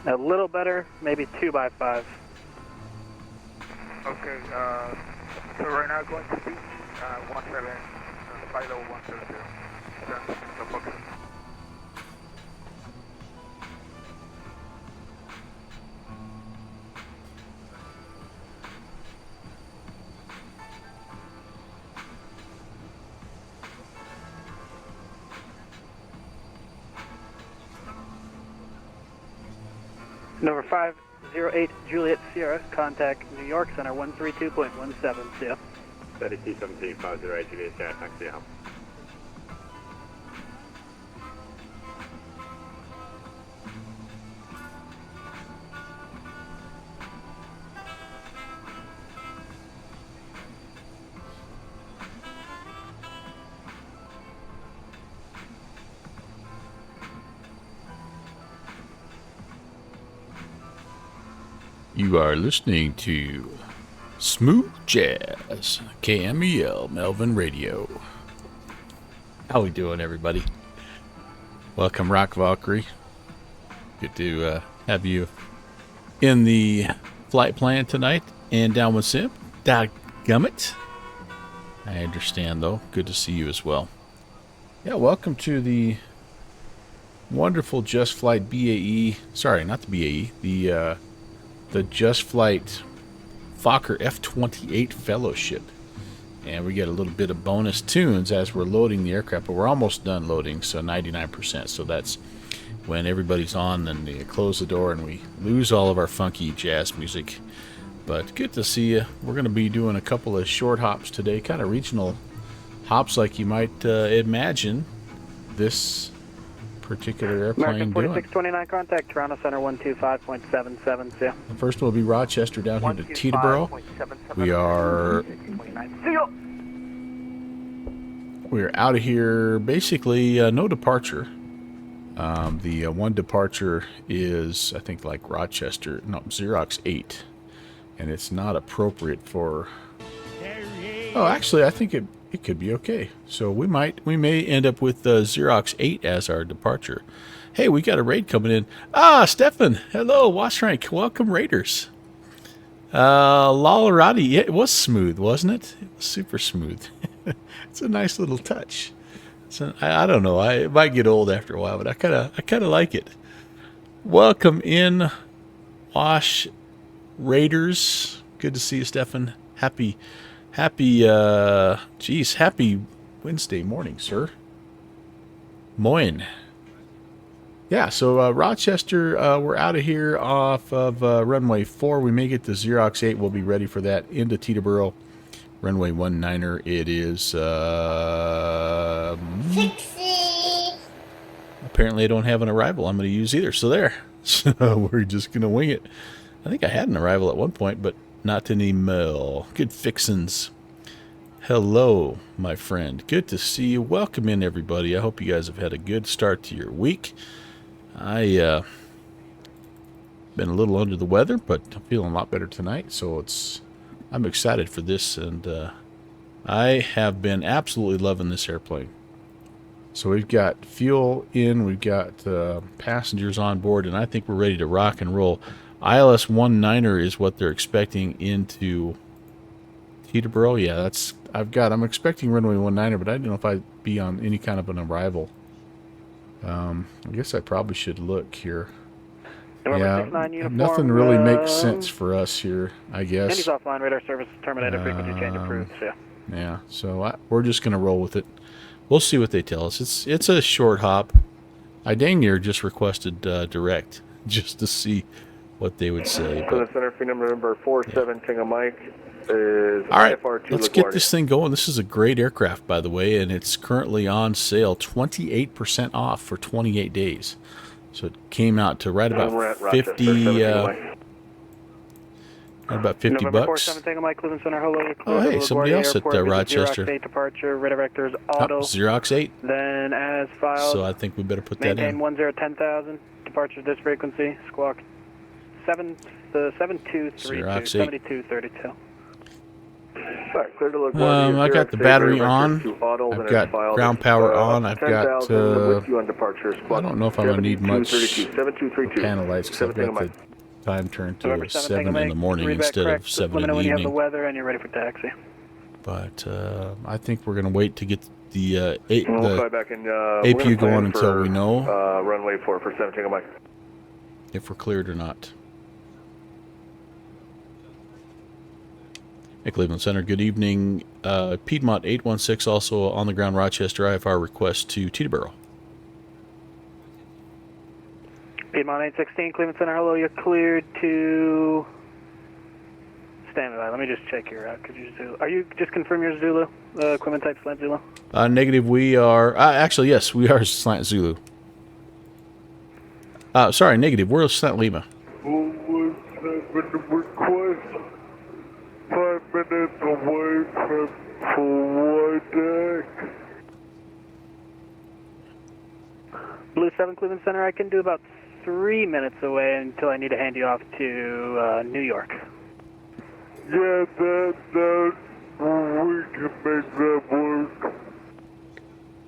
A little better, maybe 2 by 5. Okay, so right now going to be 17, flight level 102. Then the booking. Number 508 Juliet Sierra, contact New York Center 132.17. See ya. 3217 508 Juliet Sierra, taxi out. You are listening to Smooth Jazz, KMEL Melvin Radio. How we doing, everybody? Welcome, Rock Valkyrie. Good to have you in the flight plan tonight and down with Simp. Dadgummit. I understand, though. Good to see you as well. Yeah, welcome to the wonderful Just Flight BAE. Sorry, not the BAE. The Just Flight Fokker F28 Fellowship. And we get a little bit of bonus tunes as we're loading the aircraft, but we're almost done loading, so 99%. So that's when everybody's on, then they close the door and we lose all of our funky jazz music. But good to see you. We're going to be doing a couple of short hops today, kind of regional hops like you might imagine this particular airplane American doing. 4629, contact Toronto Center 125.77. See ya. First we'll be Rochester down here to Teterboro. We are out of here. Basically, no departure. The one departure is, I think, like Rochester. No, Xerox 8, and it's not appropriate for. Oh, actually, I think it could be okay. So we may end up with Xerox 8 as our departure. Hey, we got a raid coming in. Ah, Stefan. Hello, Watch Rank. Welcome, Raiders. Lalarati. Yeah, it was smooth, wasn't it? It was super smooth. It's a nice little touch. So I don't know. It might get old after a while, but I kind of like it. Welcome in, Wash Raiders. Good to see you, Stefan. Happy Wednesday morning, sir. Moin. Yeah, so Rochester, we're out of here off of runway 4. We may get to Xerox 8. We'll be ready for that. Into Teterboro, runway 19er. It is... Fixie. Apparently I don't have an arrival I'm going to use either, so there. So we're just going to wing it. I think I had an arrival at one point, but not anymore. Good fixins. Hello, my friend. Good to see you. Welcome in, everybody. I hope you guys have had a good start to your week. I been a little under the weather, but I'm feeling a lot better tonight, so I'm excited for this, and I have been absolutely loving this airplane. So we've got fuel in, we've got passengers on board, and I think we're ready to rock and roll. ILS 19er is what they're expecting into Teterboro. Yeah, I'm expecting runway 19er, but I don't know if I'd be on any kind of an arrival. I guess I probably should look here. November 69 Yeah, uniform, nothing really makes sense for us here, I guess. Indy's offline, radar service terminated, frequency change approved. See ya. Yeah, so we're just going to roll with it. We'll see what they tell us. It's a short hop. I dang near just requested direct just to see what they would say. So the center fee number 47 Tango Mike is all right, IFR2 let's LaGuardia. get this thing going. This is a great aircraft, by the way, and it's currently on sale, 28% off for 28 days. So it came out to right about 50. About 50 November bucks. 47 Tango Mike, Cleveland Center, hello. Oh, hey, somebody else at Rochester. Xerox 8 departure, radar vectors auto. Oh, Xerox 8. Then as filed. So I think we better put that maintain in. 1010,000. Departure this frequency. Squawk 7232. Xerox 8. 7232. Alright, clear to look I got the battery on. I've got ground power on. I've got, I don't know if I'm going to need much for panel lights because I've got the time turned November to 7 7 in the morning read back instead correct. of Just 7 let me in know the when you have the evening. weather and you're ready for taxi. But I think we're going to wait to get the We'll fly back in, APU going until we know runway 4 for 7, take a mic. if we're cleared or not. Hey, Cleveland Center, good evening. Piedmont 816 also on the ground Rochester IFR request to Teterboro. Piedmont 816, Cleveland Center, hello, you're cleared to... Stand by, let me just check your route. Could you Zulu? Are you, just confirm your Zulu, equipment type slant Zulu? Negative, we are, actually, yes, we are Slant Zulu. Sorry, negative, we're Slant Lima. Request 5 minutes away from forward deck. Blue 7, Cleveland Center, I can do about 3 minutes away until I need to hand you off to New York. Yeah, that we can make that work.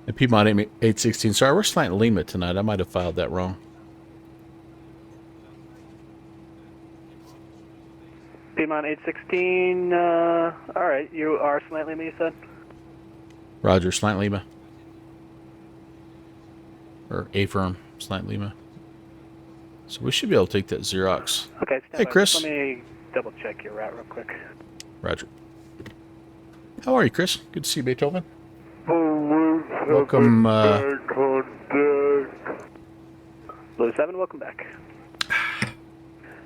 And Piedmont 816, sorry, we're Slant Lima tonight. I might have filed that wrong. Piedmont 816, alright, you are Slant Lima, you said? Roger, Slant Lima. Or A-firm, Slant Lima. So we should be able to take that Xerox. Okay, stand Hey, by. Chris. Let me double check your route real quick. Roger. How are you, Chris? Good to see you, Beethoven. Welcome, Welcome, back on deck. Blue 7, welcome back.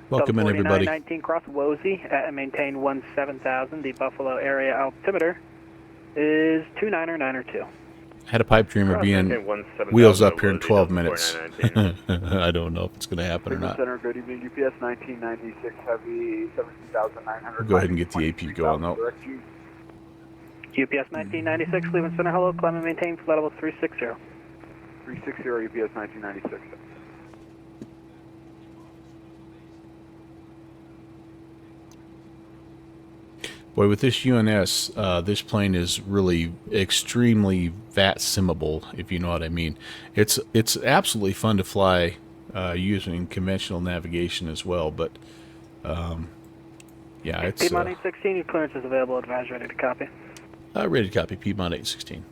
welcome in, everybody. 19 cross Wozy at maintain 17,000. The Buffalo area altimeter is 29092. Had a pipe dream of being wheels up here in 12 minutes. I don't know if it's going to happen or not. Center, good evening. UPS 1996 Heavy 17,900. We'll go ahead and get the AP going, though. UPS 1996 Cleveland Center, hello. Climb and maintain flight level 360. 360 UPS 1996. Boy, with this UNS, this plane is really extremely VATSIMable, if you know what I mean. It's absolutely fun to fly using conventional navigation as well, but yeah, it's Piedmont 816, your clearance is available. Advise ready to copy. ready to copy. Piedmont 816.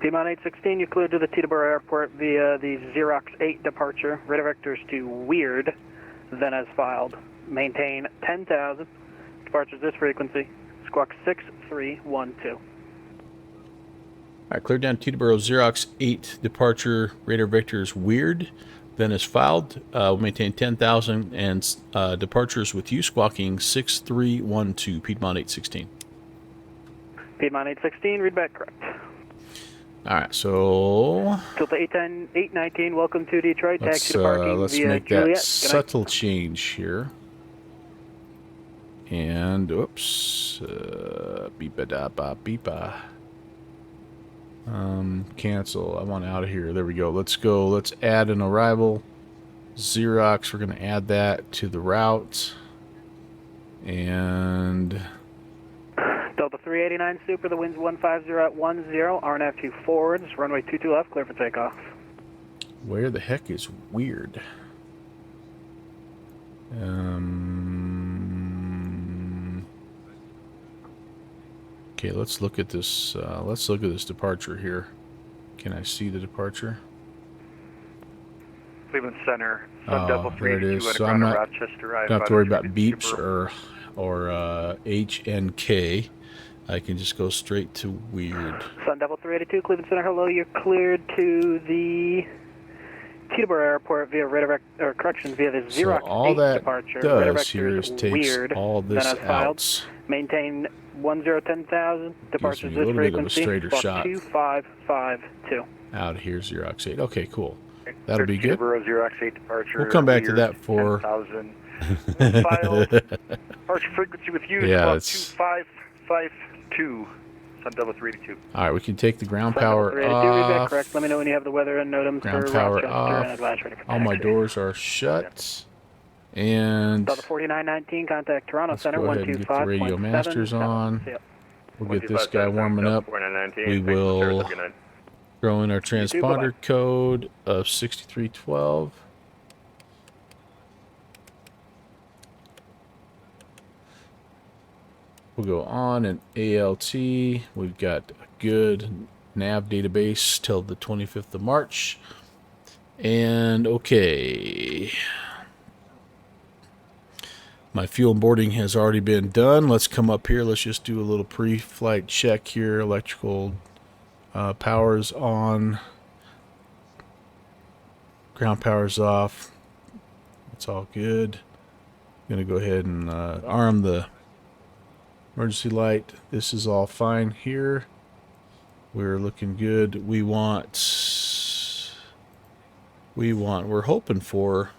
Piedmont 816, you cleared to the Teterboro Airport via the Xerox 8 departure. Radar vectors to Weird, then as filed. Maintain 10,000. Departures this frequency. Squawk 6312. All right, clear down Teterboro Xerox 8 departure. Radar vectors Weird, then as filed. We'll maintain 10,000 and departures with you. Squawking 6312. Piedmont 816. Piedmont 816, read back correct. All right, so Delta 819, welcome to Detroit. Taxi to parking let's via make Juliet. that subtle change here. And oops, beepa da ba beepa. Cancel. I want out of here. There we go. Let's go. Let's add an arrival. Xerox. We're going to add that to the route. And Delta 389 Super, the wind's 150 at 10, RNF 2 forwards, runway 22 left, clear for takeoff. where the heck is Weird? Okay, let's look at this. Let's look at this departure here. Can I see the departure? Cleveland Center. Oh, there it is. So I'm not Rochester. don't have to worry about beeps or H and K. I can just go straight to Weird. Sun Devil 382, Cleveland Center, hello. You're cleared to the Teterboro Airport via via the Xerox So all 8 that departure. does here is vectors takes Weird, all this then as filed. out. Maintain 1010,000. Departures me a this little bit of a frequency. straighter Squawk shot. 2552. Out of here, Xerox 8. Okay, cool. That'll be good. Teterboro Xerox 8 departure. We'll come back to that for 10,000. File. Departure frequency with you. Yeah, Squawk it's 2552. Sun Devil 382. all right. We can take the ground Sun power 382, read back off. correct. Let me know when you have the weather and NOTAMs Ground for power Rochester off. and advise ready for All my taxi. doors are shut. And Delta 4919, contact Toronto let's Center go ahead and get the radio 125.7. masters on. See ya. We'll get this guy warming up. We will throw in our transponder code of 6312. We'll go on an ALT. We've got a good nav database till the 25th of March. And okay. My fuel and boarding has already been done. Let's come up here. Let's just do a little pre-flight check here. Electrical power's on. Ground power's off. It's all good. I'm going to go ahead and arm the emergency light. This is all fine here. We're looking good. We're hoping for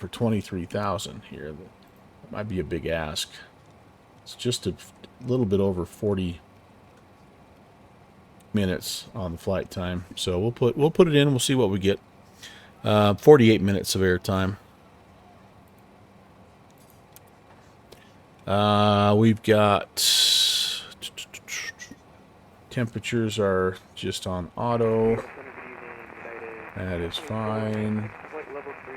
23,000 here. That might be a big ask. It's just a little bit over 40 minutes on the flight time. So we'll put it in. We'll see what we get. 48 minutes of air time. We've got temperatures are just on auto. That is fine.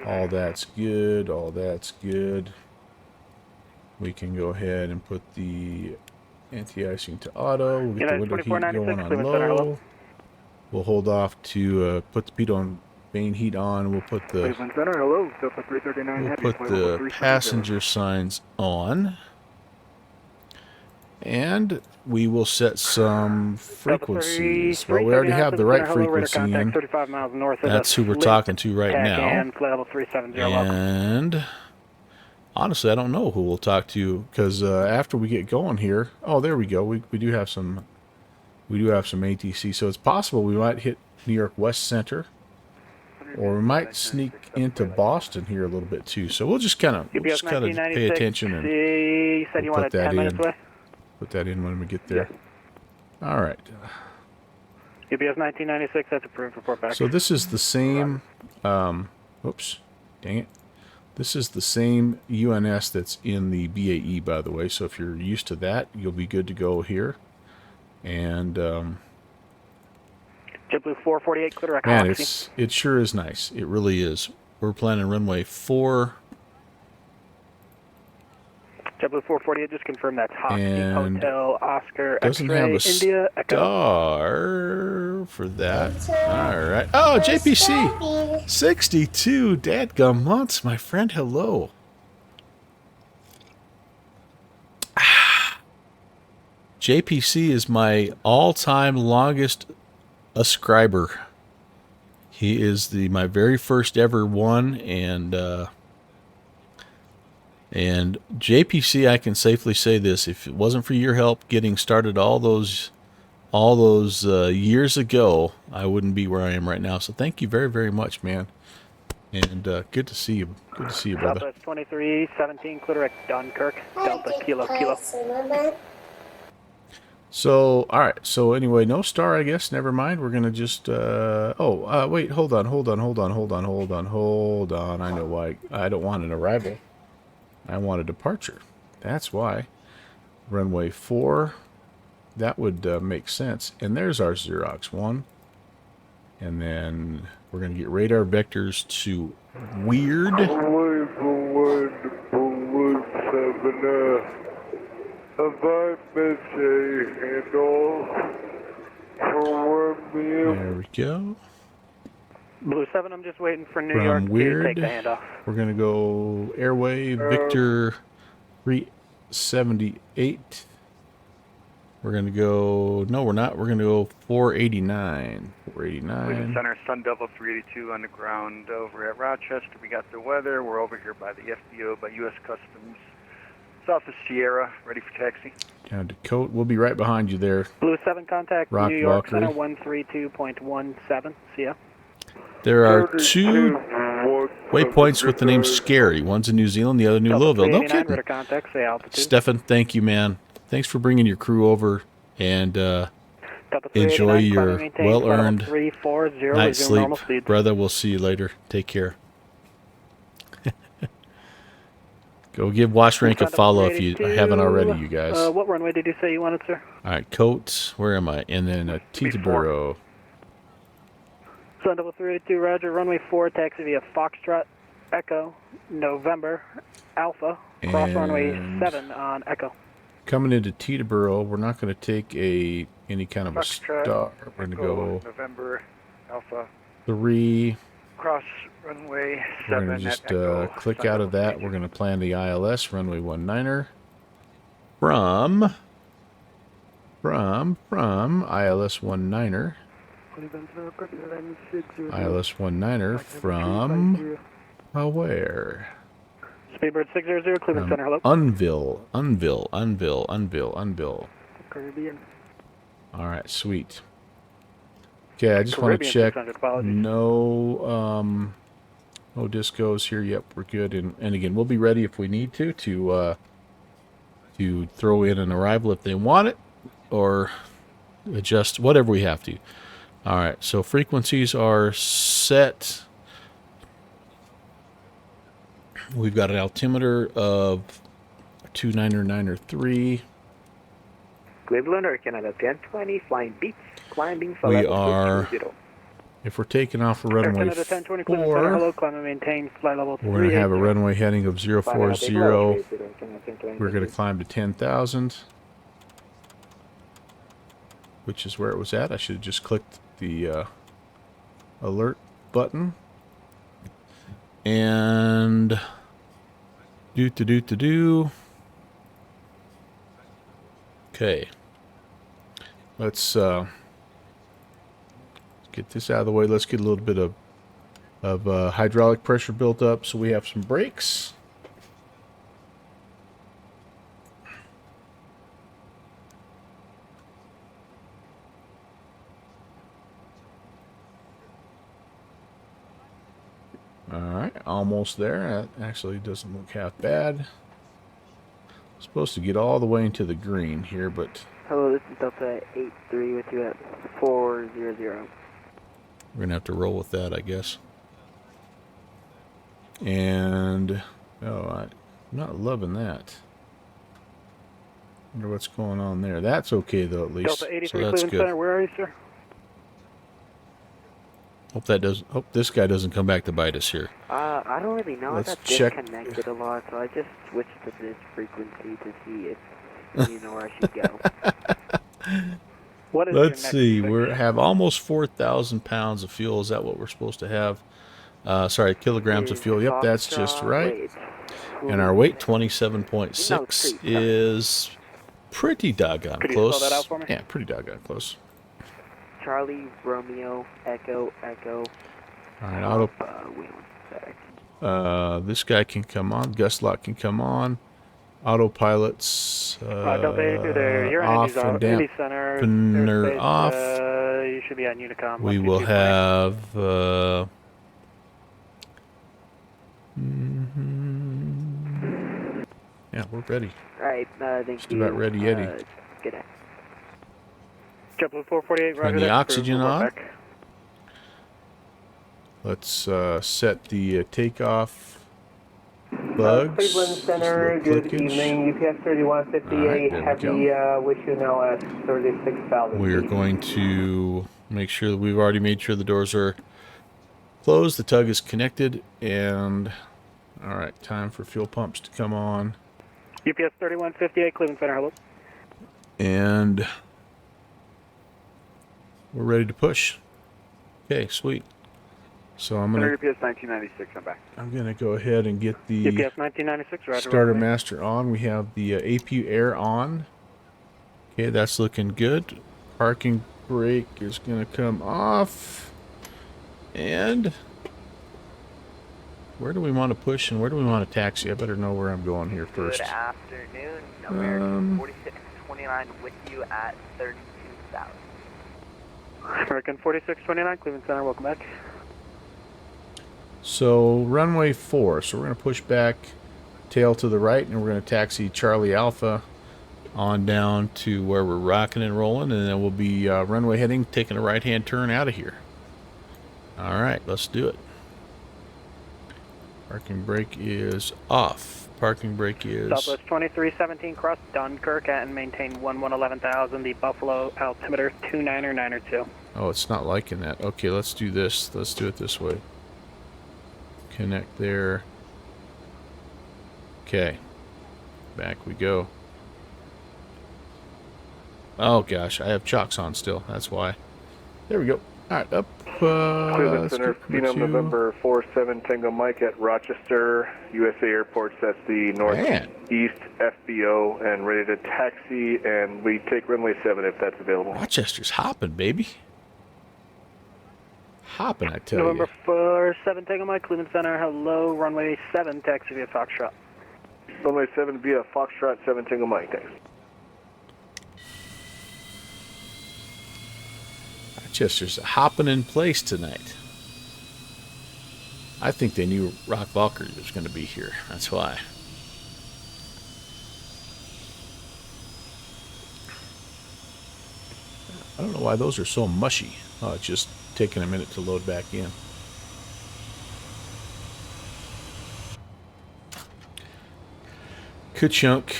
All that's good. All that's good. We can go ahead and put the anti-icing to auto. We'll get the window heat going on low. We'll hold off to put the pitot and vane heat on. We'll put the passenger signs on. And we will set some frequencies. Well, we already have the right frequency in. That's who we're talking to right now. And honestly, I don't know who we'll talk to, because after we get going here, oh, there we go. We do have some ATC, so it's possible we might hit New York West Center, or we might sneak into Boston here a little bit too. So we'll just kind of pay attention and we'll put that in. Put that in when we get there. Yeah. All right. UPS 1996, that's approved. Report back. So this is the same. Oops, dang it. This is the same UNS that's in the BAE, by the way. So if you're used to that, you'll be good to go here. And JetBlue 448, clear direct. man, it sure is nice. It really is. We're planning runway 4. JetBlue 448, just confirm that's And Hotel Oscar doesn't X-ray have a India Echo. star for that. All right. Oh, JPC 62 dadgum months, my friend. Hello. JPC is my all-time longest ascriber. He is my very first ever one, and JPC, I can safely say this: if it wasn't for your help getting started all those years ago, I wouldn't be where I am right now. So thank you very, very much, man. And good to see you. Good to see you, brother. Delta 2317, clear direct Dunkirk. Delta Kilo Kilo. So, all right. So anyway, no star, I guess. Never mind. We're gonna just. Wait. Hold on. I know why. I don't want an arrival. I want a departure. That's why. Runway 4. That would make sense. And there's our Xerox 1. And then we're going to get radar vectors to weird. There we go. Blue 7, I'm just waiting for New From York weird, to take the handoff. We're going to go airway Victor 378. We're going to go, no, we're not. We're going to go 489. 489. Center, Sun Devil 382 on the ground over at Rochester. We got the weather. We're over here by the FBO, by U.S. Customs. South of Sierra, ready for taxi. Down to Coat. We'll be right behind you there. Blue 7, contact Rock New York Valkyrie. Center 132.17. See ya. There are 2 waypoints with the name Scary. One's in New Zealand, the other New Louisville. No kidding. Contact, say altitude. Stefan, thank you, man. Thanks for bringing your crew over, and enjoy your well-earned night's sleep. Brother, we'll see you later. Take care. Go give Wash Rank a follow if you haven't already, you guys. What runway did you say you wanted, sir? All right, Coates, where am I? And then Teterboro. Sun double 382, Roger. Runway 4, taxi via Foxtrot, Echo, November, Alpha, cross runway 7 on Echo. Coming into Teterboro, we're not going to take any kind of a Foxtrot, stop. We're going to go November, Alpha, 3. cross runway We're 7 going to just at Echo. click Sun out of that. 382. We're going to plan the ILS runway 19er from ILS 19er. ILS 19er from where? Speedbird 600, Cleveland Center, hello. Unville. Caribbean. All right, sweet. Okay, I just want to Caribbean check. 600, apologies. No discos here. Yep, we're good. And again, we'll be ready if we need to throw in an arrival if they want it, or adjust whatever we have to. All right, so frequencies are set. We've got an altimeter of 299.3. Cleveland or Canada 1020, flying beats, climbing for We level are, 220. if we're taking off for Air runway Canada 1020, Cleveland Center, 4, hello. Climb and maintain flight level 3. we're going to have a runway heading of 040. We're going to climb to 10,000, which is where it was at. I should have just clicked the alert button. And okay, let's get this out of the way. Let's get a little bit of hydraulic pressure built up so we have some brakes. Alright, almost there. That actually doesn't look half bad. Supposed to get all the way into the green here, but Hello, this is Delta 83 with you at 400. we're going to have to roll with that, I guess. And, I'm not loving that. Wonder what's going on there. That's okay, though, at least. Delta 83, So that's Cleveland good. Center, where are you, sir? Hope this guy doesn't come back to bite us here. I don't really know. Let's I got check. disconnected a lot, so I just switched to this frequency to see if you know where I should go. What is your Let's next see. fix? We have almost 4,000 pounds of fuel. Is that what we're supposed to have? Sorry, kilograms of fuel. Yep, that's just right. And our weight, 27.6, is pretty doggone Could you close. spell that out for me? Yeah, pretty doggone close. Charlie, Romeo, Echo, Echo. All right, auto. Wait 1 sec. This guy can come on. Gustlot can come on. Autopilot's Delta 82 there. You're off on and Indy Center. dampener Airspace, off. You should be on Unicom. We will 122. have. Yeah, we're ready. Alright, thank Just you. about ready, Eddie. Good day. JetBlue 448, Turn roger the that. oxygen Report on. back. Let's set the takeoff bugs. Cleveland Just a Center, little good clickage. evening. UPS 3158, Alright, there we heavy, wish you now at 36,000 We're feet. going to make sure that we've already made sure the doors are closed, the tug is connected, and all right, time for fuel pumps to come on. UPS 3158, Cleveland Center, hello. And we're ready to push. Okay, sweet. So I'm Center gonna UPS 1996, I'm back. I'm gonna go ahead and get the UPS 1996, roger. starter roger. master on. We have the APU air on. Okay, that's looking good. Parking brake is gonna come off. And where do we want to push and where do we want to taxi? I better know where I'm going here first. Good afternoon. American 4629 with you at 32,000. American 4629, Cleveland Center, welcome back. So runway 4. So we're going to push back, tail to the right, and we're going to taxi Charlie Alpha on down to where we're rocking and rolling, and then we'll be runway heading, taking a right-hand turn out of here. All right, let's do it. Parking brake is off. Parking brake is... Southwest 2317 cross Dunkirk at and maintain 111000. The Buffalo altimeter 29902. Oh, it's not liking that. Okay, let's do this. Let's do it this way. Connect there. Okay. Back we go. Oh gosh, I have chocks on still. That's why. There we go. Alright, up. Cleveland Center, Phenom November 47 Tango Mike at Rochester, USA Airport. That's the northeast FBO, and ready to taxi, and we take runway 7 if that's available. Rochester's hopping, baby. Hopping, I tell November you. 47 Tango Mike, Cleveland Center, hello, runway 7, taxi via Foxtrot. Runway 7 via Foxtrot 7 Tango Mike, thanks. Rochester's hopping in place tonight. I think they knew Rock Valkyrie was going to be here. That's why. I don't know why those are so mushy. Oh, it's just taking a minute to load back in. Ka-chunk.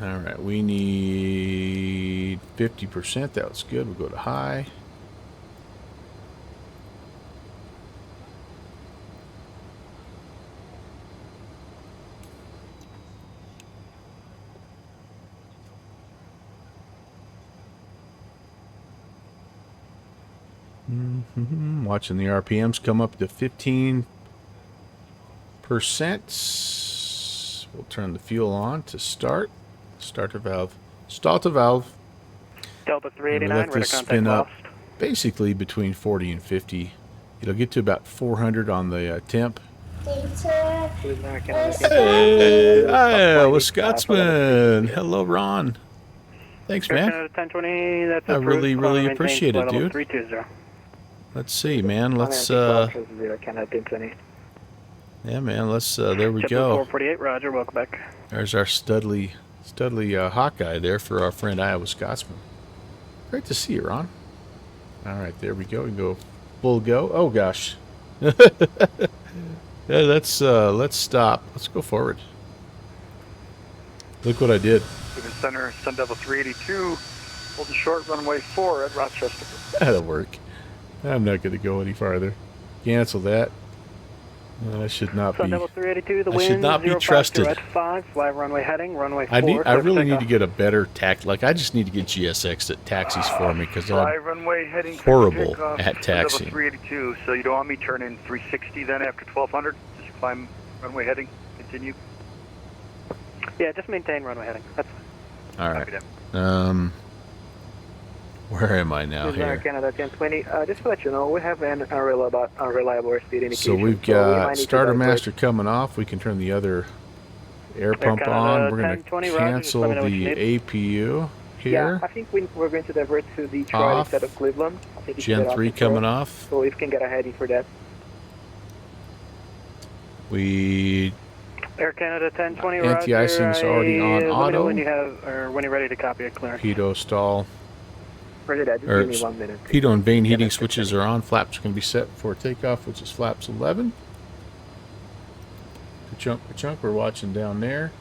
Alright, we need 50%. That's good. We'll go to high. Watching the RPMs come up to 15%. We'll turn the fuel on to start. Starter valve. Starter valve. Delta 389, Let this spin up basically between 40 and 50. It'll get to about 400 on the temp. Hey, Wisconsin. Hello, Ron. Thanks, man. 1020, that's I really appreciate it, dude. 320. Let's see, man. Let's yeah, man. Let's there we go. 448, Roger. Welcome back. There's our Studley Hawkeye there for our friend Iowa Scotsman. Great to see you, Ron. All right, there we go. We go full go. Oh gosh. Yeah, let's stop. Let's go forward. Look what I did. Cleveland Center, Sun Devil 382, hold the short runway 4 at Rochester. That'll work. I'm not going to go any farther. Cancel that. I should not be. Sun Devil 382, the I wind should not be trusted. 5, fly runway heading, runway 4. I really need to get a better Like I just need to get GSX that taxis for me because I'm runway heading horrible at taxiing. 382. So you don't want me turning 360 then after 1200? Just climb runway heading. Continue. Yeah, just maintain runway heading. That's fine. All right. Where am I now here? Canada 1020. Just to let you know, we have an unreliable speed indication. So we've got starter master coming off. We can turn the other air pump on. We're going to cancel the APU here. Yeah, I think we're going to divert to Detroit instead of Cleveland. I think Gen 3 coming off. So if you can get a heading for that. We... Air Canada 1020, anti-icing's already on auto. When you're ready to copy a clearance. Pitot stall. Roger that, just give me 1 minute. Pitot and vane heating switches are on. Flaps are going to be set for takeoff, which is flaps 11. Ka-chunk, we're watching down there.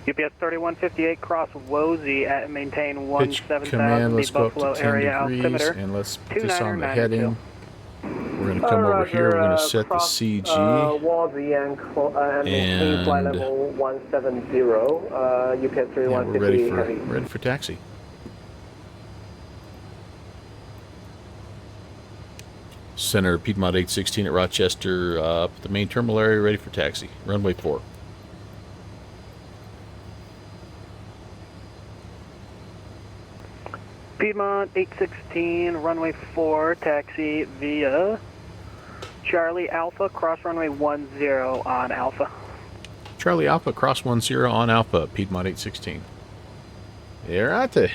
UPS 3158 cross Wozy at maintain 17,000, let's the go up Buffalo to 10 area degrees, altimeter. and let's put this on the heading. We're going to come over here, we're going to set the CG. Wozy and flight level 170, UPS 3158 we're ready for taxi. Center Piedmont 816 at Rochester, up at the main terminal area, ready for taxi. Runway 4. Piedmont 816, runway 4, taxi via Charlie Alpha, cross runway 10 on Alpha. Charlie Alpha, cross 10 on Alpha, Piedmont 816. Alright.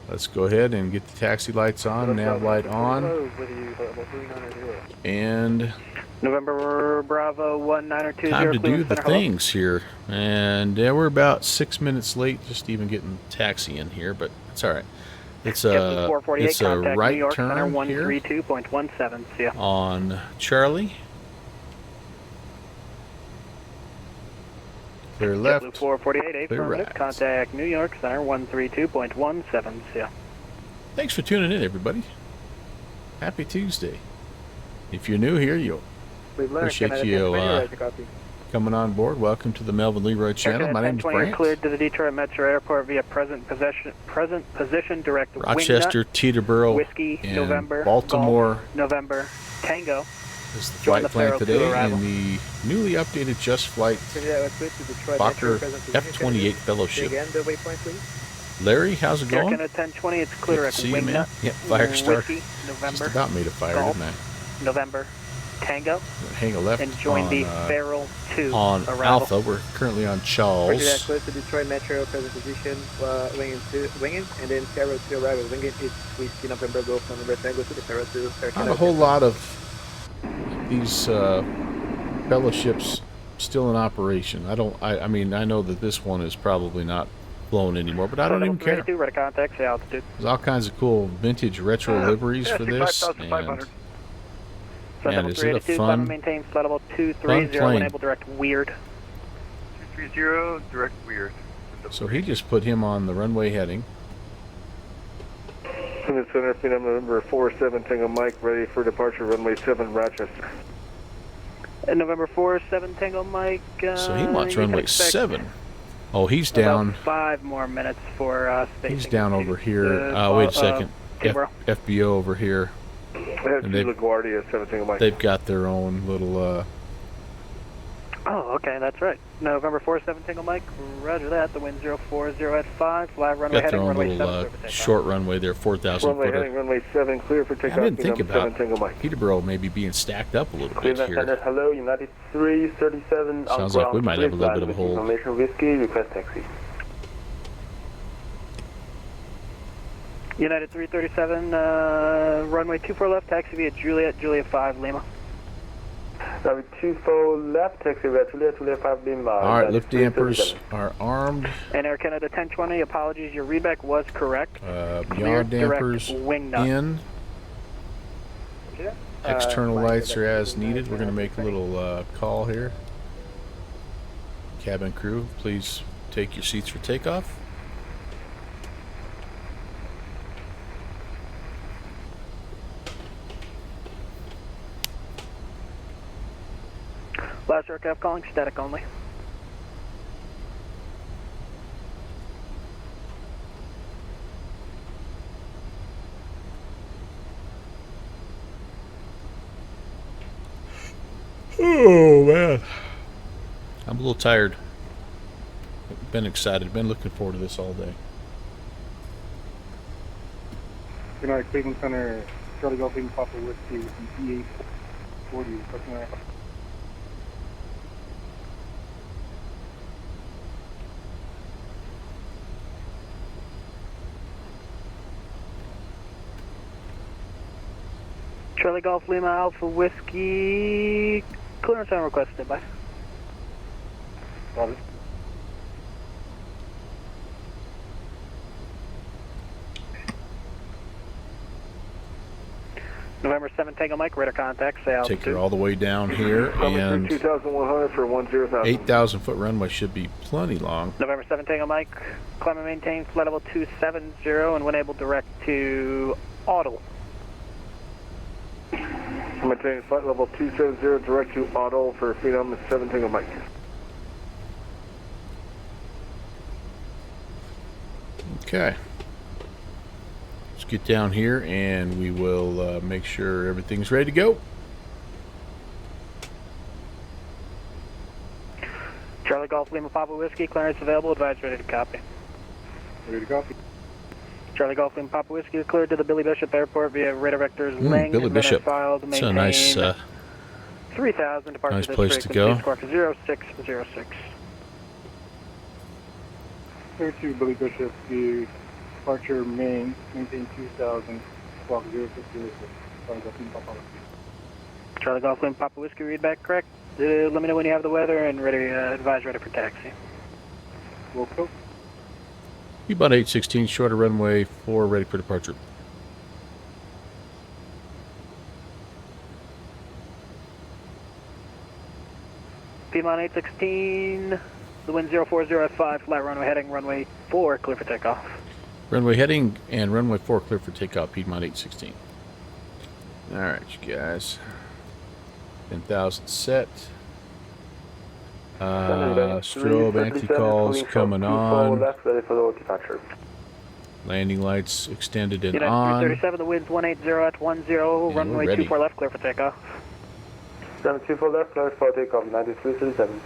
Let's go ahead and get the taxi lights on, nav light on. And November Bravo 1920. time to do the things here. And yeah, we're about 6 minutes late just even getting taxi in here, but it's alright. It's a right turn here 132.17. See ya. on Charlie. Clear JetBlue left. 448, Clear affirmative. right. Contact New York Center 132.170. Thanks for tuning in, everybody. Happy Tuesday. If you're new here, you appreciate you coming on board. Welcome to the Melvin Leroy channel. My name is 1020 Brant. cleared to the Detroit Metro Airport via present position direct Rochester, Teterboro, Whiskey, and November, Baltimore Golf, November, Tango. is the Join flight the plan Pharaoh today 2 in arrival. the newly updated Just Flight Fokker F28 Fellowship. Larry, how's it Air going? Canada 1020, it's clear Good to at see you, man. Wingnut. Yeah, Firestar. Whiskey, November, Just about made a fire, Golf, didn't I? November, Tango, Hang a left and join on, the Feral 2 on arrival. Alpha. We're currently on Charles. Close to Detroit Metro, present position, winging, and then Feral 2 arrival. Winging is Whiskey, November, Golf, November, Tango to the Feral 2. Not a whole lot of these fellowships still in operation. I mean, I know that this one is probably not flown anymore, but I don't even care. Ready to contact, say altitude. There's all kinds of cool vintage retro liveries for this, and man, is it a fun, maintain flight level fun 230, plane. enable direct weird. 230, direct weird. So he just put him on the runway heading. Plymouth Center, Phenom November 47 Tango Mike, ready for departure, runway 7, Rochester. And November 47 Tango Mike. So he wants you can runway expect 7. Oh, he's about down. 5 more minutes for spacing. He's down over here. Wait a second. FBO over here. I have And two LaGuardia 7 Tango Mike. They've got their own little. Oh, okay, that's right. November 47 Tango Mike. Roger that. The wind 040 at 5. Flag runway Got their heading, own runway little 7. short runway there, 4,000 Runway footer. heading, runway 7, clear for takeoff. I didn't think Phenom about 7 Tango Mike. Peterborough maybe being stacked up a little bit Cleveland here. Center, hello, United 337. Sounds like we might have a little bit of a hold. Information Whiskey, request taxi. United 337, runway 24 left, taxi via Juliet 5 Lima. Runway 24 left, taxi via Juliet 5 Lima. All right, lift dampers are armed. And Air Canada 1020, apologies, your readback was correct. Yaw dampers in. External lights are as needed. We're going to make a little call here. Cabin crew, please take your seats for takeoff. Last aircraft calling, static only. Oh, man. I'm a little tired. Been excited. Been looking forward to this all day. Good night, Cleveland Center, Charlie Golf, Papa Whiskey with the E840, customer. Charlie Golf Lima Alpha Whiskey, clearance on request, standby. Roger. November 7 Tango Mike, radar contact, say altitude. Take her all the way down here, and 2,100 for 10,000. 8,000 foot runway should be plenty long. November 7 Tango Mike, climb and maintain flight level 270, and when able direct to Auto. Maintain flight level 270, direct to Auto for Phenom 7 Tango Mike. Okay. Let's get down here and we will make sure everything's ready to go. Charlie Golf Lima Papa Whiskey, clearance available, advise ready to copy. Ready to copy. Charlie Golf Lima Papa Whiskey, cleared to the Billy Bishop Airport via radar vectors Lang. Billy Bishop. Filed, It's a nice, 3,000 departure nice place to go. Squawk 0606. Clear to Billy Bishop, the departure main, maintain 2,000, squawk 0606. Charlie Golf Lima Papa Whiskey. Charlie Golf Lima Papa Whiskey, read back correct. Let me know when you have the weather and ready, advise ready for taxi. Will go. about 816, shorter runway 4, ready for departure. Piedmont 816, The wind 040 at 5, flat runway heading, runway 4, clear for takeoff. Runway heading and runway 4 clear for takeoff, Piedmont 816. Alright, you guys. 10,000 set. Strobe anti-calls coming on. Left, ready for the departure. Landing lights extended and United on. 337, the wind's 180 at 10, runway 24 left, clear for takeoff. 724 left, clear for takeoff, 9337.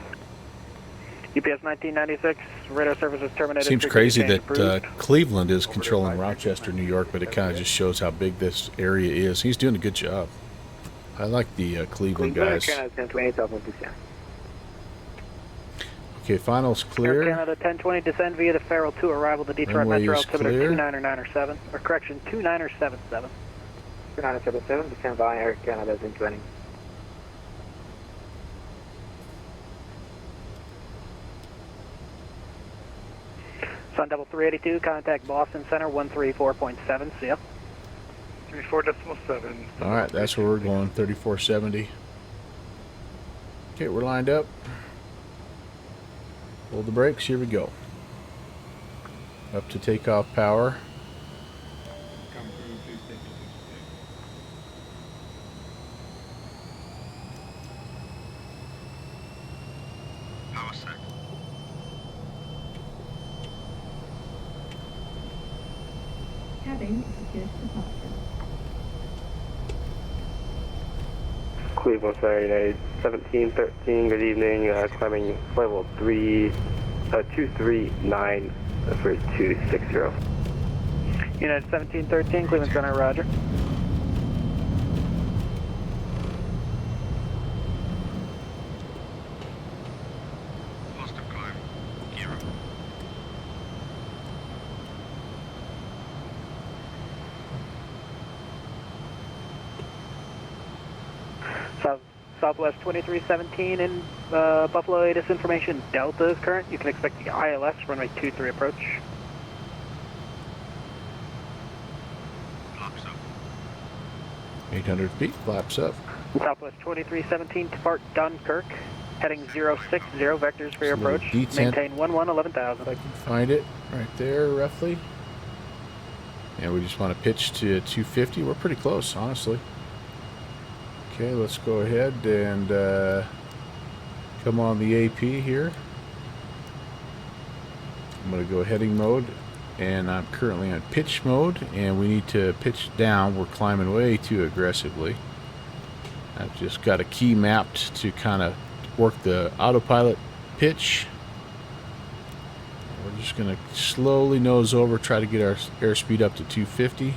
UPS 1996, radar service is terminated. Seems crazy that Cleveland is controlling Rochester, New York, but it kind of just shows how big this area is. He's doing a good job. I like the Cleveland guys. Okay, finals clear. Air Canada 1020, descend via the Farrell 2, arrival to Detroit Runway Metro, is altimeter clear. 2997, or correction, 2977. 2977, descend via Air Canada 1020. Sun Double 382, contact Boston Center 134.7, see ya. 34.7. Alright, that's where we're going, 3470. Okay, we're lined up. Hold the brakes, here we go. Up to takeoff power. Power set. Having secured departure. Cleveland Center, United 1713, good evening, climbing level 239 for 260. United 1713, Cleveland Center, roger. Positive climb. Gear up. Southwest 2317 in Buffalo, latest information, Delta is current. You can expect the ILS, runway 23 approach. Flaps up. 800 feet, flaps up. Southwest 2317, depart Dunkirk, heading 060, vectors for your Slow approach. descent. Maintain 11,000. I can find it right there, roughly. And we just want to pitch to 250. We're pretty close, honestly. Okay, let's go ahead and come on the AP here. I'm going to go heading mode, and I'm currently on pitch mode, and we need to pitch down. We're climbing way too aggressively. I've just got a key mapped to kind of work the autopilot pitch. We're just going to slowly nose over, try to get our airspeed up to 250.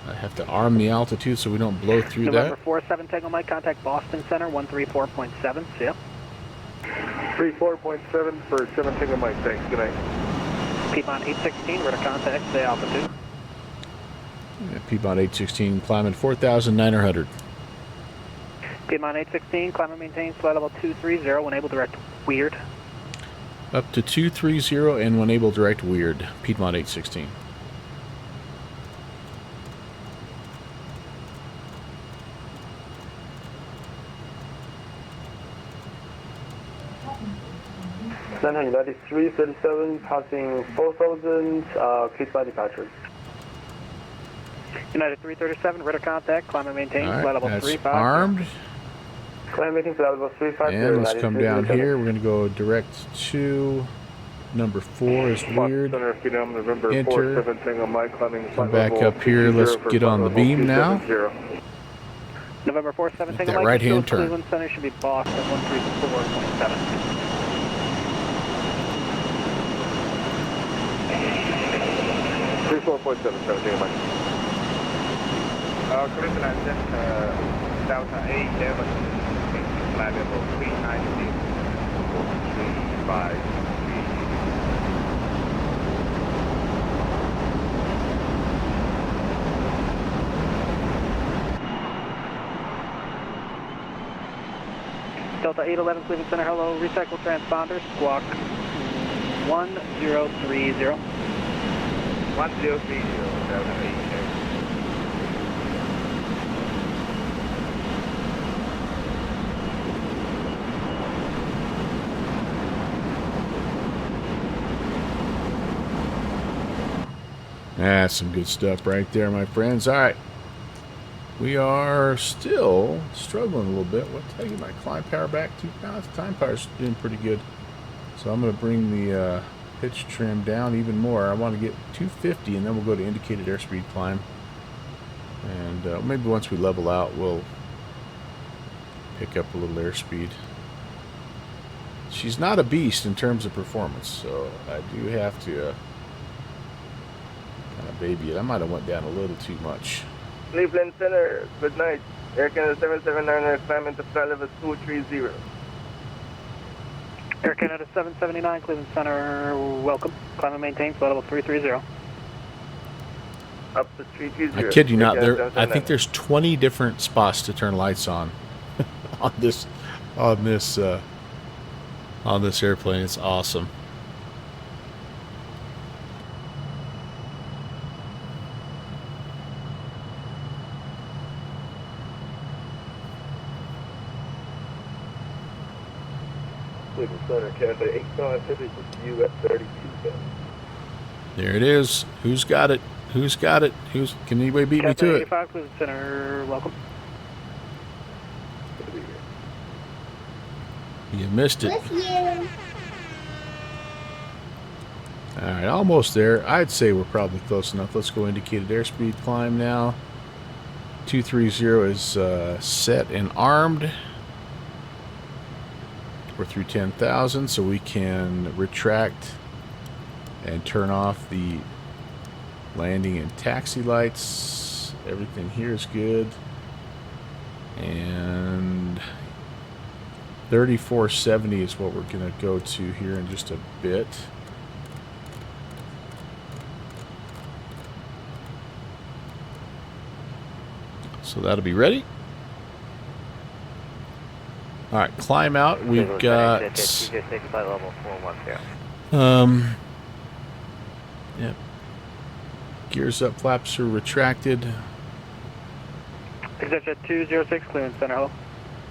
I have to arm the altitude so we don't blow through November that. 47 Tango Mike, contact Boston Center 134.7, see ya. 34.7 for 7 Tango Mike, thanks, good night. Piedmont 816, we're to contact, stay altitude. Yeah, Piedmont 816 climbing 4,900. Piedmont 816, climb and maintain, flight level 230, when able direct weird. Up to 230 and when able direct weird. Piedmont 816. United 9337, passing 4,000, cleared by departure. United 337, radar contact, climb and maintain, All flight right, level that's 35. armed. Climb making flight level 350. And let's come down here. We're going to go direct to number 4 is weird. November Enter. 47 Tango Mike, climbing Come back up here. Let's get on the beam now. November 47 Make Tango that Mike, right-hand turn. Cleveland Center should be Boston 134.7. 34.7, Tango Mike. Cleveland Center, Delta 8, Devon, flight level 390, 35. Delta 811 Cleveland Center, hello, recycle transponder, squawk 1030. 1030, Delta 8. That's some good stuff right there, my friends. All right. We are still struggling a little bit. What the heck? My climb power back to now. The time power's doing pretty good. So I'm going to bring the pitch trim down even more. I want to get 250, and then we'll go to indicated airspeed climb. And maybe once we level out, we'll pick up a little airspeed. She's not a beast in terms of performance, so I do have to kind of baby it. I might have went down a little too much. Cleveland Center, good night. Air Canada 779, climb into flight level 230. Air Canada 779, Cleveland Center, welcome. Climb and maintain, flight level 330. Up to 330. I kid you not, I think there's 20 different spots to turn lights on on this airplane. It's awesome. Cleveland Center, Canada 8550 to you at 32. There it is. Who's got it? Who's got it? Can anybody beat me to it? 85, Cleveland Center, welcome. You missed it. Alright, almost there. I'd say we're probably close enough. Let's go indicated airspeed climb now. 230 is set and armed. We're through 10,000, so we can retract and turn off the landing and taxi lights. Everything here is good. And 3470 is what we're going to go to here in just a bit. So that'll be ready. All right, climb out. We've got yeah. Gears up, flaps are retracted. Exit 206, Cleveland Center, hello.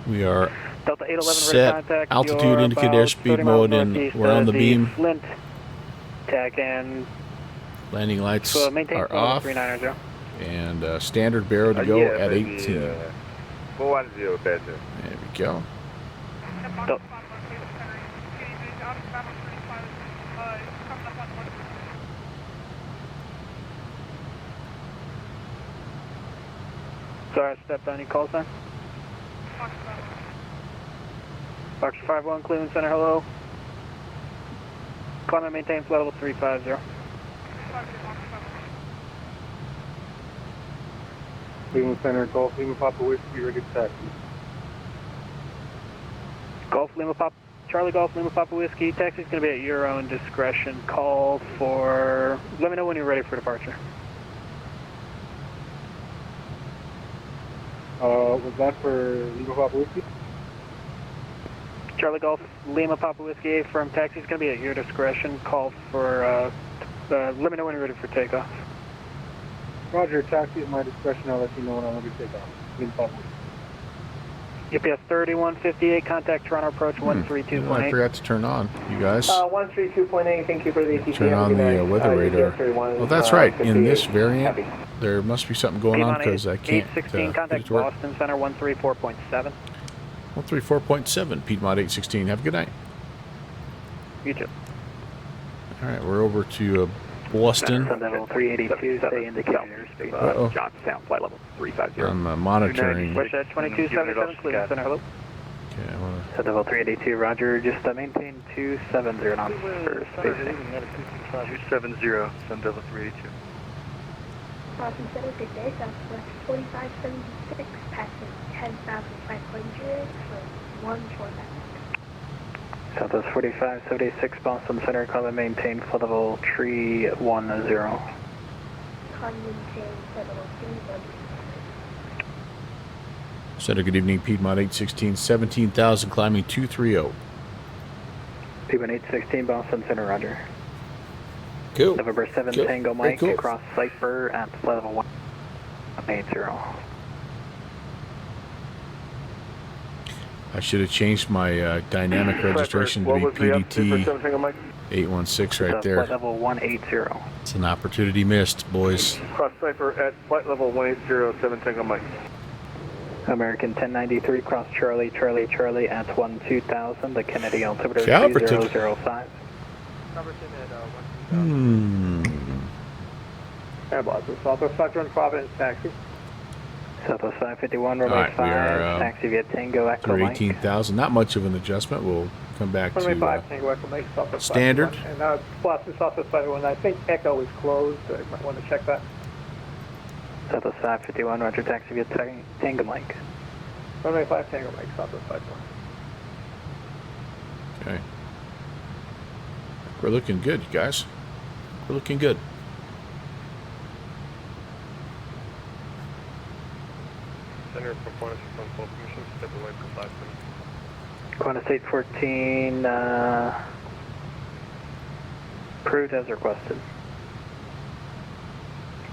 We are Delta 811 set contact. altitude indicated airspeed mode, and we're on the beam. Flint TAC and landing lights are off. 390. And standard barrel to go at 18. 410, better. There we go. Sorry, I stepped on your call sign. Fox 51, Cleveland Center, hello. Climb and maintain flight level 350. Cleveland Center, Golf Lima Papa Whiskey, ready to taxi. Golf Lima Papa, Charlie Golf Lima Papa Whiskey, taxi's going to be at your own discretion. Call for, let me know when you're ready for departure. Was that for Lima Papa Whiskey? Charlie Golf Lima Papa Whiskey, from taxi's going to be at your discretion. Call for, let me know when you're ready for takeoff. Roger, taxi at my discretion. I'll let you know when I'm ready to take off. Lima Papa Whiskey. UPS 3158, contact Toronto approach 132.8. I forgot to turn on, you guys. 132.8, thank you for the ATC. Turn on the weather radar. Well, that's right. In this variant, there must be something going on because I can't. 816, contact Boston Center 134.7. 134.7, Piedmont 816. Have a good night. You too. All right, we're over to Boston. Level 382, stay indicated airspeed. Johnstown, flight level 350. I'm monitoring. Wish at 2277, Cleveland Center, hello. Okay, I want to. Set level 382, Roger. Just maintain 270 knots for spacing. 270, send level 382. Boston Center, good day, Southwest 4576, passing 10,500 for 149. Southwest 4576, Boston Center, call and maintain flight level 310. Call and maintain flight level 310. Center, good evening, Piedmont 816, 17,000, climbing 230. Piedmont 816, Boston Center, Roger. Cool. November 7 cool. Tango Mike, cool. across Cypher at flight level 180. I should have changed my dynamic registration to be PDT 816 right there. Flight level 180. It's an opportunity missed, boys. Cross Cipher at flight level 180, 7 Tango Mike. American 1093, cross Charlie, Charlie, Charlie at 2000, the Kennedy altimeter Calverton. 3005. Airbus, Southwest 521 Providence, taxi. Southwest 551, runway Alright, we 5, are taxi via Tango Echo through Mike. 18,000. Not much of an adjustment. We'll come back Runway to 5, Tango Echo Mike, Southwest standard. 521. And Boston, Southwest 521. I think Echo is closed, so you might want to check that. Southwest 551, roger, taxi via Tango Mike. Runway 5, Tango Mike, Southwest 521. Okay. We're looking good, you guys. We're looking good. Center for Qantas on full permission, step away for 5 minutes. Qantas 814, approved as requested.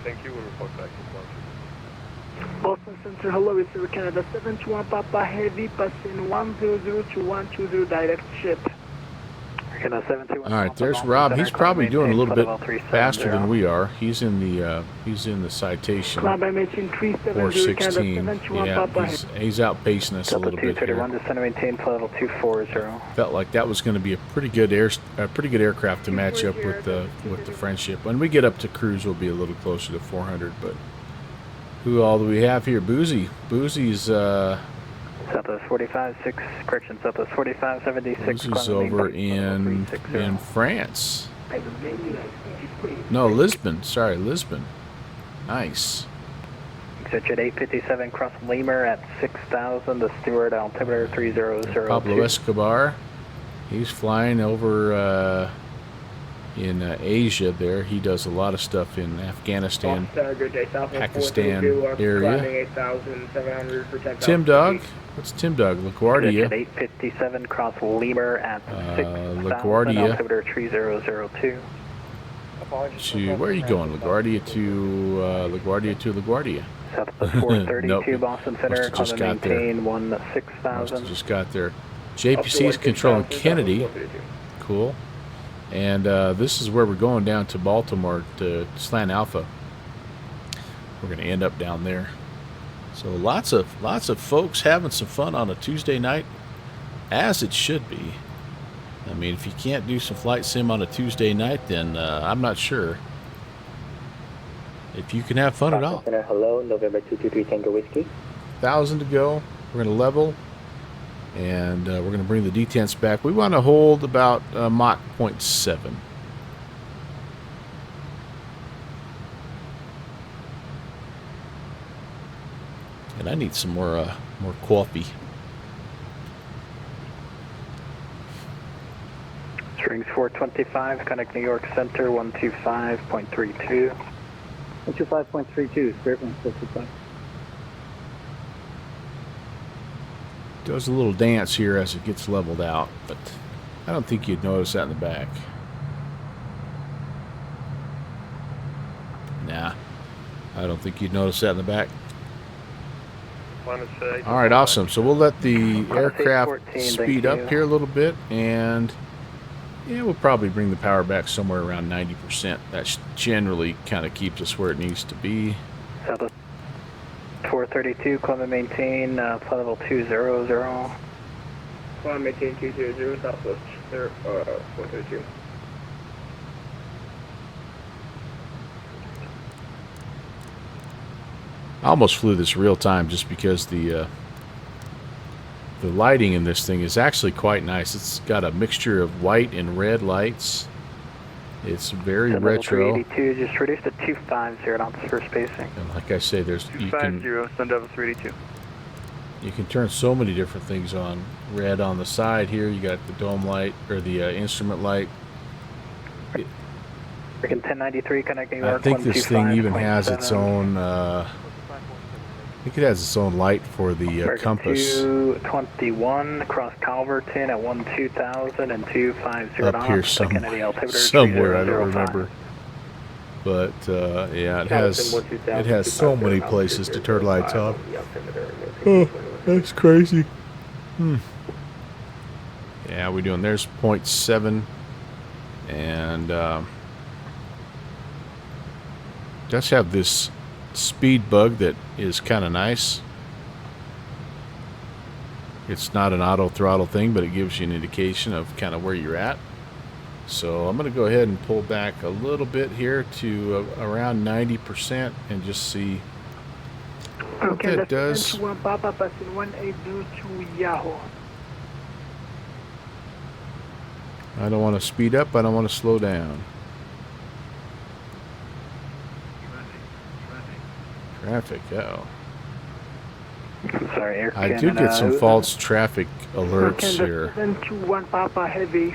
Thank you, we'll report back to Qantas. Boston Center, hello, it's Air Canada 721 Papa Heavy, passing 100 to 120 direct ship. All right, there's Rob. He's probably doing a little bit faster than we are. He's in the citation. 416. Yeah, he's outpacing us a little bit here. Descend maintain flight level 240. Felt like that was going to be a pretty good aircraft to match up with the Friendship. When we get up to cruise, we'll be a little closer to 400. But who all do we have here? Boozy. Boozy's. Southwest 45, correction, Southwest 45, 76. This is over in France. No, Lisbon. Sorry, Lisbon. Nice. Exit jet 857, cross Lemur at 6,000, the Stewart altimeter 3002. Pablo Escobar. He's flying over in Asia there. He does a lot of stuff in Afghanistan, Pakistan area. Tim Dog. What's Tim Dog? LaGuardia. 857, cross Lemur at 6,000, LaGuardia. altimeter 3002. Where are you going? LaGuardia to LaGuardia. Southwest 432, Nope. Boston Center, Just got there. maintain 16,000. Just got there. JPC's controlling Kennedy. Cool. And this is where we're going down to Baltimore to Slant Alpha. We're going to end up down there. So lots of folks having some fun on a Tuesday night, as it should be. I mean, if you can't do some flight sim on a Tuesday night, then I'm not sure if you can have fun at all. Hello, November 223 Tango Whiskey. 1,000 to go. We're going to level, and we're going to bring the detents back. We want to hold about Mach 0.7. And I need some more coffee. Strings 425, connect New York Center 125.32. 125.32, Spirit 155. Does a little dance here as it gets leveled out, but I don't think you'd notice that in the back. Nah, I don't think you'd notice that in the back. All right, awesome. So we'll let the aircraft speed up here a little bit, and yeah, we'll probably bring the power back somewhere around 90%. That generally kind of keeps us where it needs to be. Southwest 432, climb and maintain flight level 200. Climb and maintain 200, Southwest 432. I almost flew this real time just because the lighting in this thing is actually quite nice. It's got a mixture of white and red lights. It's very retro. 382, just reduced to 250 knots for spacing. And like I say, there's you can 250, send over 382. you can turn so many different things on. Red on the side here. You got the dome light or the instrument light. Freaking 1093, connecting New I York think this thing even has its own. I think it has its own light for the compass. 221, cross Calverton at 12,000 and 250 Up here somewhere, I don't remember. But yeah, it has so many places to turn lights off. Oh, that's crazy. Yeah, we're doing, there's 0.7, and does have this speed bug that is kind of nice. It's not an auto throttle thing, but it gives you an indication of kind of where you're at. So I'm going to go ahead and pull back a little bit here to around 90% and just see what that does. Papa passing 1802 Yahoo. I don't want to speed up. I don't want to slow down. Traffic, oh. Sorry, Air I do Canada. get some false traffic alerts here. 721 Papa Heavy,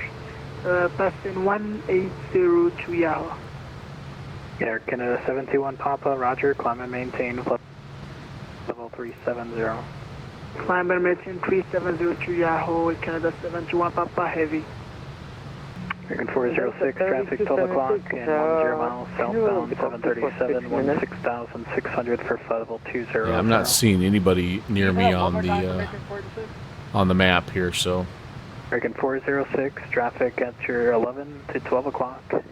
passing 1802 Yahoo. Air Canada 721 Papa, roger, climb and maintain level 370. Climb and maintain 3702 Yahoo, Air Canada 721 Papa Heavy. American 406, traffic 12 o'clock and 10 miles southbound 737, 16,600 for flight level 20. Yeah, I'm not seeing anybody near me on the map here, so. American 406, traffic at your 11 to 12 o'clock, 10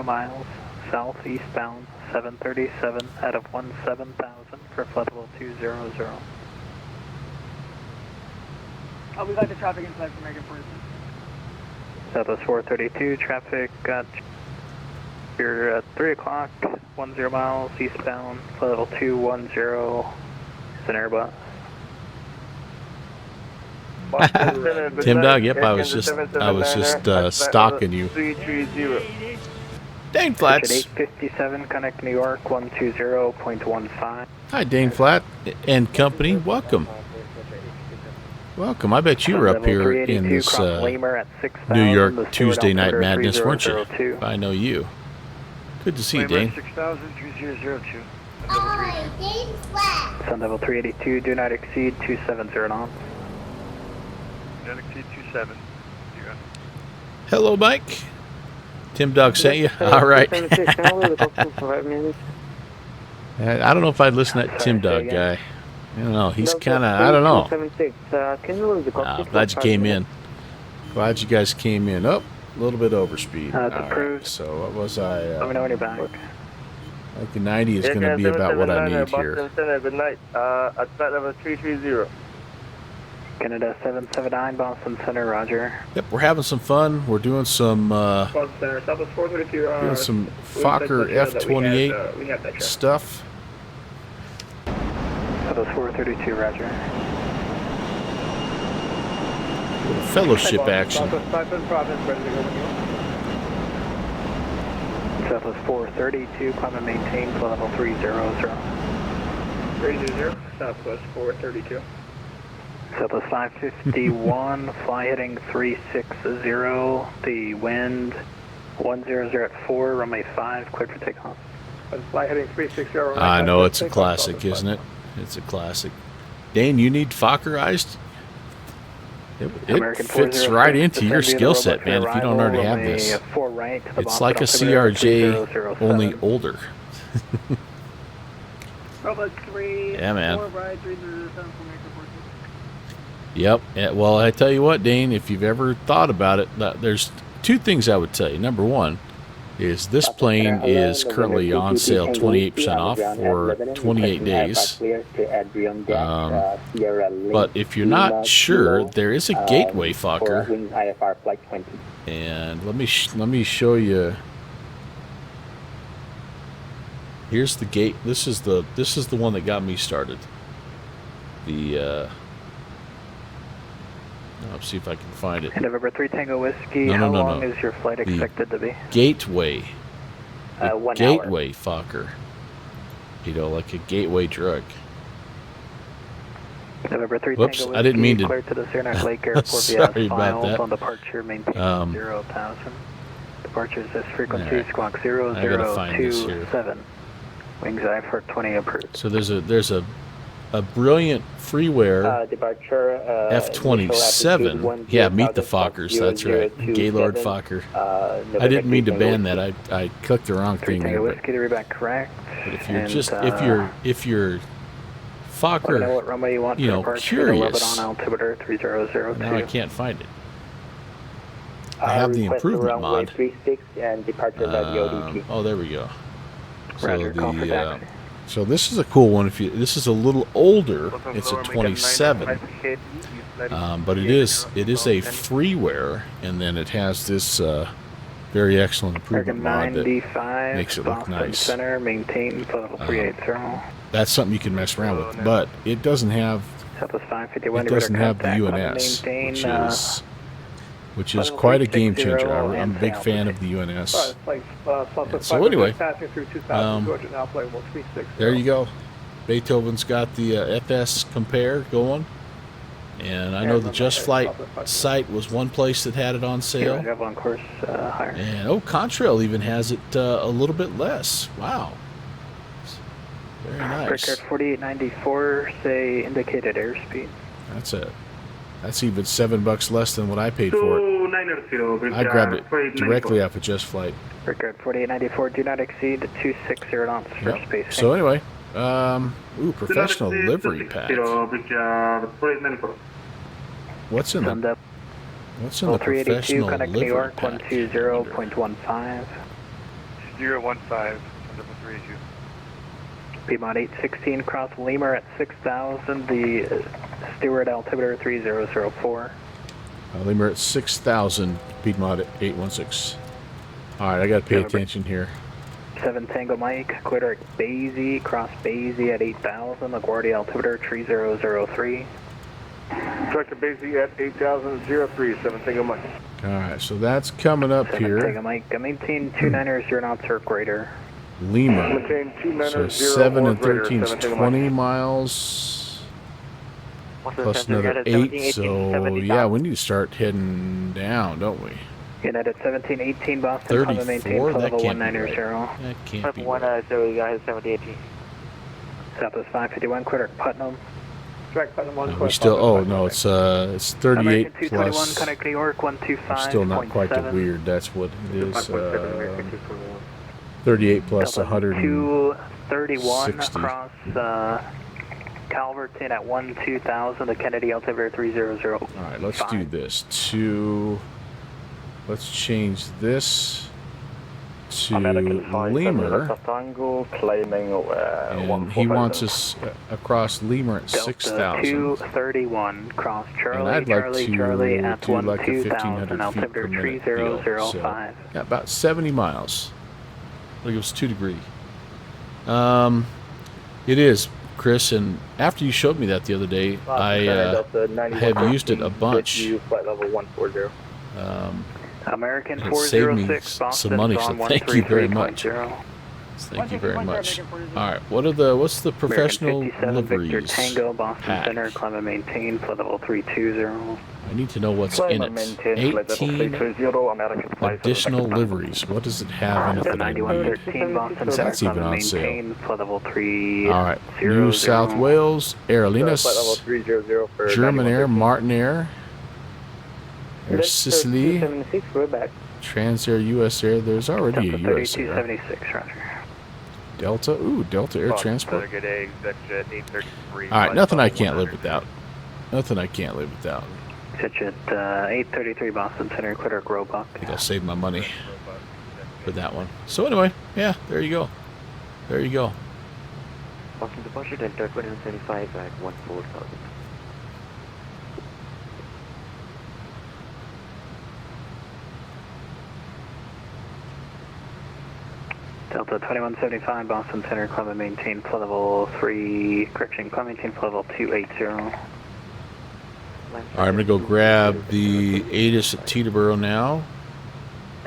miles south eastbound 737 out of 17,000 for flight level 200. We got the traffic inside from American 406. Southwest 432, traffic at your 3 o'clock, 10 miles eastbound, flight level 210, is an Airbus. Tim Dog, yep, I was just stalking you. 330. Dane Flats. 857, connect New York 120.15. Hi, Dane Flat and company. Welcome. Welcome. I bet you were up here in this New York Tuesday Night Madness, weren't you? If I know you. Good to see you, Dane. 6000-3002. Sun level 382, do not exceed 270 knots. Do not exceed 270. Hello, Mike. Tim Dog sent you? All right. I don't know if I'd listen to that Tim Dog guy. I don't know. He's kind of, I don't know. Glad you came in. Glad you guys came in. Oh, a little bit overspeed. Approved. Right, so what was I? Let me know when you're back. I think 90 is going to be about what I need here. Boston Center, good night. At flight level 330. Canada 779, Boston Center, roger. Yep, we're having some fun. We're doing some Boston Center, Southwest 432. doing some Fokker F28 stuff. Southwest 432, roger. Fellowship action. Southwest 432, climb and maintain, flight level 300. 300, Southwest 432. Southwest 551, fly heading 360, the wind 100 at 4, runway 5, cleared for takeoff. Fly heading 360. I know, it's a classic, isn't it? It's a classic. Dane, you need Fokkerized? It fits right into your skill set, man, if you don't already have this. It's like a CRJ, only older. Yeah, man. Yep. Yeah, well, I tell you what, Dane, if you've ever thought about it, there's two things I would tell you. Number one is this plane is currently on sale 28% off for 28 days. But if you're not sure, there is a gateway Fokker. And let me show you. Here's the gate. This is the one that got me started. Let's see if I can find it. November 3 Tango Whiskey, how long is your flight expected to be? Gateway. 1 gateway Fokker. You know, like a gateway drug. November 3 Whoops, Tango Whiskey, I didn't mean to. Cleared to the Saranac Lake Airport Sorry via about that. on departure, maintain 0,000. Departures this frequency, right. Squawk I gotta find this here. 0027. Wings I for 20 approved. So there's a brilliant freeware F27. Yeah, meet the Fokkers. That's right, Gaylord Fokker. I didn't mean to ban that. I clicked the wrong thing there. Whiskey to reback correct. But if you're Fokker, what runway you want you know, curious. On altimeter 3002. Now I can't find it. I have the improvement mod. 36 and departure by the ODP. Oh, there we go. So Roger, call for taxi. so this is a cool one. If you, this is a little older. It's a 27, but it is a freeware, and then it has this very excellent improvement mod that makes it look Boston nice. Center, maintain level 380. That's something you can mess around with, but it doesn't have Southwest 551. it doesn't have the UNS, which is quite a game changer. I'm a big fan of the UNS. So anyway, there you go. Beethoven's got the FS compare going, and I know the Just Flight site was one place that had it on sale. On course, higher. And Contrail even has it a little bit less. Wow, very nice. Record 4894, say indicated airspeed. That's it. That's even $7 less than what I paid for it. I grabbed it directly off of Just Flight. Record 4894, do not exceed 260 knots for spacing. So anyway, professional livery pack. What's in the professional livery pack? 120.15. 015. Piedmont 816, cross Lemur at 6,000, the Stewart altimeter 3004. Lemur at 6,000, Piedmont at 816. Alright, I gotta pay attention here. 7 Tango Mike, quitter at Basie, cross Basie at 8,000, LaGuardia altimeter 3003. Director Basie at 8,003, 7 Tango Mike. Alright, so that's coming up 7 here. Tango Mike, maintain 290 knots or greater. Lima. So 7 and 13 is 20 miles. Plus another 8, so yeah, we need to start heading down, don't we? United 1718 Boston, 34, that can't be right. That can't be right. 7018. Southwest 551, quitter Putnam. Track Putnam 1. We still, oh no, it's 38 American 221, plus. connect New York 125. Still not quite the weird, that's what it is. 38 plus 231 160. across Calverton at 2000, the Kennedy altimeter 300. Alright, let's do this. Let's change this to Lemur. And he wants us across Lemur at 6,000. 231 cross Charlie, And I'd like Charlie to at do like a 2000, 1,500 feet per altimeter minute deal. 3005. So, yeah, about 70 miles. I think it was 2 degrees. It is, Chris, and after you showed me that the other day, I have used it a bunch. Flight level 140. American It saved me 406 Boston, some money, so thank you very much. 133.0. Thank you very much. Alright, what's the professional Victor liveries Tango, Boston pack? Center, climb and maintain, flight level 320. I need to know what's in it. 18 additional liveries. What does it have in it that I need? 9113 Boston Because that's Center, even climb on and sale. maintain, flight level 300. Alright, New South Wales, Flight level Aerolíneas, 300 for German Air, 9113. Martin Air, Air Sicily, 276, we're back. Transair, US Air. There's already a US Air. 3276, roger. Delta, Delta Air Transport. Good eggs, that's at 833. Alright, nothing I can't live without. Nothing I can't live without. Pitch at 833 Boston Center, quitter Roebuck. I think I'll save my money for that one. So anyway, yeah, there you go. There you go. Boston departure, Delta 2175 at 14,000. Delta 2175 Boston Center, climb and maintain, flight level 3, correction, climb and maintain, flight level 280. Alright, I'm going to go grab the ATIS at Teterboro now.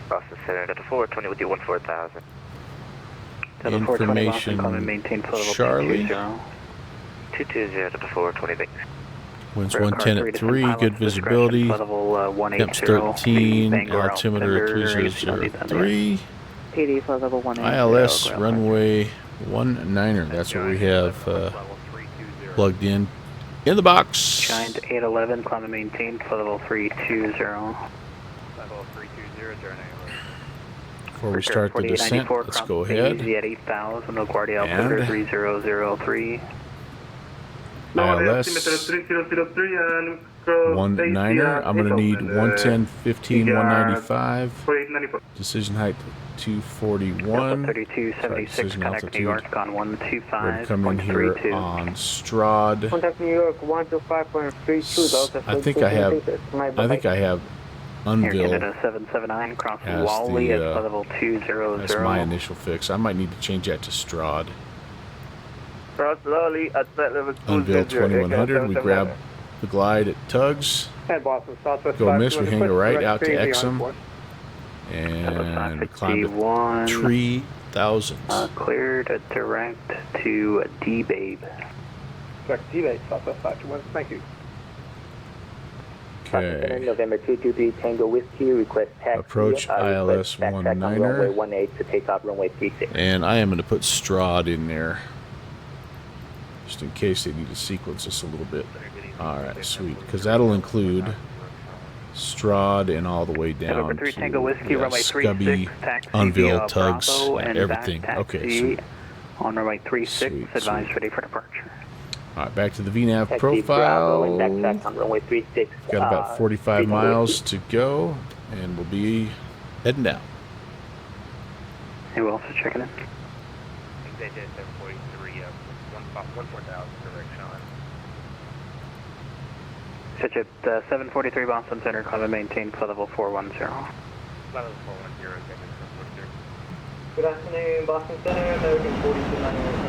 Boston Center, Delta 420 with you 14,000. Delta 420 Boston, climb and maintain, flight level Charlie. 220, Delta 420, thanks. Winds 110 at 3, good visibility. Temps 13, altimeter 3003. PD flight level 180. ILS runway 19er. That's what we have plugged in the box. Giant 811, climb and maintain, flight level 320. Before we start the descent, let's go ahead At 8,000, LaGuardia altimeter 3003. ILS 19er. I'm going to need 110, 15, 195. Decision height 241. 3276, connect New York on We're going to come in here 125.32. on Strahd. Contact New York 125.32. I think I have Air Unville Canada 779, cross as Wally the, at level 200. that's my initial fix. I might need to change that to Strahd. Cross Lolly at flight level 200. Unveil 2100. We grab the glide at Tugs. Head Boston, Southwest Go miss. We 5, hang a right direct out to crazy Exum. on And we climb to 51. 3000. Cleared a direct to D-Babe. Direct D-Bay, Southwest 521. Thank you. Okay. November 223 Tango Whiskey, request taxi. Approach ILS 19er. Runway 18 to take off runway 36. And I am going to put Strahd in there, just in case they need to sequence this a little bit. Alright, sweet. Because that'll include Strahd and all the way down November 3 Tango Whiskey, to runway Scubby, 36, taxi Unveil, via Tugs, Bravo, and and everything. back Okay, taxi sweet. on runway 36, Sweet, advise sweet. ready for departure. Alright, back to the VNAV Taxi profile. Bravo and backtrack on runway 36. Got about 45 miles to go, and we'll be heading down. Hey, we're also checking in. Exit 743, 14,000 direction on. Switch at 743 Boston Center, climb and maintain flight level 410. Level 410, exit 743. Good afternoon, Boston Center, American 4299.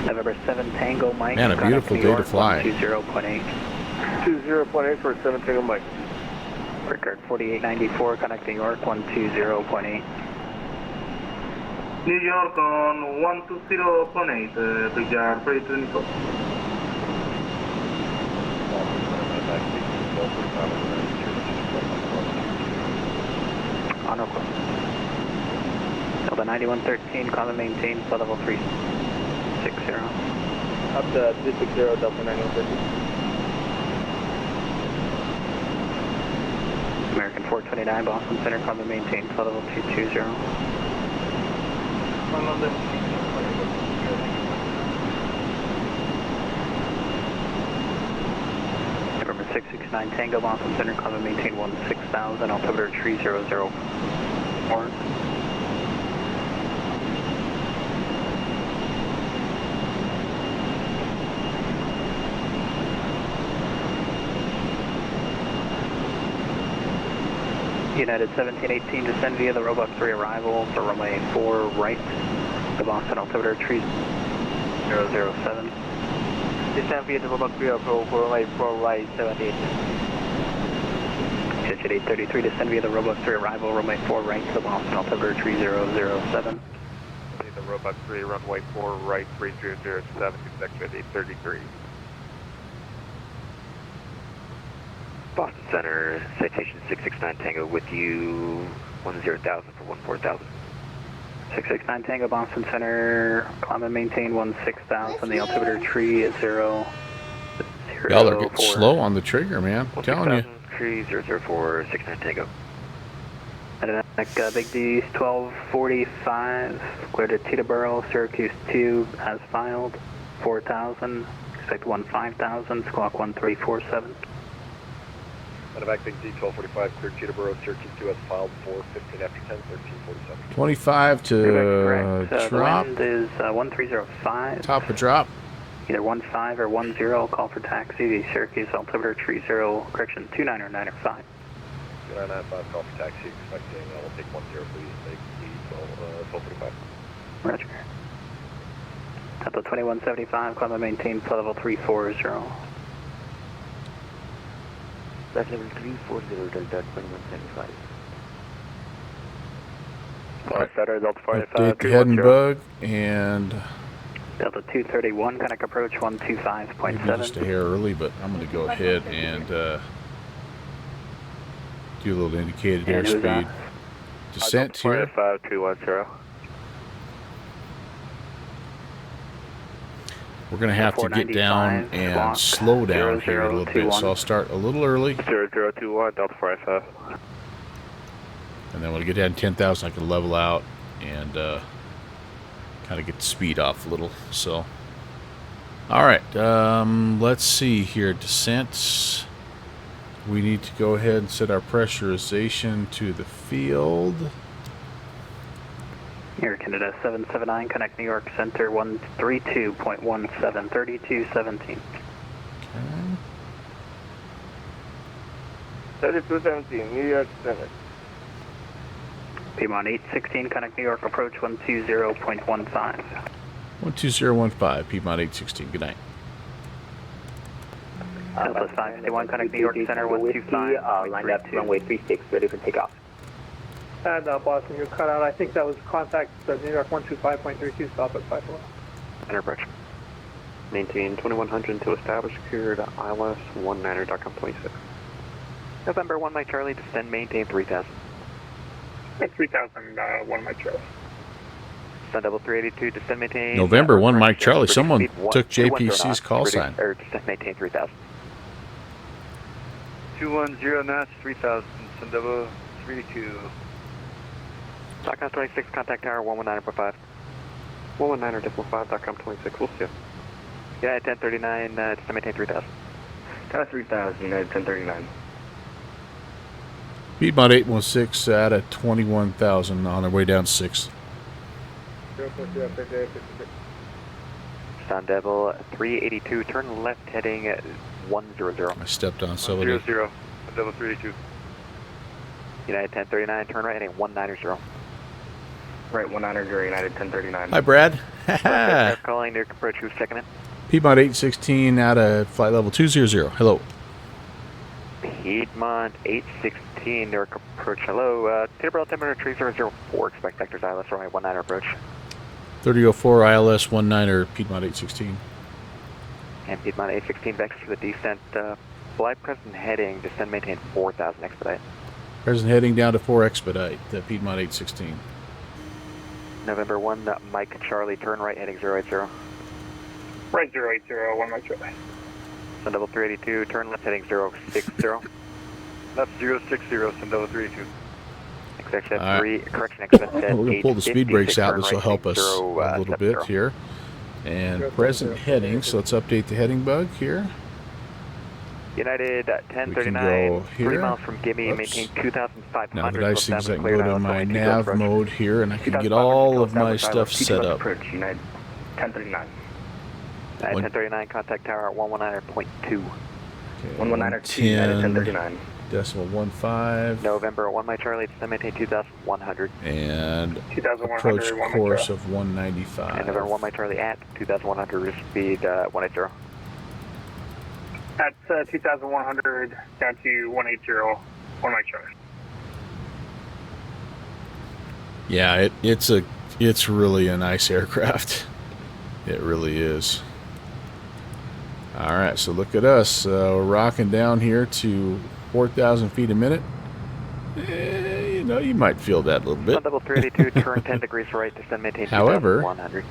November 7 Tango Mike. Man, a beautiful day to fly. 20.8. 20.8 for 7 Tango Mike. Record 4894, connect New York 120.8. New York on 120.8, Bridger 324. On request. Delta 9113, climb and maintain flight level 360. Up to 360, Delta 9113. American 429, Boston Center, climb and maintain flight level 220. November 669 Tango, Boston Center, climb and maintain 16,000, altimeter 3004. United 1718, descend via the Roebuck 3 arrival for runway 4 right, the Boston altimeter 3007. Descend via the Roebuck 3 arrival for runway 4 right, 78. Pitch at 833, descend via the Roebuck 3 arrival, runway 4 right, the Boston altimeter 3007. The Roebuck 3, runway 4 right, 3007, exactly at 833. Boston Center, citation 669 Tango with you, 10,000 for 14,000. 669 Tango, Boston Center, climb and maintain 16,000, the altimeter 3004. Y'all are getting slow on the trigger, man. I'm telling you. 3004, 69 Tango. Big D 1245, cleared at Teterboro, Syracuse 2, as filed, 4,000, expect 15,000, squawk 1347. Medevac Big D 1245, clear Teterboro, Syracuse 2 as filed, 4:15 after 10, 1347. 25 to Correct. The drop. wind is 1305. Top of drop. Either 15 or 10, call for taxi, the Syracuse altimeter 2995. 2995, call for taxi, expecting, we'll take 10, please, take D 1245. Roger. Delta 2175, climb and maintain flight level 340. Flight level 340, Delta 2175. Update the head and bug, and Delta 231, connect approach maybe just a 125.7. hair early, but I'm going to go ahead and do a little indicated airspeed. Descent here. 5210. We're going to have to get down and slow down here a little bit, so I'll start a little early. 0021, Delta 45. And then when I get down to 10,000, I can level out and Kind of get the speed off a little. So, all right. Let's see here. Descent. We need to go ahead and set our pressurization to the field. Air Canada 779, connect New York Center 132.17, 3217. Okay. 3217, New York Center. Piedmont 816, connect New York approach 120.15. 12015, Piedmont 816. Good night. Southwest 551, connect New York Center 125. Lined up runway 36, ready for takeoff. And Boston, you're cut out. I think that was contact New York 125.32, stop at 54. Enter approach. Maintain 2100 until established, secured ILS 19er.com 26. November 1 Mike Charlie, descend, maintain 3000. 3000, 1 Mike Charlie. Sun double 382, descend, maintain. November 1 Mike Charlie. Someone took JPC's call sign. Or descend, maintain 3000. 210 knots, 3000, Sun double 382. TACOM 26, contact tower 119.5. 119er.5.com 26, we'll see you. United 1039, descend, maintain 3000. Tower 3000, United 1039. Piedmont 816 out of 21,000 on their way down 6. Sun Devil 382, turn left heading 100. I stepped on somebody. 100, Sun double 382. United 1039, turn right heading 190. Right, 190, United 1039. Hi, Brad. Calling New York approach, who's second in? Piedmont 816 out of flight level 200. Hello. Piedmont 816, New York approach, hello. Teterboro, altimeter 3004, expect vectors ILS runway 19er approach. 3004 ILS 19er, Piedmont 816. And Piedmont 816, vectors for the descent. Flight present heading, descend, maintain 4000, expedite. Present heading down to 4 expedite, Piedmont 816. November 1, Mike Charlie, turn right heading 080. Right 080, 1 Mike Charlie. Sun double 382, turn left heading 060. Left 060, Sun double 382. Executive All 3, correction, exit We're going to pull the speed brakes out. This will help us a little bit here. And present heading, so let's update the heading bug here. United go 1039, 3 here. miles from Gimme, maintain 2,500. Now that I see things, I can go to my Nav nav mode here, and I can get all of my stuff set up. Approach, United 1039. 1039, contact tower 119.2. Okay, 119 United 1039. Decimal 15. November 1 Mike Charlie, descend, maintain 2,100. And 2100, approach 1 Mike course Charlie. of 195. And November 1 Mike Charlie at 2,100, speed 180. At 2100 down to 180, 1 Mike Charlie. Yeah, it's really a nice aircraft. It really is. All right, so look at us. We're rocking down here to 4,000 feet a minute. You know, you might feel that a little bit. Sun double 382, turn 10 degrees right, descend, maintain However, 2,100.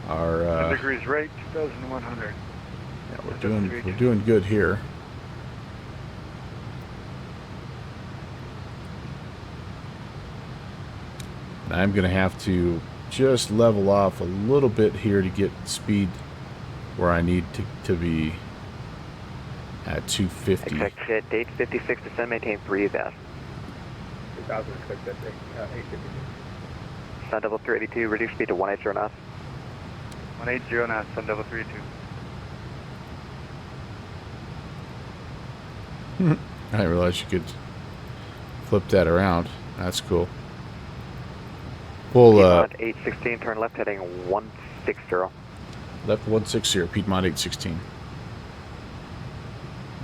our 10 degrees right, 2,100. yeah, we're doing good here. And I'm going to have to just level off a little bit here to get speed where I need to be at 250. Exit date 56, descend, maintain 3,000. 2000, expect that thing, 850. Sun double 382, reduce speed to 180 knots. 180 knots, Sun double 382. I didn't realize you could flip that around. That's cool. Pull Piedmont 816, turn left heading 160. left 160, Piedmont 816.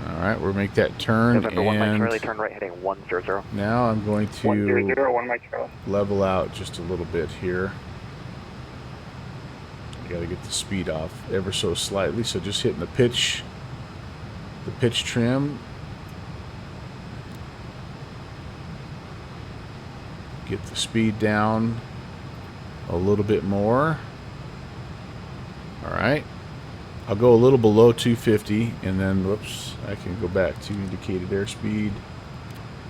All right, we'll make that turn. November 1 Mike and Charlie, turn right heading 100. now I'm going 100, to 1 Mike Charlie. level out just a little bit here. Got to get the speed off ever so slightly. So just hitting the pitch trim. Get the speed down a little bit more. All right. I'll go a little below 250 and then, whoops, I can go back to indicated airspeed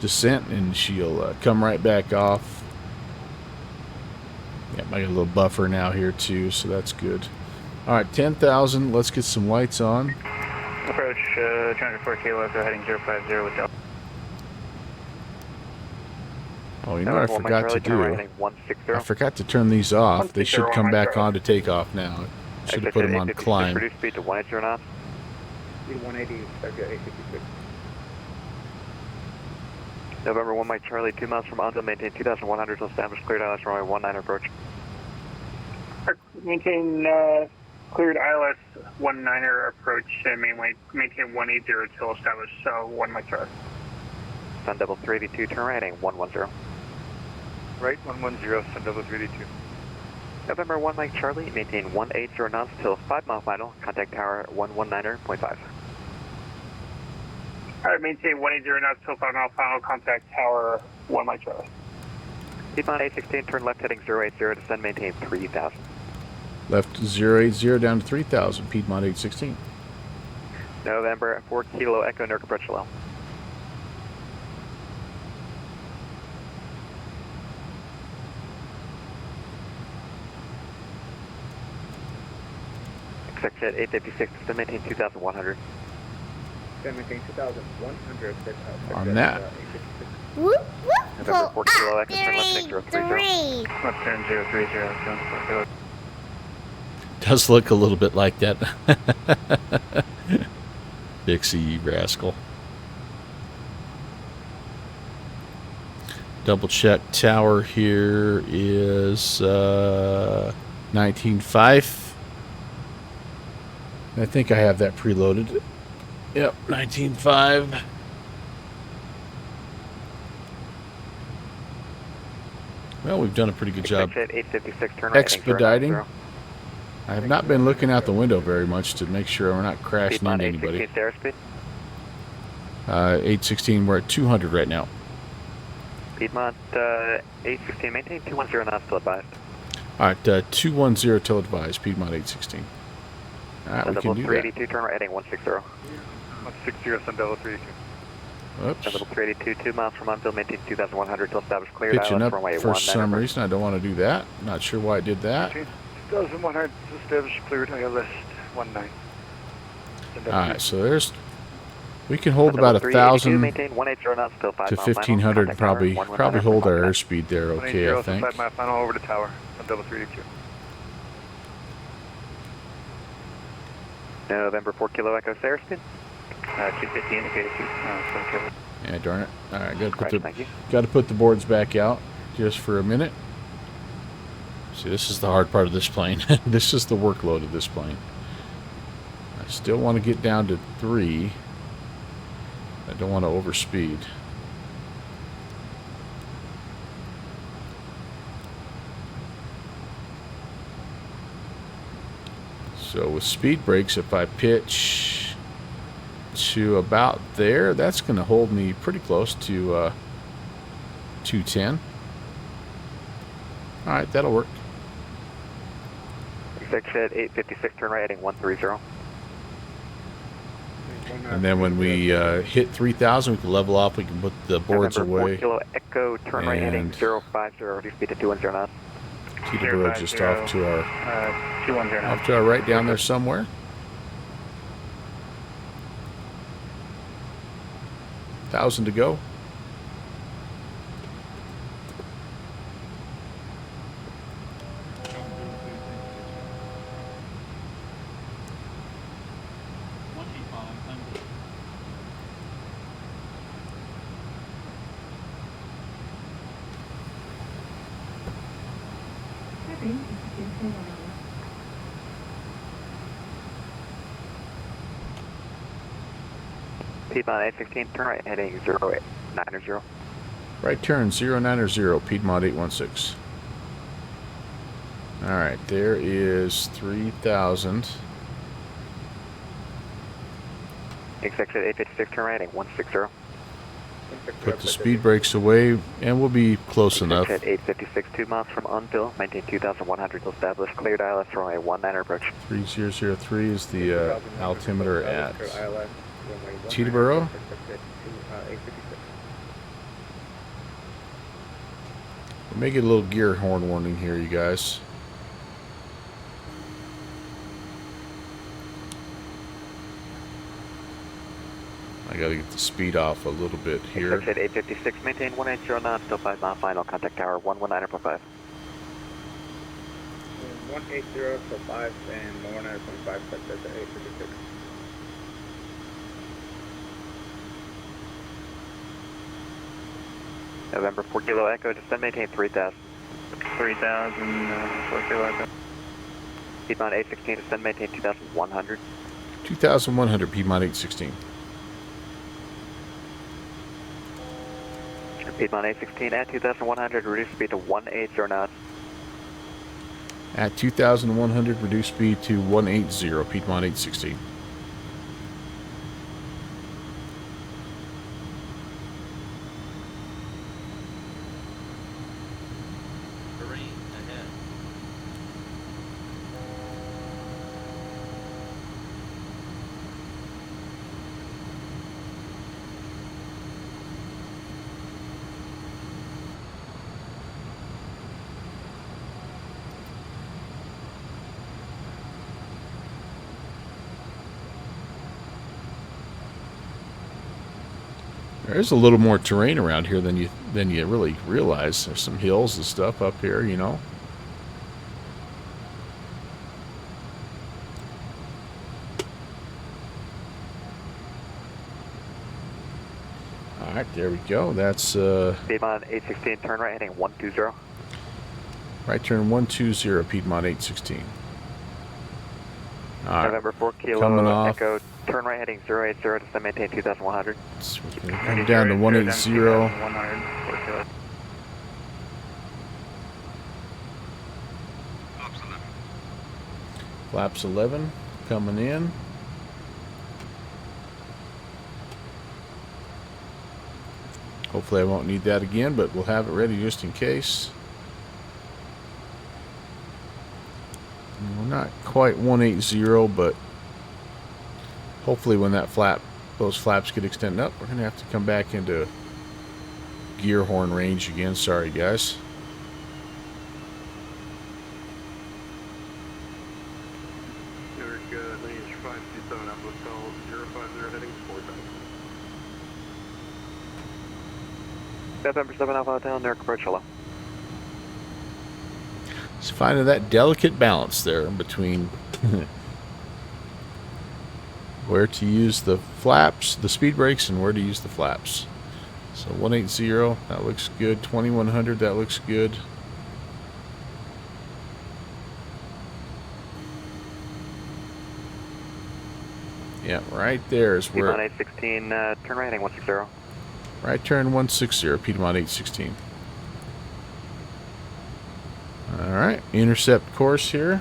descent and she'll come right back off Yeah, I got a little buffer now here too, so that's good. All right, 10,000. Let's get some lights on. Approach 204 kilo, so heading 050 with Delta. Oh, you know what I forgot to do? Heading 160. I forgot to turn these off. They should come back on to takeoff now. I should have put them on climb. Reduce speed to 180 knots. Speed 180, start at 856. November 1 Mike Charlie, 2 miles from Onville, maintain 2,100 to establish cleared ILS runway 19 approach. Maintain cleared ILS 19er approach and maintain 180 till established, so 1 Mike Charlie. Sun double 382, turn right, heading 110. Right, 110, Sun double 382. November 1 Mike Charlie, maintain 180 knots till 5 mile final, contact tower 119.5. Alright, maintain 180 knots till 5 mile final, contact tower 1 Mike Charlie. Piedmont 816, turn left heading 080, descend, maintain 3,000. Left 080 down to 3,000, Piedmont 816. November 4 Kilo Echo, Newark approach low. Section 856, descend, maintain 2,100. Descend, maintain 2,100. On that. November 4 Kilo Echo, turn left heading 030. Left turn 030, Sun 4 Kilo. Does look a little bit like that. Dixie, you rascal. Double check tower here is 19.5. I think I have that preloaded. Yep, 19.5. Well, we've done a pretty good job expediting. I have not been looking out the window very much to make sure we're not crashing into anybody. 816, we're at 200 right now. Piedmont 816, maintain 210 knots till advised. Alright, 210 till advised, Piedmont 816. Alright, we can do that. 382, turn right heading 160. 160, Sun double 382. Oops. Double 382, 2 miles from Onville, maintain 2,100 till established cleared Pitching ILS up runway for 19. some reason. I don't want to do that. Not sure why I did that. 2,100 to establish cleared ILS 19. Alright, so there's... We can hold about 1,000 maintain 180 knots till 5 to mile 1,500 and probably hold our airspeed there okay, I 180, think. 5 mile final over to tower, Sun double 382. November 4 Kilo Echo, airspeed. 250 indicated 2. Yeah, darn it. Alright, gotta put the boards back out just for a minute. See, this is the hard part of this plane. This is the workload of this plane. I still want to get down to 3. I don't want to overspeed. So with speed brakes, if I pitch to about there, that's going to hold me pretty close to 210. All right, that'll work. Section 856, turn right heading 130. And then when we hit 3,000, we can level off. We can put the boards November away. 4 Kilo Echo, turn right heading 050, reduce speed to 210 knots. Teterboro just off to our right down there somewhere. 1,000 to go. Piedmont 816, turn right heading 090. Right turn 090, Piedmont 816. Alright, there is 3,000. Section 856, turn right heading 160. Put the speed brakes away, and we'll be close enough. At 856, 2 miles from Unville, maintain 2,100 to establish cleared ILS runway 19 approach. 3003 is the altimeter at Teterboro. May get a little gear horn warning here, you guys. I gotta get the speed off a little bit here. 856, maintain 180 knots, still 5 mile final, contact tower 119.5. 180 for 5 and 119.5, that's at 856. November 4 Kilo Echo, descend, maintain 3000. 3000, 4 Kilo Echo. Piedmont 816, descend, maintain 2100. 2100, Piedmont 816. Piedmont 816 at 2100, reduce speed to 180 knots. At 2100, reduce speed to 180, Piedmont 816. There's a little more terrain around here than you really realize. There's some hills and stuff up here, you know. All right, there we go. That's Piedmont 816, turn right heading 120. Right turn 120, Piedmont 816. All right. November 4 Kilo Coming off. Echo, turn right heading 080, descend, maintain 2100. Come down to 180. Flaps 11 coming in. Hopefully I won't need that again, but we'll have it ready just in case. We're not quite 180, but hopefully when those flaps get extended up, we're going to have to come back into gear horn range again. Sorry, guys. Newark, lineage 527, outlook call 050 heading 4000. November 7 Alpha Hotel, Newark approach, hello. It's finding that delicate balance there between where to use the flaps, the speed brakes, and where to use the flaps. So 180, that looks good. 2100, that looks good. Yeah, right there is where. Piedmont 816, turn right heading 160. Right turn 160, Piedmont 816. Alright, intercept course here.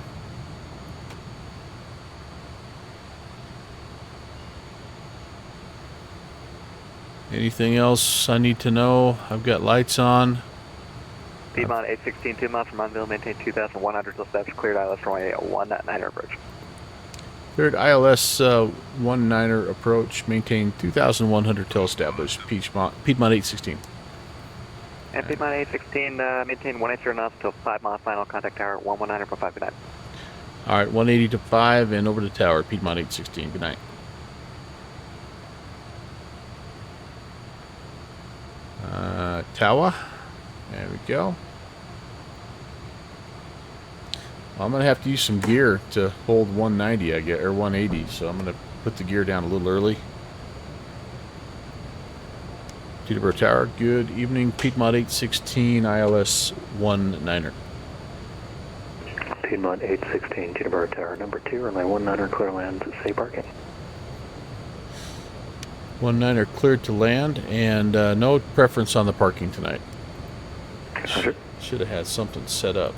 Anything else I need to know? I've got lights on. Piedmont 816, 2 miles from Monville, maintain 2100 till steps, cleared ILS runway 19er approach. Cleared ILS 19er approach, maintain 2100 till established, Piedmont 816. And Piedmont 816, maintain 180 knots till 5 mile final, contact tower 119.5, good night. Alright, 180 to 5 and over to tower, Piedmont 816, good night. Tower, there we go. Well, I'm going to have to use some gear to hold 190, I guess, or 180, so I'm going to put the gear down a little early. Teterboro Tower, good evening. Piedmont 816, ILS 19er. Piedmont 816, Teterboro Tower, number 2, runway 19er, clear land, safe parking. 19er cleared to land, and no preference on the parking tonight. Should have had something set up.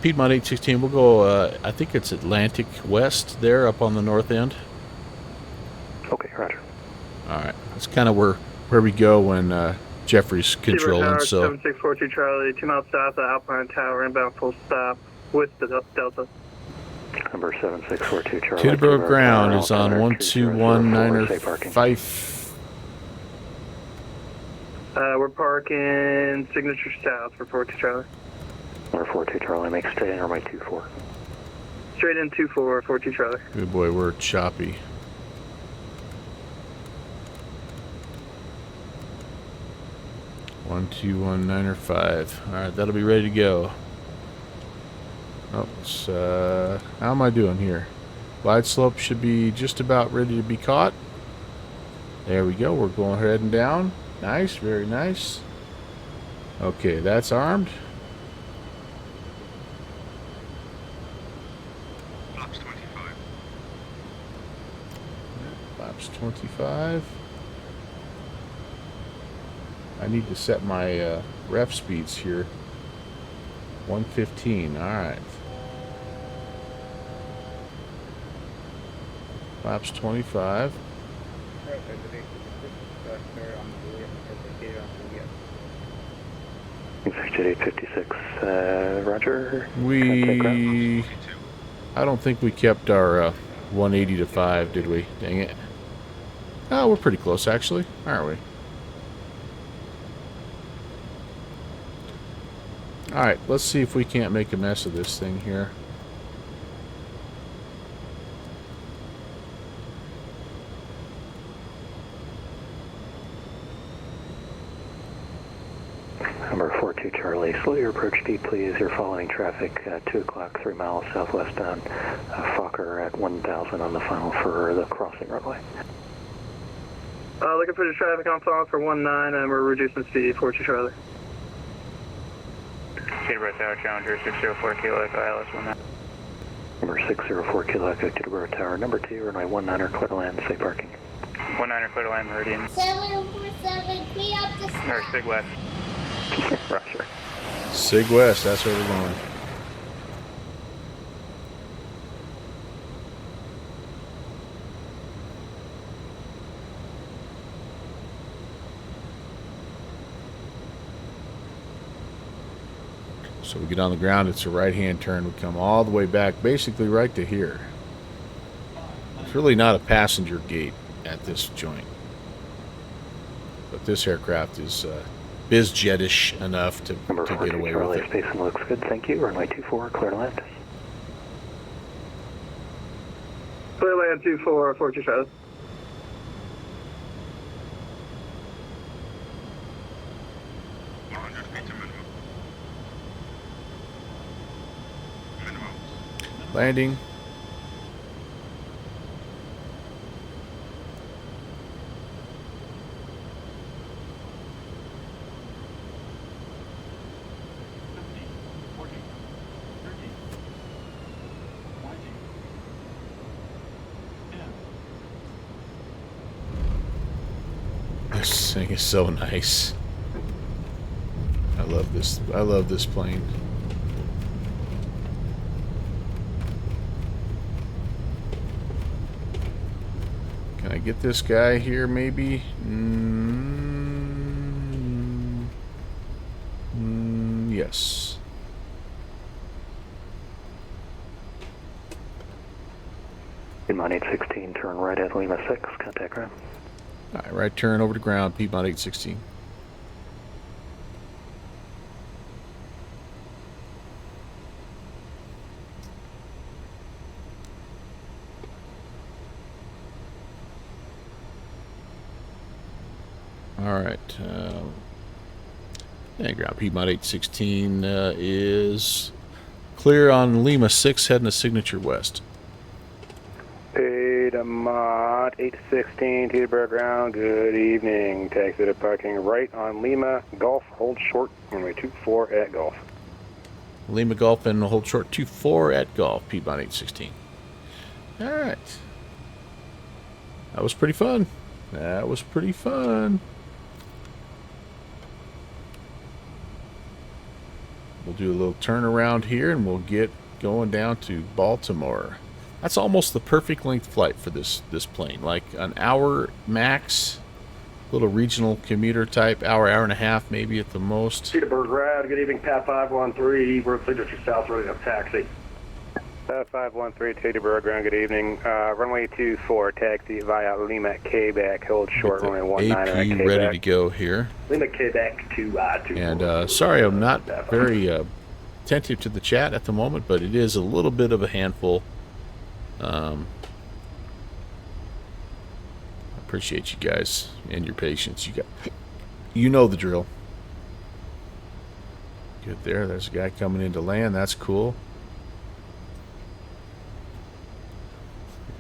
Piedmont 816, we'll go, I think it's Atlantic West there up on the north end. Okay, roger. Alright, that's kind of where we go when Jeffrey's controlling. So 7642 Charlie, 2 miles south of Alpine Tower, inbound full stop with the Delta. Number 7642 Charlie. Teterboro ground is on 1219.5. We're parking Signature South for 42 Charlie. Number 42 Charlie, make straight in runway 24. Straight in 24, 42 Charlie. Good boy, we're choppy. One, 2, 1, 9 or 5. All right, that'll be ready to go. Oh, it's, how am I doing here? Glide slope should be just about ready to be caught. There we go. We're going ahead and down. Nice, very nice. Okay, that's armed. Flaps 25. Flaps 25. I need to set my ref speeds here. 115. All right. Flaps 25. 856, Roger. I don't think we kept our 180 to 5, did we? Dang it. Oh, we're pretty close, actually, aren't we? Alright, let's see if we can't make a mess of this thing here. Number 42 Charlie, slow your approach speed please. You're following traffic at 2 o'clock, 3 miles southwest on Fokker at 1000 on the final for the crossing runway. Looking for the traffic on final for 19 and we're reducing speed, 42 Charlie. Teterboro Tower, Challenger 604 Kilo Echo ILS 19. Number 604 Kilo Echo Teterboro Tower, number 2, runway 19er, clear to land, safe parking. 19er, clear to land, Meridian. 747, clear up the Or Sig West. Roger. Sig West, that's where we're going. So we get on the ground, it's a right-hand turn. We come all the way back, basically right to here. It's really not a passenger gate at this joint. But this aircraft is biz jetish enough to get away with it. Spacing looks good, thank you. Runway 24, clear to land. Clear land 24, 42 Charlie. Landing. This thing is so nice. I love this. I love this plane. Can I get this guy here, maybe? Yes. Piedmont 816, turn right at Lima 6, contact ground. Alright, right turn over to ground, Piedmont 816. Alright, yeah, ground Piedmont 816 is clear on Lima 6, heading to Signature West. Piedmont 816, Teterboro ground, good evening. Taxi to parking right on Lima, Golf, hold short, runway 24 at Golf. Lima Golf and hold short 24 at Golf, Piedmont 816. Alright. That was pretty fun. That was pretty fun. We'll do a little turnaround here and we'll get going down to Baltimore. That's almost the perfect length flight for this plane. Like an hour max, little regional commuter type, hour and a half maybe at the most. Teterboro ground, good evening, Pat 513, we're at Signature South, running up taxi. 513 Teterboro ground, good evening. Runway 24, taxi via Lima at Quebec, hold short, runway 19 at AP Quebec. ready to go here. Lima Quebec to And sorry, I'm not very attentive to the chat at the moment, but it is a little bit of a handful. I appreciate you guys and your patience. You know the drill. Good there. There's a guy coming into land. That's cool.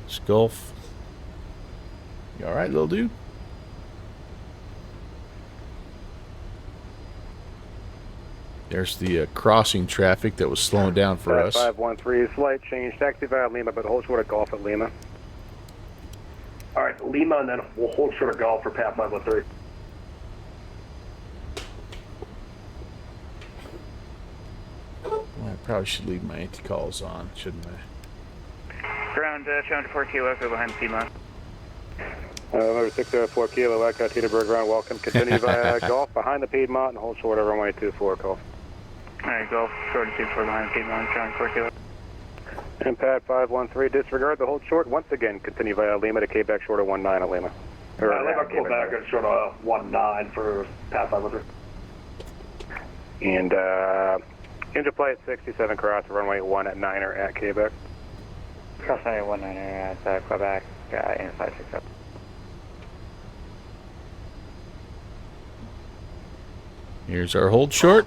It's Gulf. You all right, little dude? There's the crossing traffic that was slowing down for us. 513, slight change, taxi via Lima, but hold short at Gulf at Lima. All right, Lima, and then we'll hold short of Golf for Pat 513. Well, I probably should leave my anti-calls on, shouldn't I? Ground, showing to 4 Kilo, go behind Piedmont. Number 604 Kilo, Echo, Teterboro ground, welcome. Continue via Gulf behind the Piedmont and hold short at runway 24, Gulf. Alright, Gulf, short of 24 behind Piedmont, showing 4 Kilo. Impact 513, disregard the hold short. Once again, continue via Lima to Quebec, short of 19 at Lima. Lima Quebec at short of 19 for Pat 513. And engine flight 67 cross runway 19 at Quebec. Cross runway 19 at Quebec, inside 67. Here's our hold short.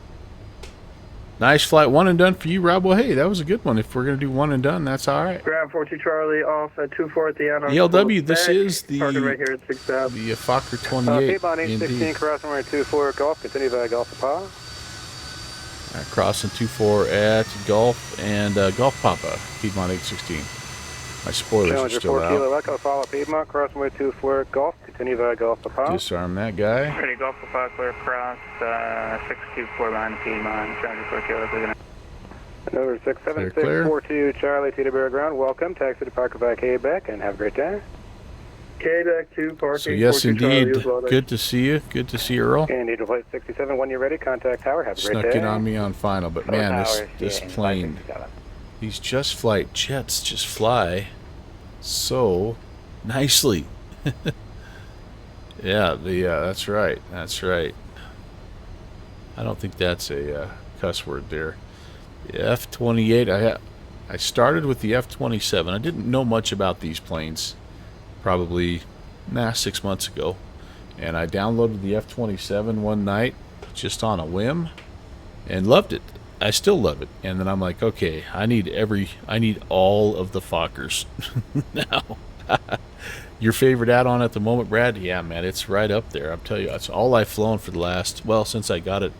Nice flight, one and done for you, Rob. Well, hey, that was a good one. If we're going to do one and done, that's all right. Ground 42 Charlie, off at 24 at the end. ELW, this is the right here at 6 the Fokker 28. Piedmont 816, cross runway 24 Gulf, continue via Gulf of Papa. Crossing 24 at Gulf and Gulf Papa, Piedmont 816. My spoilers Challenger are still 4 Kilo out. Echo, follow Piedmont, cross runway 24 Gulf, continue via Gulf of Papa. Disarm that guy. Ready, Gulf Papa, clear cross, 624 behind Piedmont, showing 4 Kilo, clear. Number 67642 Charlie, Teterboro ground, welcome. Taxi to Parker via Quebec, and have a great day. Quebec 2, parking. So yes, 42 Charlie indeed. as well, Good to see you. Good to see you, Earl. And Angel Flight 67, when you're ready, contact Tower. Have a great Snuck day. in on me on final, but man, this plane, these just flight jets just fly so nicely. Yeah, that's right. That's right. I don't think that's a cuss word there. The F28. I started with the F27. I didn't know much about these planes. Probably 6 months ago, and I downloaded the F27 one night just on a whim and loved it. I still love it. And then I'm like, okay, I need all of the Fokkers now. Your favorite add-on at the moment, Brad? Yeah, man, it's right up there. I'm telling you, it's all I've flown for the last, well, since I got it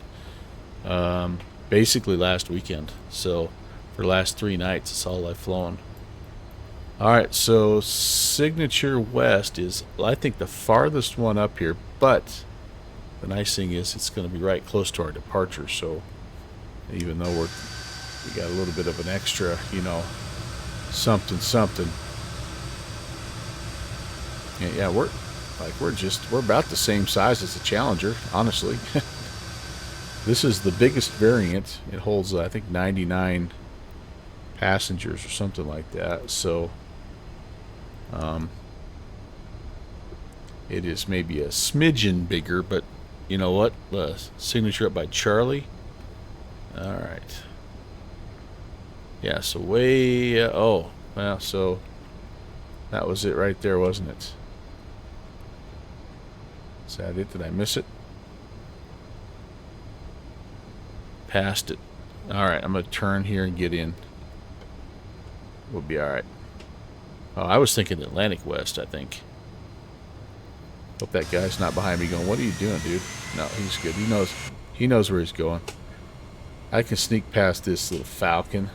basically last weekend. So for the last 3 nights, it's all I've flown. Alright, so Signature West is, I think, the farthest one up here, but the nice thing is it's going to be right close to our departure, so even though we got a little bit of an extra, something. Yeah, we're about the same size as the Challenger, honestly. This is the biggest variant. It holds, I think, 99 passengers or something like that, so it is maybe a smidgen bigger, but you know what? Signature up by Charlie. All right. Yeah, so so that was it right there, wasn't it? Is that it? Did I miss it? Passed it. All right, I'm going to turn here and get in. We'll be all right. Oh, I was thinking Atlantic West, I think. Hope that guy's not behind me going, what are you doing, dude? No, he's good. He knows where he's going. I can sneak past this little Falcon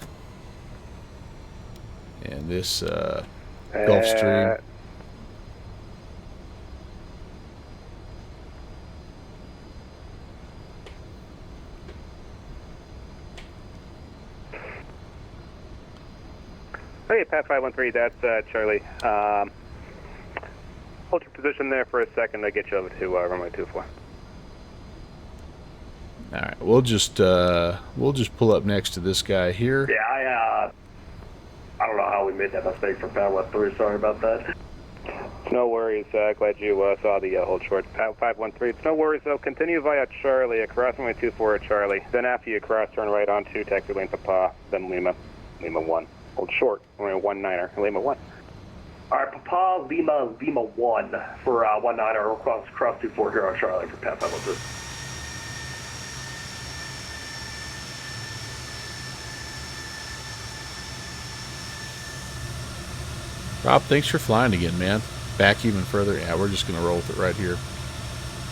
and this Gulfstream. Hey, Pat 513, that's Charlie. Hold your position there for a second. I get you over to runway 24. All right, we'll just pull up next to this guy here. Yeah, I don't know how we made that mistake for Pat West 3. Sorry about that. No worries. Glad you saw the hold short. Pat 513. It's no worries, though. Continue via Charlie, across runway 24 at Charlie. Then after you cross, turn right onto taxi lane Papa, then Lima 1. Hold short, runway 19er, Lima 1. All right, Papa, Lima 1 for 19er, cross 24 here on Charlie for Pat 513. Rob, thanks for flying again, man. Back even further. Yeah, we're just gonna roll with it right here.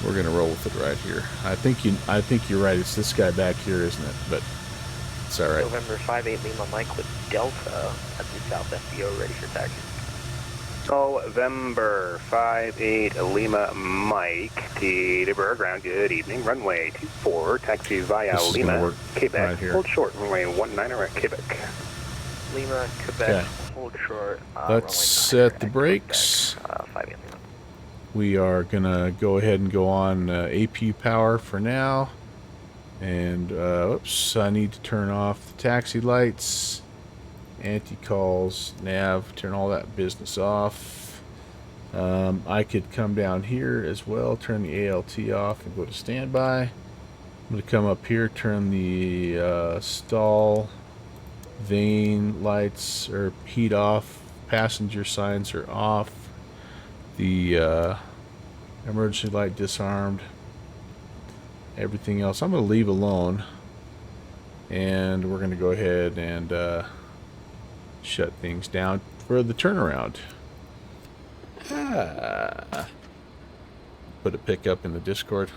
We're gonna roll with it right here. I think you're right. It's this guy back here, isn't it? But it's all right. November 58 Lima Mike with Delta at the South FBO, ready for taxi. November 58 Lima Mike, Teterboro ground. Good evening. Runway 24, taxi via Lima, Quebec. Right here. Hold short, runway 19er at Quebec. Lima, Quebec, okay. Hold short. Let's set the brakes. We are going to go ahead and go on AP power for now. And, oops, I need to turn off the taxi lights. Anti-calls, nav, turn all that business off. I could come down here as well, turn the ALT off and go to standby. I'm going to come up here, turn the stall vane lights or heat off, passenger signs are off, the emergency light disarmed, everything else I'm going to leave alone, and we're going to go ahead and shut things down for the turnaround. Put a pickup in the Discord.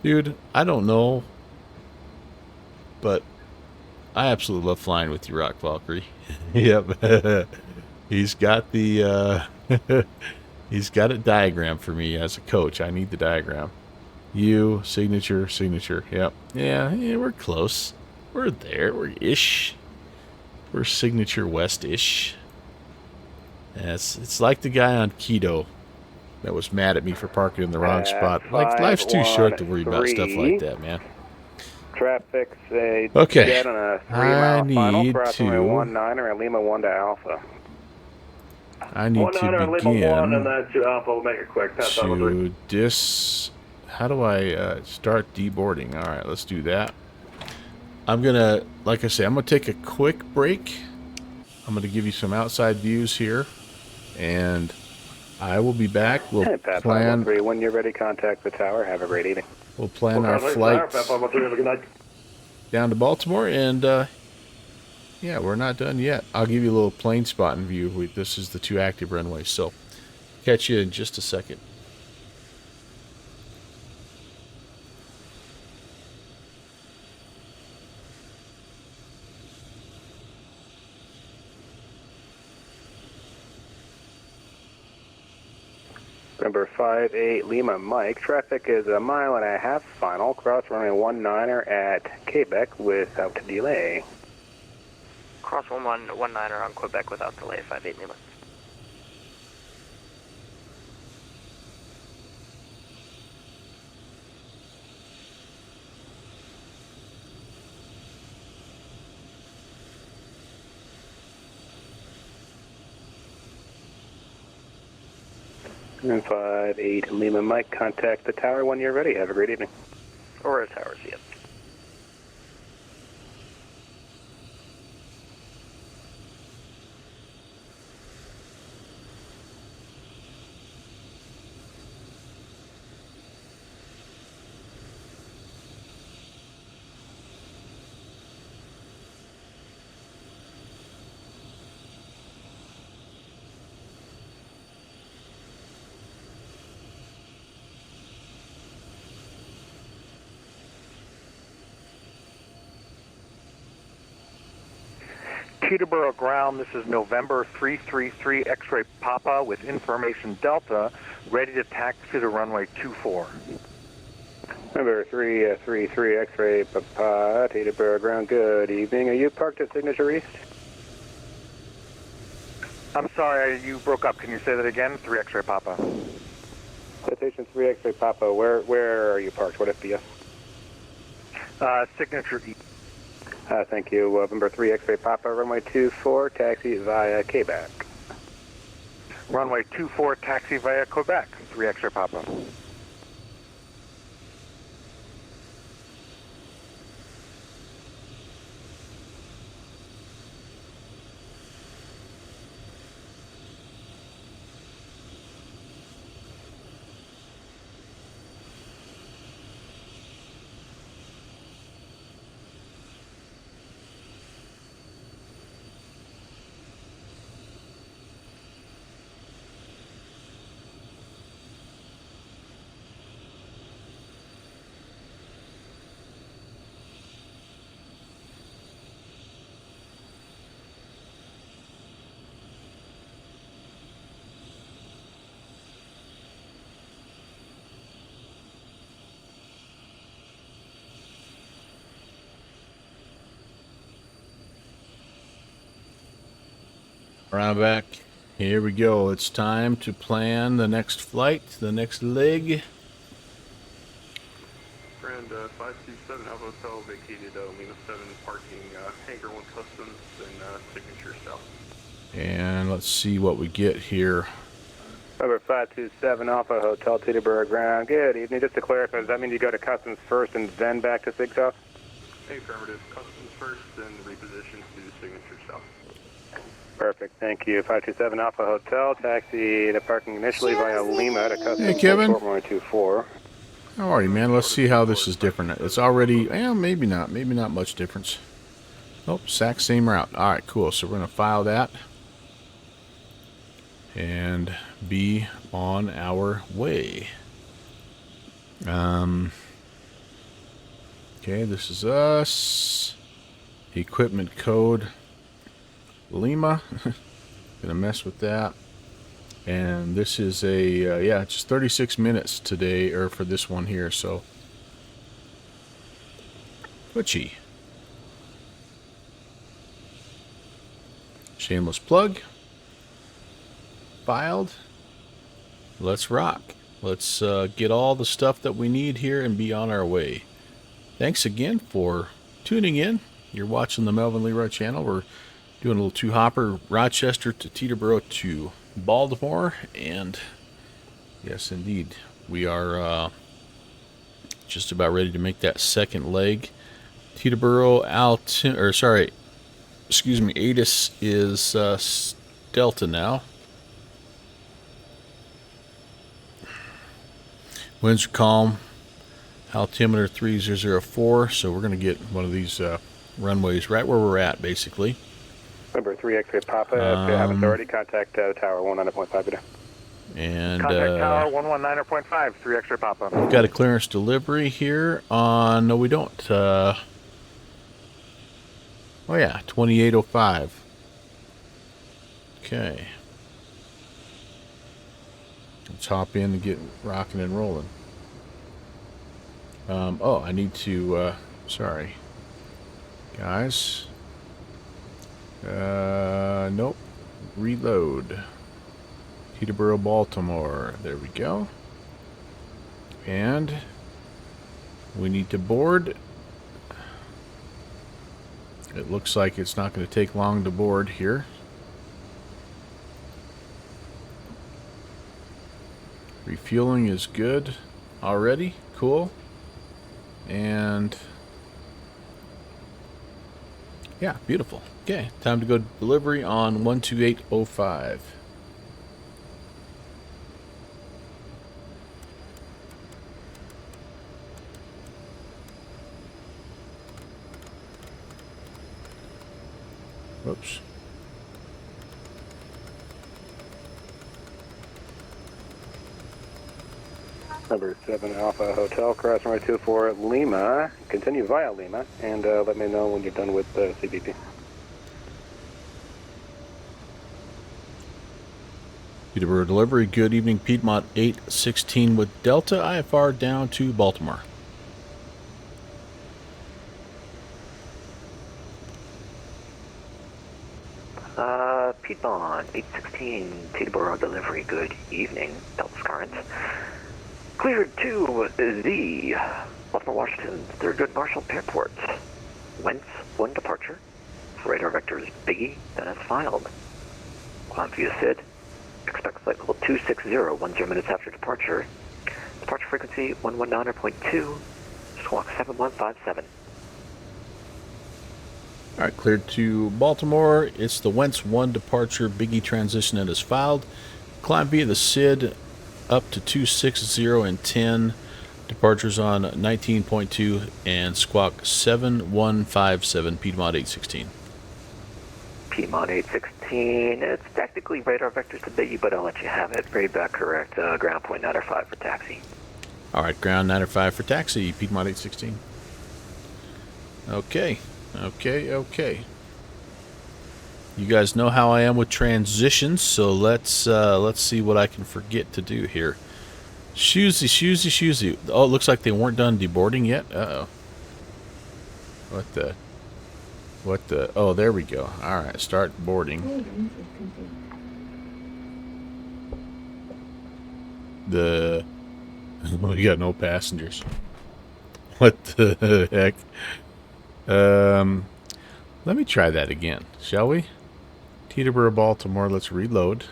Dude, I don't know, but I absolutely love flying with you, Rock Valkyrie. Yep. He's got the he's got a diagram for me as a coach. I need the diagram. You, signature. Yep. Yeah, we're close. We're there. We're ish. We're signature west-ish. Yeah, it's like the guy on keto that was mad at me for parking in the wrong spot. Like, life's too short to worry about stuff like that, man. Traffic's okay. dead on a 3-mile final, crossing 19er and Lima 1 to Alpha. I need to begin Lima 1 and then to Alpha. We'll make it quick. How do I start deboarding? All right, let's do that. I'm gonna, like I say, I'm gonna take a quick break. I'm gonna give you some outside views here, and I will be back. We'll Pat plan. 513, when you're ready, contact the tower. Have a great evening. We'll plan our flight down to Baltimore, and yeah, we're not done yet. I'll give you a little plane spotting view. This is the 2 active runways, so catch you in just a second. Number 58 Lima Mike, traffic is 1.5 miles final, cross runway 19er at Quebec without delay. Cross 19er on Quebec without delay, 58 Lima. And 58 Lima Mike, contact the tower when you're ready. Have a great evening. Or a tower, see ya. Teterboro ground, this is November 333 X-ray Papa with information Delta, ready to taxi to runway 24. Number 333 X-ray Papa, Teterboro ground, good evening. Are you parked at Signature East? I'm sorry, you broke up. Can you say that again? 3 X-ray Papa. Citation 3 X-ray Papa, where are you parked? What FBS? Signature East. Thank you. November 3 X-ray Papa, runway 24, taxi via Quebec. Runway 24, taxi via Quebec, 3 X-ray Papa. Round back. Here we go. It's time to plan the next flight, the next leg. Grand 527 Alpha Hotel vacated Lima 7 parking Hangar 1 Customs and Signature South. And let's see what we get here. Number 527 Alpha Hotel Teterboro ground. Good evening. Just to clarify, does that mean you go to Customs first and then back to Sig South? Affirmative. Customs first, then reposition to Signature South. Perfect. Thank you. 527 Alpha Hotel. Taxi to parking initially via Lima to Customs. Hey, Kevin. Runway 24. How are you, man? Let's see how this is different. It's already, maybe not much difference. Nope, exact same route. All right, cool. So we're going to file that and be on our way. Okay, this is us. Equipment code Lima. Gonna mess with that. And this is a just 36 minutes today, or for this one here. So Twitchy. Shameless plug. Filed. Let's rock. Let's get all the stuff that we need here and be on our way. Thanks again for tuning in. You're watching the Melvin Leroy channel. We're doing a little two-hopper, Rochester to Teterboro to Baltimore. And yes, indeed, we are just about ready to make that second leg. Teterboro, ATIS is Delta now. Winds are calm. Altimeter 3004. So we're going to get one of these runways right where we're at, basically. Number 3 X-ray Papa. If you haven't already, contact Tower 190.5 today. And contact Tower 119.5, 3 X-ray Papa. We've got a clearance delivery here on. No, we don't. Oh yeah, 2805. Okay. Let's hop in and get rocking and rolling. I need to. Sorry, guys. Nope. Reload. Teterboro, Baltimore. There we go. And we need to board. It looks like it's not going to take long to board here. Refueling is good already. Cool. And yeah, beautiful. Okay, time to go to delivery on 12805. Whoops. Number 7 Alpha Hotel, cross runway 24 Lima. Continue via Lima, and let me know when you're done with CBP. Teterboro delivery. Good evening, Piedmont 816 with Delta IFR down to Baltimore. Piedmont 816 Teterboro delivery. Good evening, Delta Currents. Cleared to the Baltimore, Washington, Thurgood Marshall Airport. Wentz 1 departure. Radar vector is Biggie, then as filed. Climb via SID. Expect flight level 260, 10 minutes after departure. Departure frequency 119.2, squawk 7157. All right, cleared to Baltimore. It's the Wentz 1 departure, Biggie transition and is filed. Climb via the SID up to 260 and 10. Departures on 19.2 and squawk 7157, Piedmont 816. Piedmont 816, it's technically radar vectors to Biggie, but I'll let you have it. Radar correct, ground point 905 for taxi. All right, ground 905 for taxi, Piedmont 816. Okay. You guys know how I am with transitions, so let's see what I can forget to do here. Shoozy. Oh, it looks like they weren't done deboarding yet. Uh-oh. What the? Oh, there we go. All right, start boarding. We got no passengers. What the heck? Let me try that again, shall we? Teterboro, Baltimore, let's reload.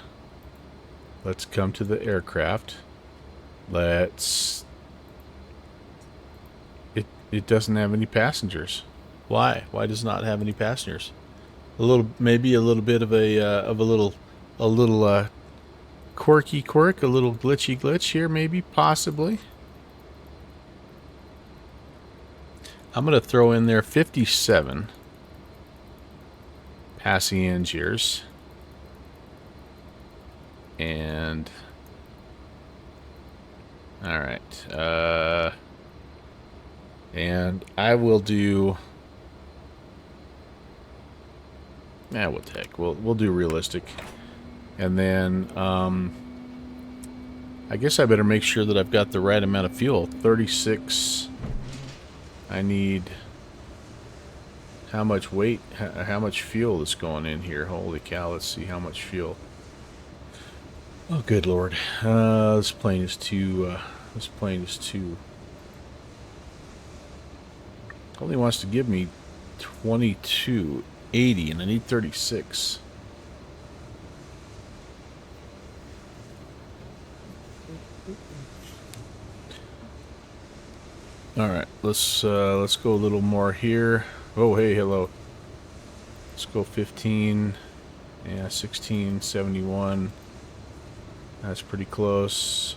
Let's come to the aircraft. It doesn't have any passengers. Why? Why does it not have any passengers? Maybe a little bit of a little quirky quirk, a little glitchy glitch here, maybe, possibly. I'm gonna throw in there 57 passengers, and all right, and I will do. What the heck? We'll do realistic, and then I guess I better make sure that I've got the right amount of fuel. 36. I need how much weight, how much fuel is going in here. Holy cow! Let's see how much fuel. Oh, good lord! This plane is too. Only wants to give me 2280, and I need 36. All right, let's go a little more here. Oh, hey, hello. Let's go 15. Yeah, 1671. That's pretty close.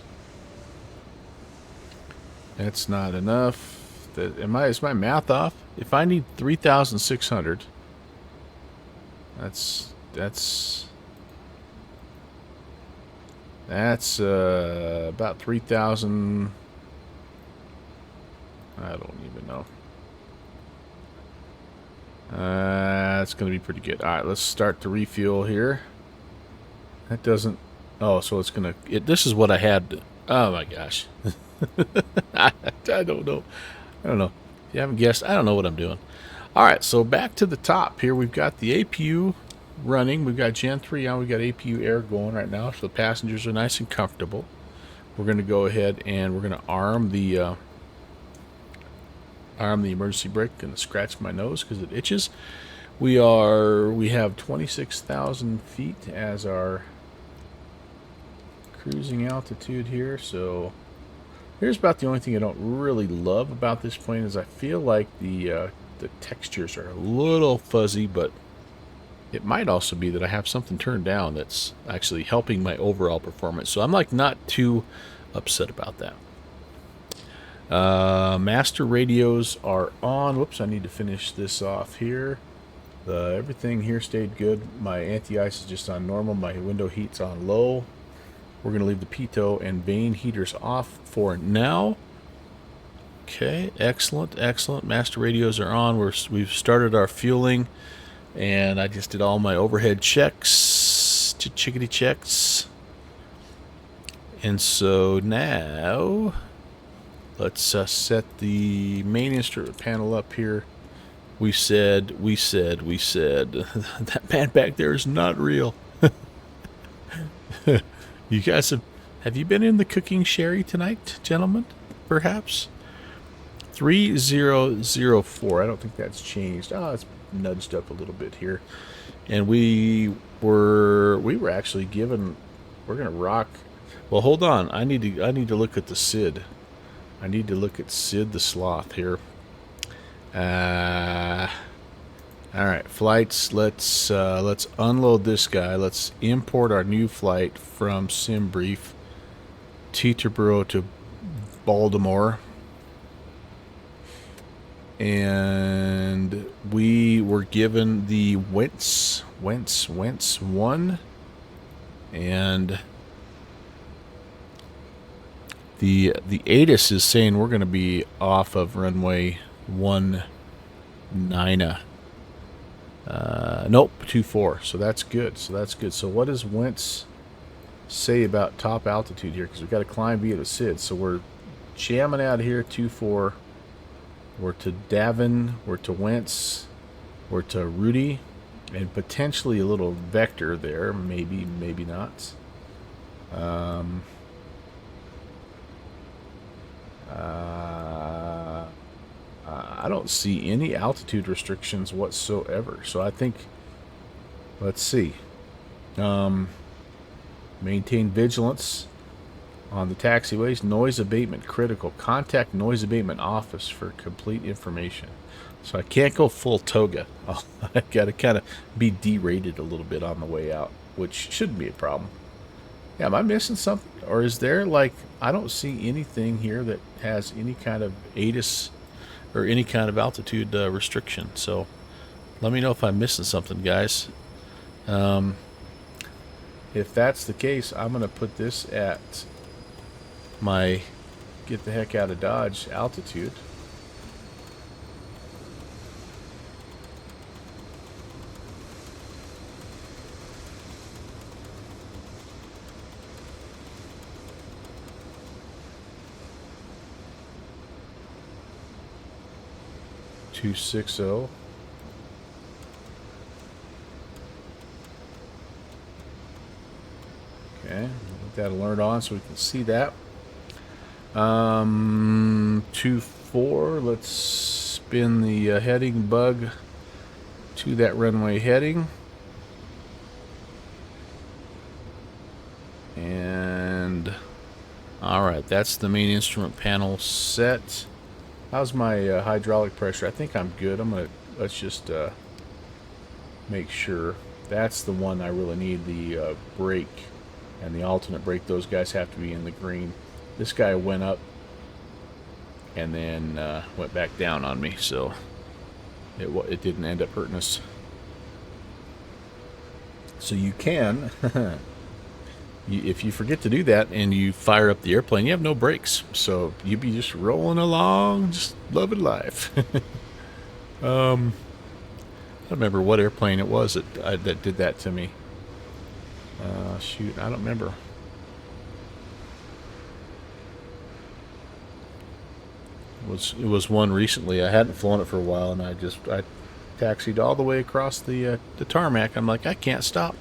That's not enough. Is my math off? If I need 3,600, that's about 3,000. I don't even know. It's going to be pretty good. All right, let's start the refuel here. That doesn't. Oh, so it's going to. This is what I had. Oh my gosh. I don't know. If you haven't guessed, I don't know what I'm doing. All right, so back to the top here. We've got the APU running. We've got Gen 3 on. We've got APU air going right now, so the passengers are nice and comfortable. We're going to go ahead and we're going to arm the emergency brake. Gonna scratch my nose because it itches. We have 26,000 feet as our cruising altitude here. So here's about the only thing I don't really love about this plane is I feel like the textures are a little fuzzy, but it might also be that I have something turned down that's actually helping my overall performance. So I'm like not too upset about that. Master radios are on. Whoops, I need to finish this off here. Everything here stayed good. My anti-ice is just on normal. My window heat's on low. We're going to leave the pitot and vane heaters off for now. Okay, excellent. Master radios are on. We've started our fueling, and I just did all my overhead checks, chickadee checks. And so now let's set the main instrument panel up here. We said that man back there is not real. You guys have you been in the cooking sherry tonight, gentlemen? Perhaps. 3004. I don't think that's changed. Oh, it's nudged up a little bit here. And we were actually given, we're gonna rock. Well, hold on. I need to look at the SID. I need to look at Sid the Sloth here. All right, flights. Let's unload this guy. Let's import our new flight from SimBrief, Teterboro to Baltimore. And we were given the Wentz 1, and the ATIS is saying we're going to be off of runway 19. Nope, 24. So that's good. So what does Wentz say about top altitude here? Because we've got to climb via the SID. So we're jamming out here 24. We're to Davin, we're to Wentz, we're to Rudy, and potentially a little vector there, maybe not. I don't see any altitude restrictions whatsoever, so I think, let's see. Maintain vigilance on the taxiways. Noise abatement critical. Contact noise abatement office for complete information. So I can't go full toga. I got to kind of be derated a little bit on the way out, which shouldn't be a problem. Yeah, am I missing something? Or is there, like, I don't see anything here that has any kind of ATIS or any kind of altitude restriction. So let me know if I'm missing something, guys. If that's the case, I'm going to put this at my get the heck out of Dodge altitude. .260. Okay, put that alert on so we can see that. 24. Let's spin the heading bug to that runway heading. And all right, that's the main instrument panel set. How's my hydraulic pressure? I think I'm good. Let's just make sure. That's the one I really need, the brake and the alternate brake. Those guys have to be in the green. This guy went up and then went back down on me, so it didn't end up hurting us. So you can, if you forget to do that and you fire up the airplane, you have no brakes. So you'd be just rolling along, just loving life. I don't remember what airplane it was that did that to me. Shoot, I don't remember. It was one recently. I hadn't flown it for a while, and I taxied all the way across the tarmac. I'm like, I can't stop.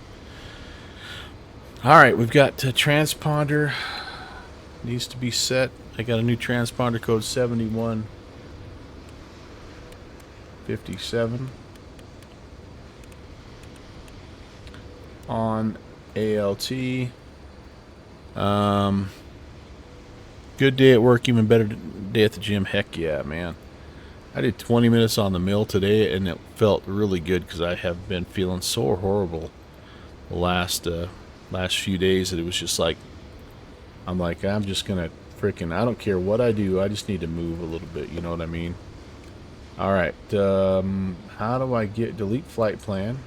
All right, we've got transponder needs to be set. I got a new transponder code 7157 on ALT. Good day at work, even better day at the gym. Heck yeah, man. I did 20 minutes on the mill today, and it felt really good because I have been feeling so horrible the last few days that it was just like, I'm just gonna freaking, I don't care what I do, I just need to move a little bit, you know what I mean? Alright, how do I delete flight plan?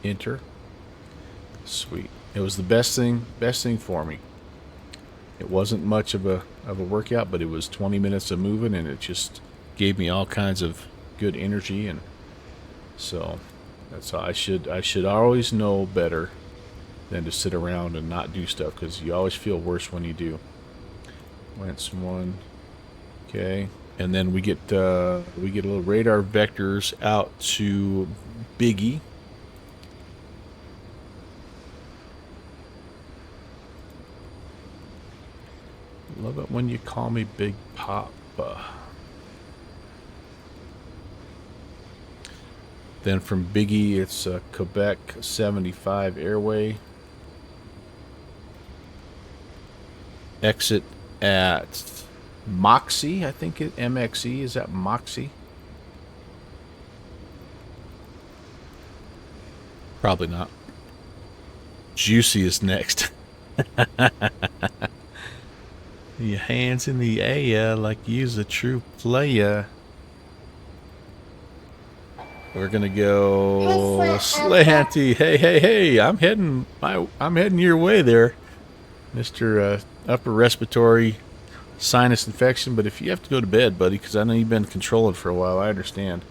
Enter. Sweet. It was the best thing for me. It wasn't much of a workout, but it was 20 minutes of moving, and it just gave me all kinds of good energy, and so that's how I should always know better than to sit around and not do stuff, because you always feel worse when you do. Wentz 1. Okay, and then we get a little radar vectors out to Biggie. Love it when you call me Big Pop. Papa. Then from Biggie, it's Quebec 75 Airway. Exit at Moxie, I think it MXE. Is that Moxie? Probably not. Juicy is next. Your hands in the air like you's a true player. We're gonna go slanty. Hey! I'm heading your way there, Mr. Upper respiratory sinus infection. But if you have to go to bed, buddy, because I know you've been controlling for a while, I understand.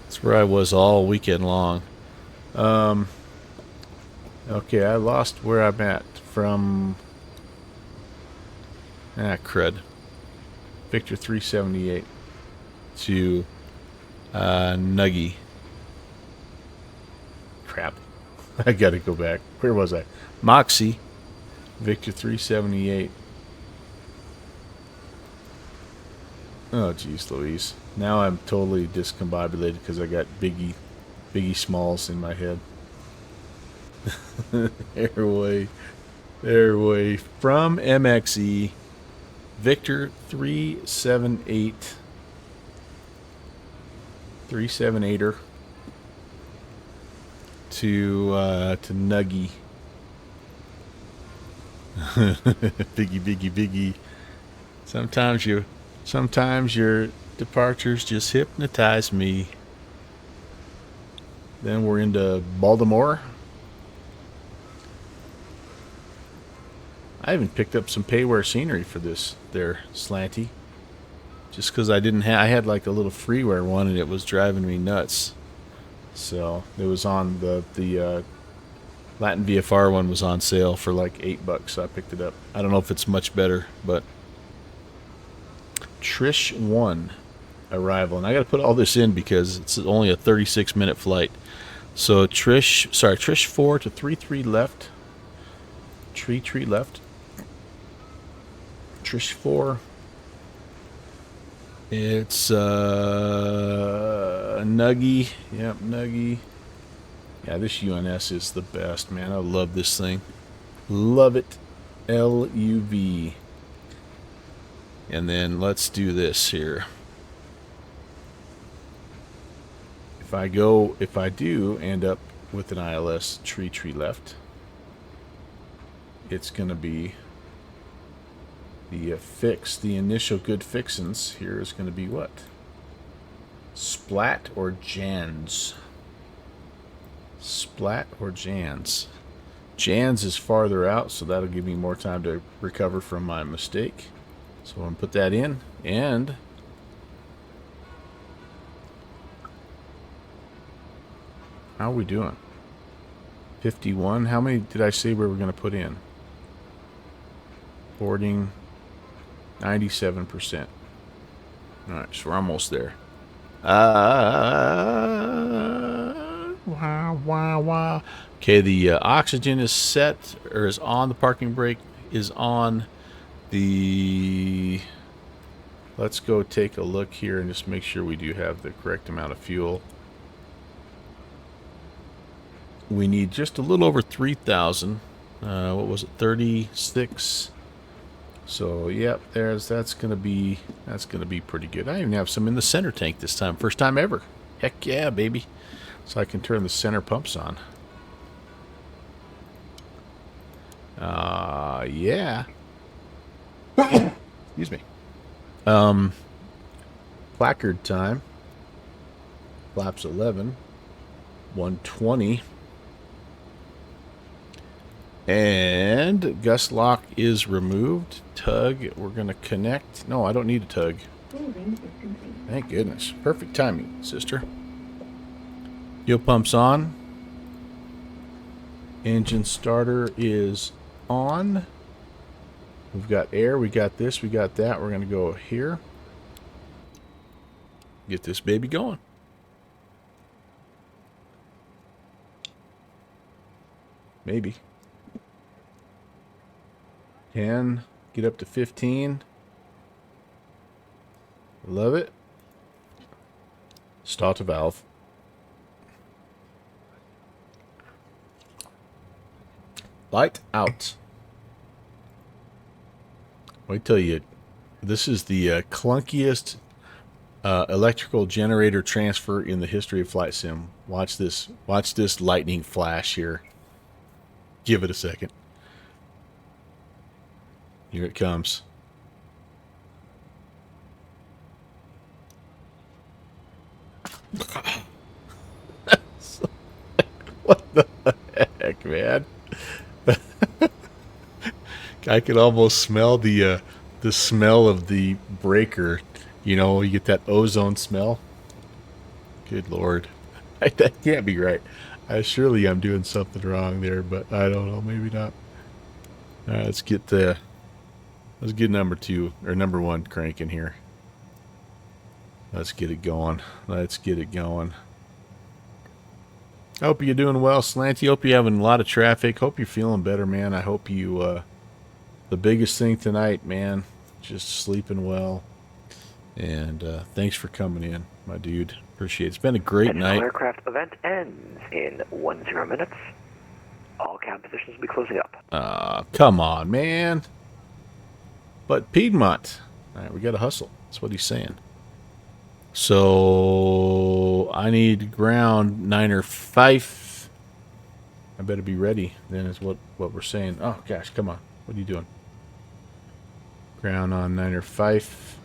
That's where I was all weekend long. Okay, I lost where I'm at from. Crud. Victor 378 to Nuggy. Crap. I gotta go back. Where was I? Moxie. Victor 378. Oh, geez, Louise. Now I'm totally discombobulated because I got Biggie Smalls in my head. Airway from MXE. Victor 378. 378er to Nuggy. Biggie. Sometimes your departures just hypnotize me. Then we're into Baltimore. I even picked up some payware scenery for this there slanty. Just because I didn't have, I had like a little freeware one and it was driving me nuts. So it was on the Latin VFR one was on sale for like $8, so I picked it up. I don't know if it's much better, but Trish 1 arrival, and I got to put all this in because it's only a 36-minute flight. So Trish 4 to 33 left. Tree left. Trish 4. It's Nuggy. Yep, Nuggy. Yeah, this UNS is the best, man. I love this thing. Love it. LUV. And then let's do this here. If I do end up with an ILS tree left, it's going to be the initial good fixins here is going to be what? Splat or Jans? Splat or Jans? Jans is farther out, so that'll give me more time to recover from my mistake. So I'm going to put that in, and how are we doing? 51. How many did I say we were going to put in? Boarding 97%. Alright, so we're almost there. Wow. Okay, the oxygen is set, or is on. The parking brake is on. Let's go take a look here and just make sure we do have the correct amount of fuel. We need just a little over 3,000. What was it? 36. So yep, that's gonna be pretty good. I even have some in the center tank this time. First time ever. Heck yeah, baby. So I can turn the center pumps on. Yeah. Excuse me. Placard time. Flaps 11. 120. And gust lock is removed. Tug, we're going to connect. No, I don't need a tug. Thank goodness. Perfect timing, sister. Fuel pump's on. Engine starter is on. We've got air, we got this, we got that. We're going to go here. Get this baby going. Maybe. 10, get up to 15. Love it. Start a valve. Light out. I tell you, this is the clunkiest electrical generator transfer in the history of flight sim. Watch this. Watch this lightning flash here. Give it a second. Here it comes. What the heck, man? I could almost smell the smell of the breaker. You know, you get that ozone smell. Good Lord. That can't be right. Surely I'm doing something wrong there, but I don't know. Maybe not. All right, let's get number 2 or number 1 cranking here. Let's get it going. Let's get it going. I hope you're doing well, Slanty. Hope you're having a lot of traffic. Hope you're feeling better, man. I hope you, the biggest thing tonight, man, just sleeping well. And thanks for coming in, my dude. Appreciate it. It's been a great night. Aircraft event ends in 10 minutes. All cab positions will be closing up. Come on, man. But Piedmont. All right, we got to hustle. That's what he's saying. So I need ground 9 or 5. I better be ready. Then is what we're saying. Oh gosh, come on. What are you doing? Ground on 9 or 5.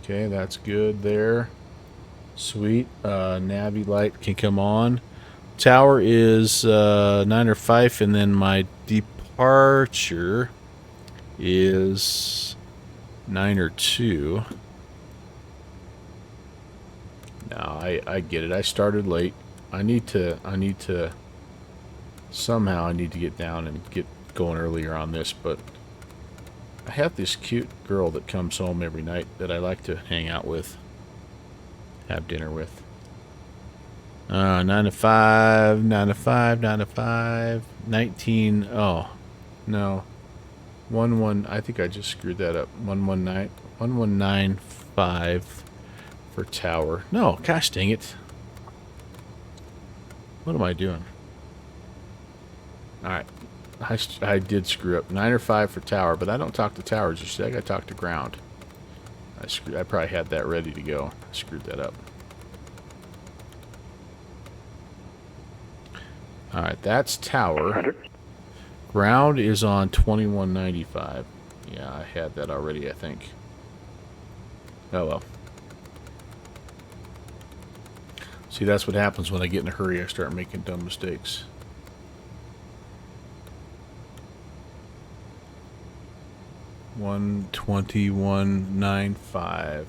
Okay, that's good there. Sweet. Navy light can come on. Tower is 9 or 5, and then my departure is 9 or 2. No, I get it. I started late. I need to somehow I need to get down and get going earlier on this, but I have this cute girl that comes home every night that I like to hang out with, have dinner with. 9 to 5, 9 to 5, 9 to 5, 19. Oh, no. 11. I think I just screwed that up. 119, 1195 for tower. No, gosh dang it. What am I doing? All right. I did screw up. 9 or 5 for tower, but I don't talk to towers. Just I got to talk to ground. I probably had that ready to go. I screwed that up. All right, that's tower. Ground is on 2195. Yeah, I had that already, I think. Oh well. See, that's what happens when I get in a hurry. I start making dumb mistakes. $121.95.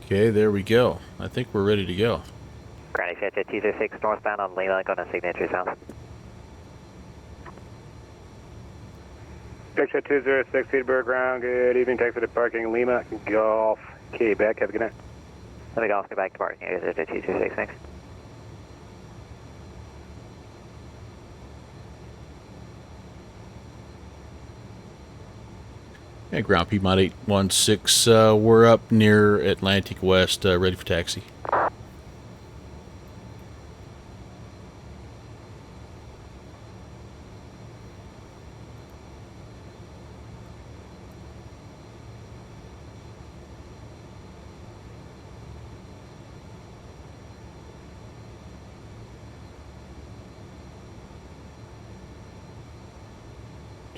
Okay, there we go. I think we're ready to go. Granny Jet 206 northbound on Lima, going to signature south. Jet 206, Teterboro ground. Good evening. Taxi to parking Lima, Golf, Quebec. Have a good night. Let me go back to parking. Jet 226, thanks. Yeah, ground Piedmont 816. We're up near Atlantic West, ready for taxi.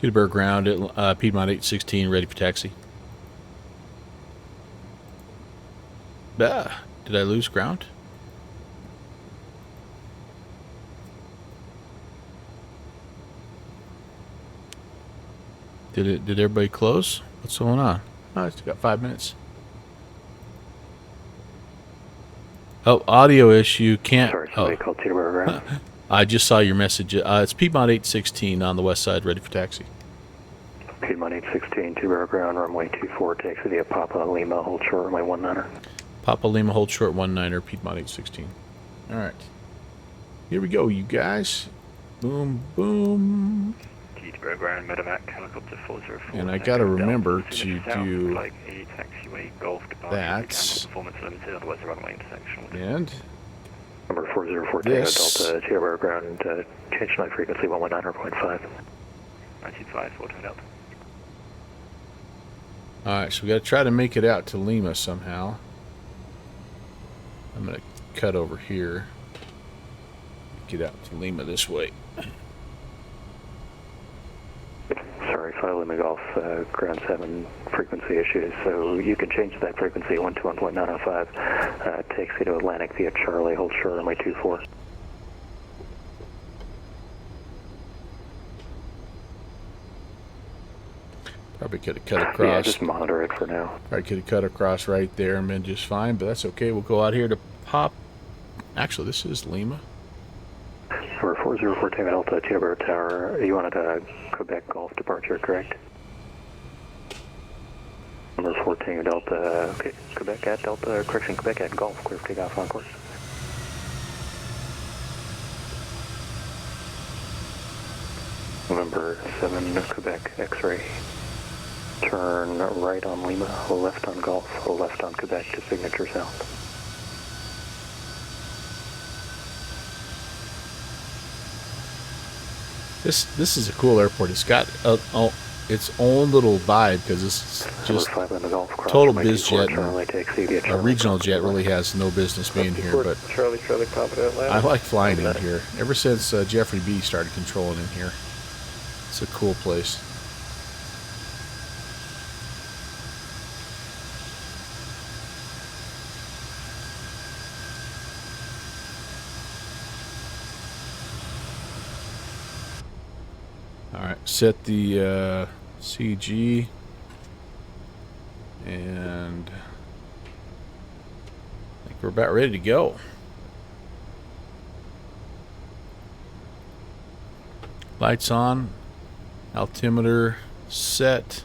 Teterboro ground at Piedmont 816, ready for taxi. Ah, did I lose ground? Did everybody close? What's going on? Oh, it's got 5 minutes. Oh, audio issue. Can't. Sorry, somebody called Teterboro ground. I just saw your message. It's Piedmont 816 on the west side, ready for taxi. Piedmont 816, Teterboro ground, runway 24, taxi via Papa Lima, hold short, runway 19er. Papa Lima, hold short, 19er, Piedmont 816. All right. Here we go, you guys. Boom, boom. Teterboro ground, medevac, helicopter 404. And I gotta remember to do Flight 8, taxiway, Golf, departure, that. performance limited, otherwise the runway intersection. And Number 404 this. Delta, Teterboro ground, change flight frequency 119.5. 925, 14 Delta. Alright, so we gotta try to make it out to Lima somehow. I'm gonna cut over here. Get out to Lima this way. Sorry, File Lima Golf, ground 7 frequency issues, so you can change that frequency 121.905. Taxi to Atlantic via Charlie, hold short runway 24. Probably could have cut across. Yeah, just monitor it for now. Probably could have cut across right there and been just fine, but that's okay. We'll go out here to pop. Actually, this is Lima. Number 404 Tango Delta, Teterboro Tower. You wanted a Quebec Golf departure, correct? Number 4 Tango Delta, okay, Quebec at Delta, correction, Quebec at Golf, clear for takeoff on course. November 7 Quebec X-ray. Turn right on Lima, left on Golf, left on Quebec to signature sound. This is a cool airport. It's got its own little vibe because it's just total biz jet. A regional jet really has no business being here, but Charlie Papa Atlanta. I like flying in here. Ever since Jeffrey B started controlling in here, it's a cool place. Alright, set the CG and I think we're about ready to go. Lights on, altimeter set.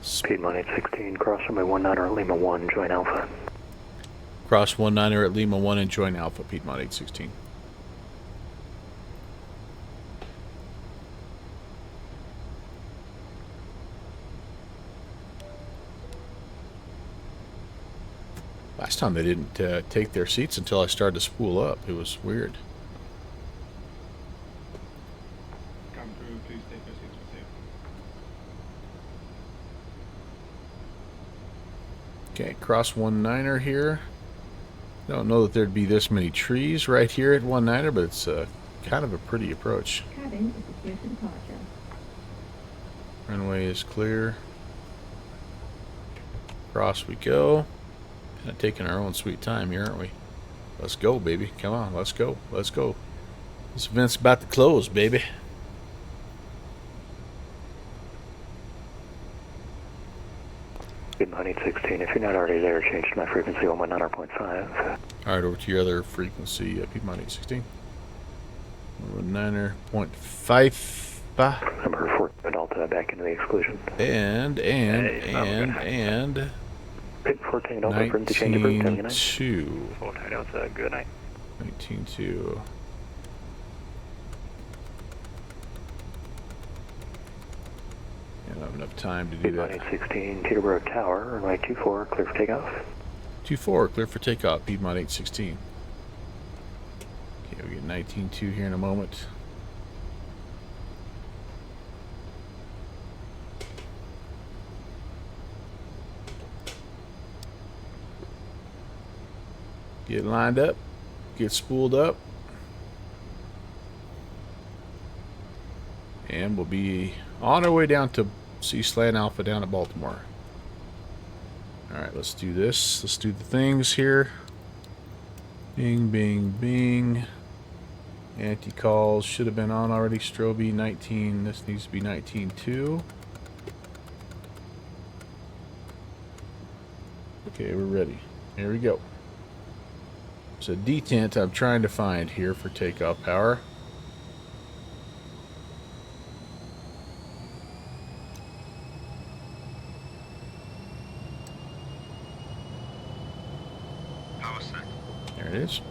Speed 1816, cross runway 19 at Lima 1, join Alpha. Cross 19 at Lima 1 and join Alpha, Piedmont 816. Last time they didn't take their seats until I started to spool up. It was weird. Come through, please take your seats with you. Okay, cross 19er here. Don't know that there'd be this many trees right here at 19er, but it's kind of a pretty approach. Cabin is secure for departure. Runway is clear. Cross we go. Kind of taking our own sweet time here, aren't we? Let's go, baby. Come on, let's go. Let's go. This event's about to close, baby. Piedmont 816, if you're not already there, change to my frequency 119.5. Alright, over to your other frequency, Piedmont 816. 119.5. Number 4 Delta, back into the exclusion. And 14 Delta, from the change of route, 19.2. 14 Delta, good night. 19.2. I don't have enough time to do that. 816, Teterboro Tower, runway 24, clear for takeoff. 24, clear for takeoff, Piedmont 816. Okay, we get 19.2 here in a moment. Get lined up, get spooled up, and we'll be on our way down to see Slant Alpha down at Baltimore. Alright, let's do this. Let's do the things here. Bing, bing, bing. Anti-calls should have been on already. Strobe 19. This needs to be 19.2. Okay, we're ready. Here we go. It's a detent I'm trying to find here for takeoff power. There it is.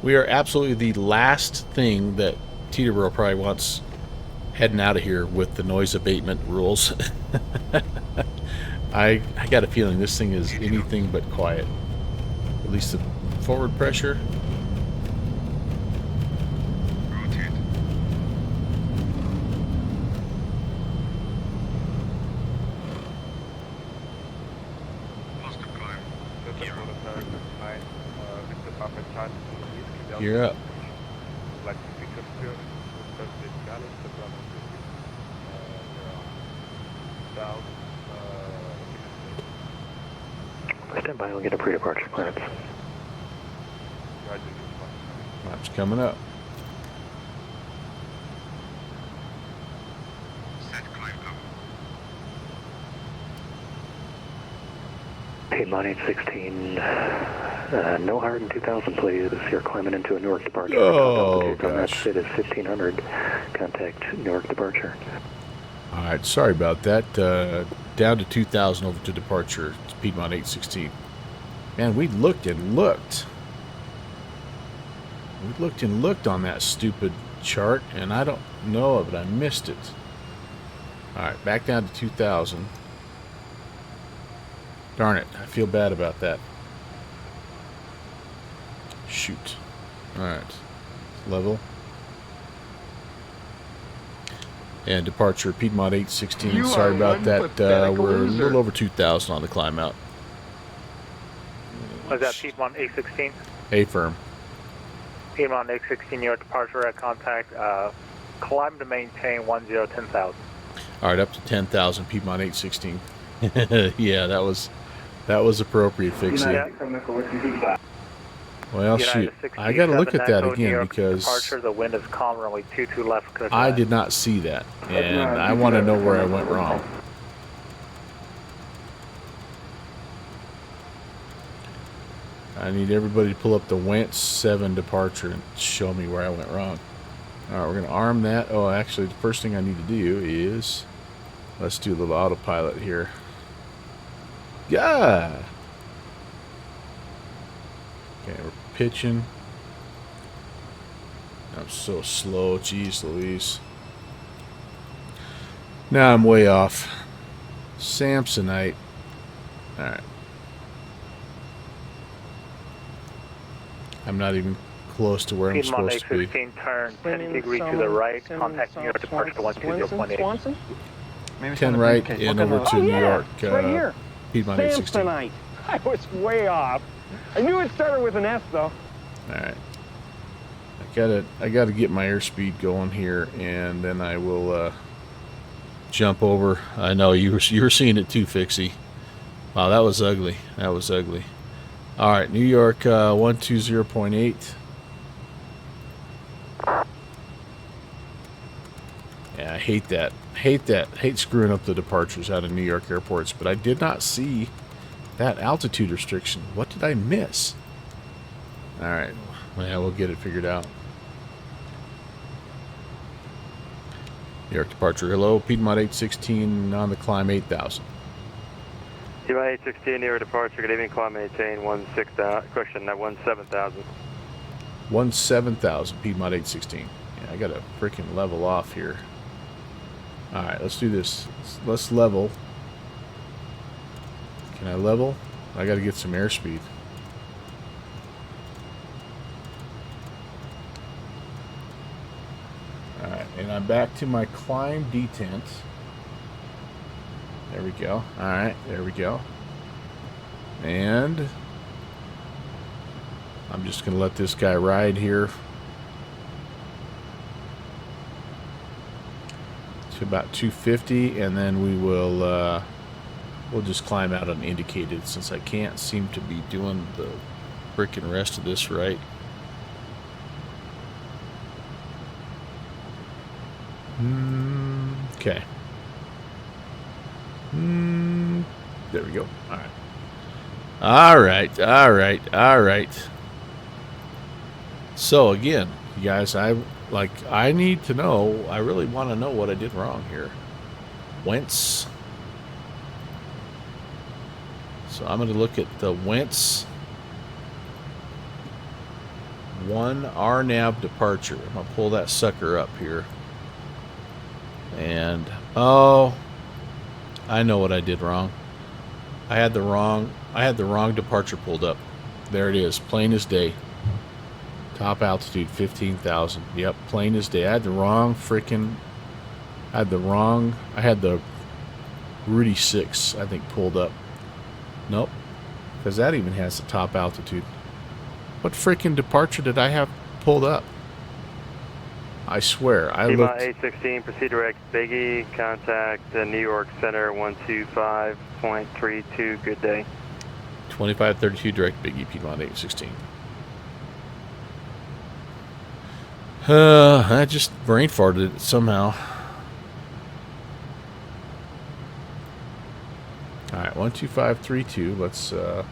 We are absolutely the last thing that Teterboro probably wants heading out of here with the noise abatement rules. I got a feeling this thing is anything but quiet. At least the forward pressure. You're up. Stand by, we'll get a pre-departure clearance. Launch coming up. Piedmont 816, no higher than 2,000 please. You're climbing into a Newark departure. Oh, on that gosh. SID is 1,500. Contact Newark departure. Alright, sorry about that. Down to 2,000 over to departure. It's Piedmont 816. Man, we looked and looked. We looked and looked on that stupid chart, and I don't know it, but I missed it. Alright, back down to 2,000. Darn it, I feel bad about that. Shoot. Alright. Level. And departure, Piedmont 816. Sorry about that. We're a little over 2,000 on the climb out. Was that Piedmont 816? A-firm. Piedmont 816, your departure at contact. Climb to maintain 10,000. Alright, up to 10,000, Piedmont 816. Yeah, that was appropriate, Fixie. Well, shoot. I got to look at that again because Departure, the wind is calm, runway 22 left. I did not see that, and I want to know where I went wrong. I need everybody to pull up the Wentz 7 departure and show me where I went wrong. Alright, we're going to arm that. Oh, actually, the first thing I need to do is, let's do a little autopilot here. Yeah! Okay, we're pitching. I'm so slow, jeez Louise. Now I'm way off. Samsonite. Alright. I'm not even close to where I'm Piedmont supposed to be. 816, turn 10 degrees to the right. Contact New York departure 120.8. 10 right and over to New York. Right here. Piedmont 816. Samsonite. I was way off. I knew it started with an S though. Alright. I gotta get my airspeed going here, and then I will jump over. I know you were seeing it too, Fixie. Wow, that was ugly. That was ugly. Alright, New York 120.8. Yeah, I hate that. Hate screwing up the departures out of New York airports, but I did not see that altitude restriction. What did I miss? Alright, yeah, we'll get it figured out. New York departure, hello, Piedmont 816 on the climb 8,000. Piedmont 816, New York departure, good evening, climb maintain 17,000. 17,000, Piedmont 816. Yeah, I gotta freaking level off here. Alright, let's do this. Let's level. Can I level? I gotta get some airspeed. Alright, and I'm back to my climb detent. There we go. Alright, there we go. And I'm just gonna let this guy ride here to about 250, and then we will we'll just climb out unindicated since I can't seem to be doing the frickin' rest of this right. Okay. There we go. Alright. So again, you guys, I need to know, I really want to know what I did wrong here. Wentz. So I'm going to look at the Wentz one RNAV departure. I'm going to pull that sucker up here. And, oh, I know what I did wrong. I had the wrong departure pulled up. There it is, plain as day. Top altitude 15,000. Yep, plain as day. I had the wrong freaking. I had the Rudy 6, I think, pulled up. Nope, because that even has the top altitude. What freaking departure did I have pulled up? I swear, I looked. 816, proceed direct Biggie, contact the New York Center 125.32, good day. 2532 direct Biggie, Piedmont 816. I just brain farted it somehow. Alright, 12532, let's, got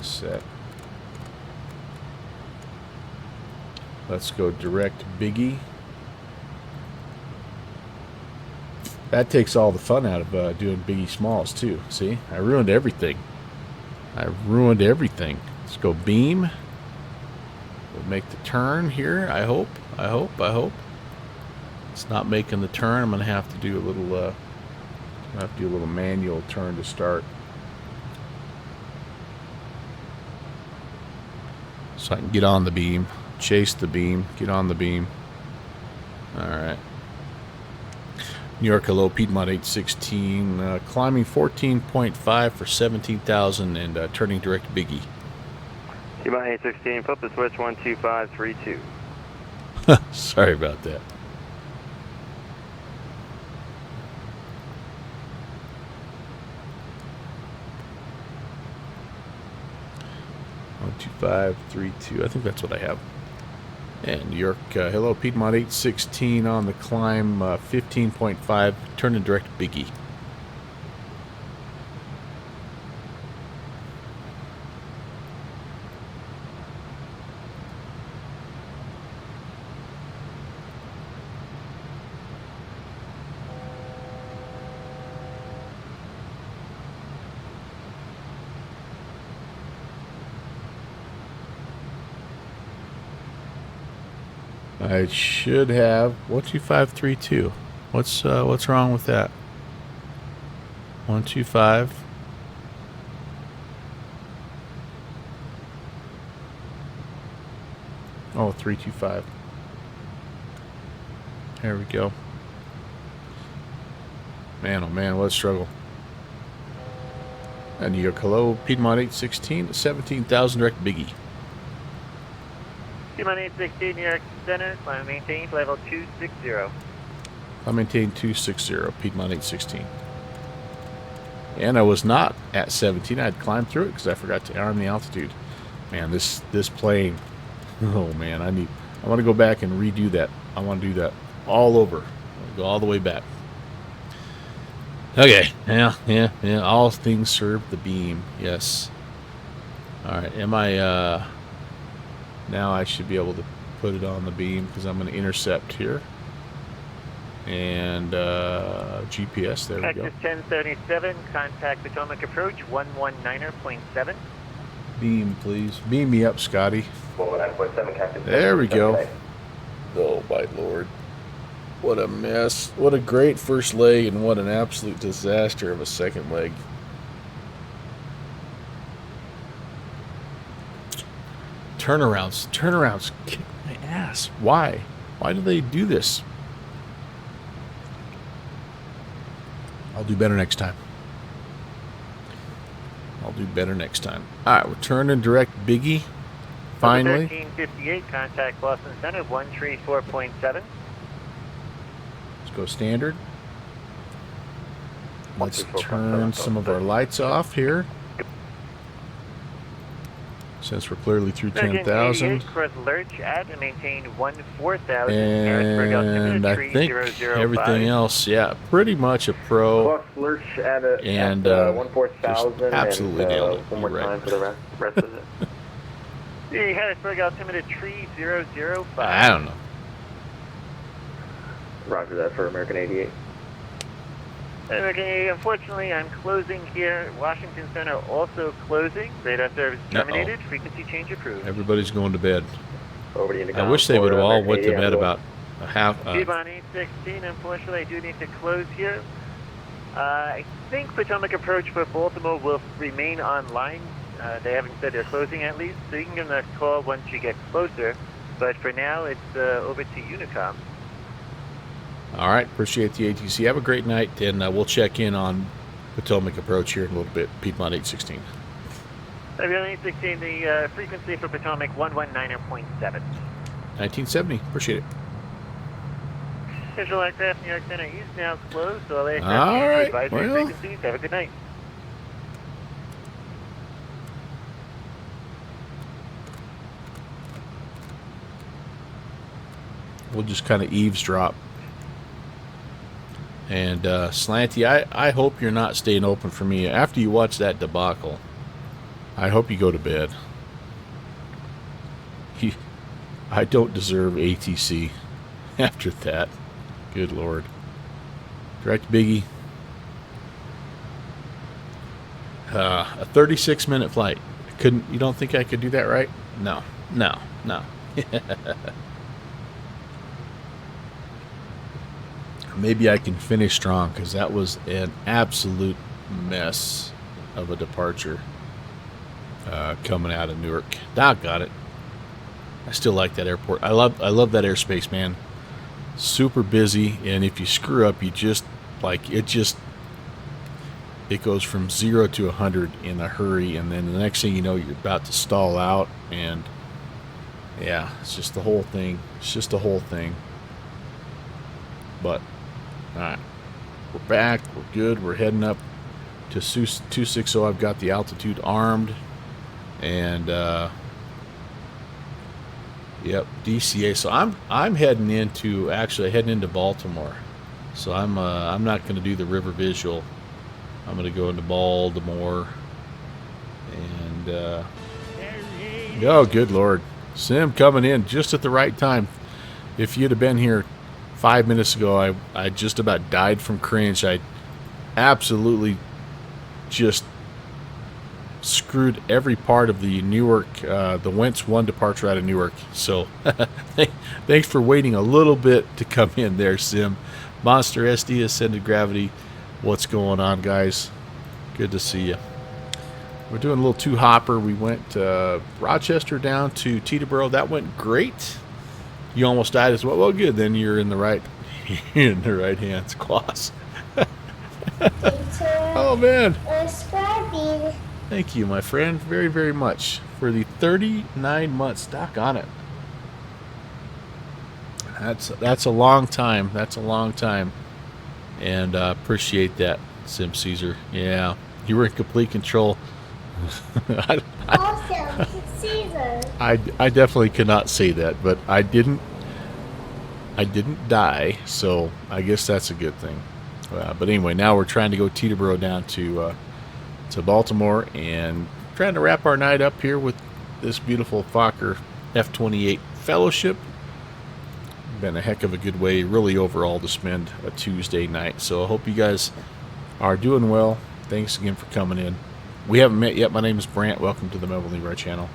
set. Let's go direct Biggie. That takes all the fun out of doing Biggie Smalls too. See, I ruined everything. Let's go beam. We'll make the turn here. I hope. It's not making the turn. I'm gonna have to do a little. Manual turn to start. So I can get on the beam, chase the beam, get on the beam. Alright. New York, hello, Piedmont 816, climbing 14.5 for 17,000 and turning direct Biggie. Piedmont 816, flip the switch 12532. Sorry about that. One, 2, 5, 3, 2. I think that's what I have. And New York, hello, Piedmont 816 on the climb, 15.5, turning direct Biggie. I should have 12532. What's wrong with that? 125. Oh, 325. There we go. Man, oh man, what a struggle. And New York, hello, Piedmont 816, 17,000 direct Biggie. Piedmont 816, New York Center, climb maintained, level 260. I maintain 260, Piedmont 816. And I was not at 17. I had climbed through it because I forgot to arm the altitude. Man, this plane. Oh man, I want to go back and redo that. I want to do that all over. I want to go all the way back. Okay. Yeah. All things serve the beam. Yes. All right. Am I? Now I should be able to put it on the beam because I'm going to intercept here. And GPS, there we go. Texas 1077, contact Potomac approach 119.7. Beam, please. Beam me up, Scotty. 119.7, Captain. There we go. Oh, my Lord. What a mess. What a great first leg and what an absolute disaster of a second leg. Turnarounds kick my ass. Why do they do this? I'll do better next time. Alright, we're turning direct Biggie. Finally. 1358, contact Boston Center 134.7. Let's go standard. Let's turn some of our lights off here. Since we're clearly through 10,000. Cross Lurch at and maintain 14,000. And I think everything else, yeah, pretty much a pro. Cross Lurch at and 14,000. Absolutely nailed it. One more time for the rest of it. The Harrisburg altimeter 3005. I don't know. Roger that for American 88. Okay, unfortunately, I'm closing here. Washington Center also closing. Radar service terminated. Frequency change approved. Everybody's going to bed. Over to I wish they would have all went to bed Canadian. about a half. Piedmont 816, unfortunately, I do need to close here. I think Potomac approach for Baltimore will remain online. They haven't said they're closing at least, so you can give them a call once you get closer. But for now, it's over to Unicom. All right, appreciate the ATC. Have a great night, and we'll check in on Potomac approach here in a little bit. Piedmont 816. Piedmont 816, the frequency for Potomac 119.7. 1970. Appreciate it. Central Aircraft New York Center is now closed, so all aircraft All right, advisory well. frequencies. Have a good night. We'll just kind of eavesdrop. And Slanty, I hope you're not staying open for me. After you watch that debacle, I hope you go to bed. I don't deserve ATC after that. Good Lord. Direct Biggie. A 36-minute flight. You don't think I could do that, right? No. Maybe I can finish strong, because that was an absolute mess of a departure coming out of Newark. Doggone it. I still like that airport. I love that airspace, man. Super busy, and if you screw up, you just it goes from 0 to 100 in a hurry, and then the next thing you know, you're about to stall out, and yeah, it's just the whole thing. But all right, we're back. We're good. We're heading up to 260. I've got the altitude armed, and yep, DCA. So I'm heading into Baltimore. So I'm not going to do the river visual. I'm going to go into Baltimore, and oh, good Lord, Sim coming in just at the right time. If you'd have been here 5 minutes ago, I just about died from cringe. I absolutely just screwed every part of the Newark, the Wentz 1 departure out of Newark. So thanks for waiting a little bit to come in there, Sim. Monster SD Ascended Gravity. What's going on, guys? Good to see you. We're doing a little two-hopper. We went Rochester down to Teterboro. That went great. You almost died as well. Well, good. Then you're in the right hands. Claus. Oh, man. Thank you, my friend, very, very much for the 39 months. Doc on it. That's a long time. And appreciate that, Sim Caesar. Yeah, you were in complete control. Awesome, Caesar. I definitely cannot say that, but I didn't die, so I guess that's a good thing. But anyway, now we're trying to go Teterboro down to Baltimore, and trying to wrap our night up here with this beautiful Fokker F28 Fellowship. Been a heck of a good way, really, overall, to spend a Tuesday night. So I hope you guys are doing well. Thanks again for coming in. We haven't met yet. My name is Brant. Welcome to the Melvin Leroy channel.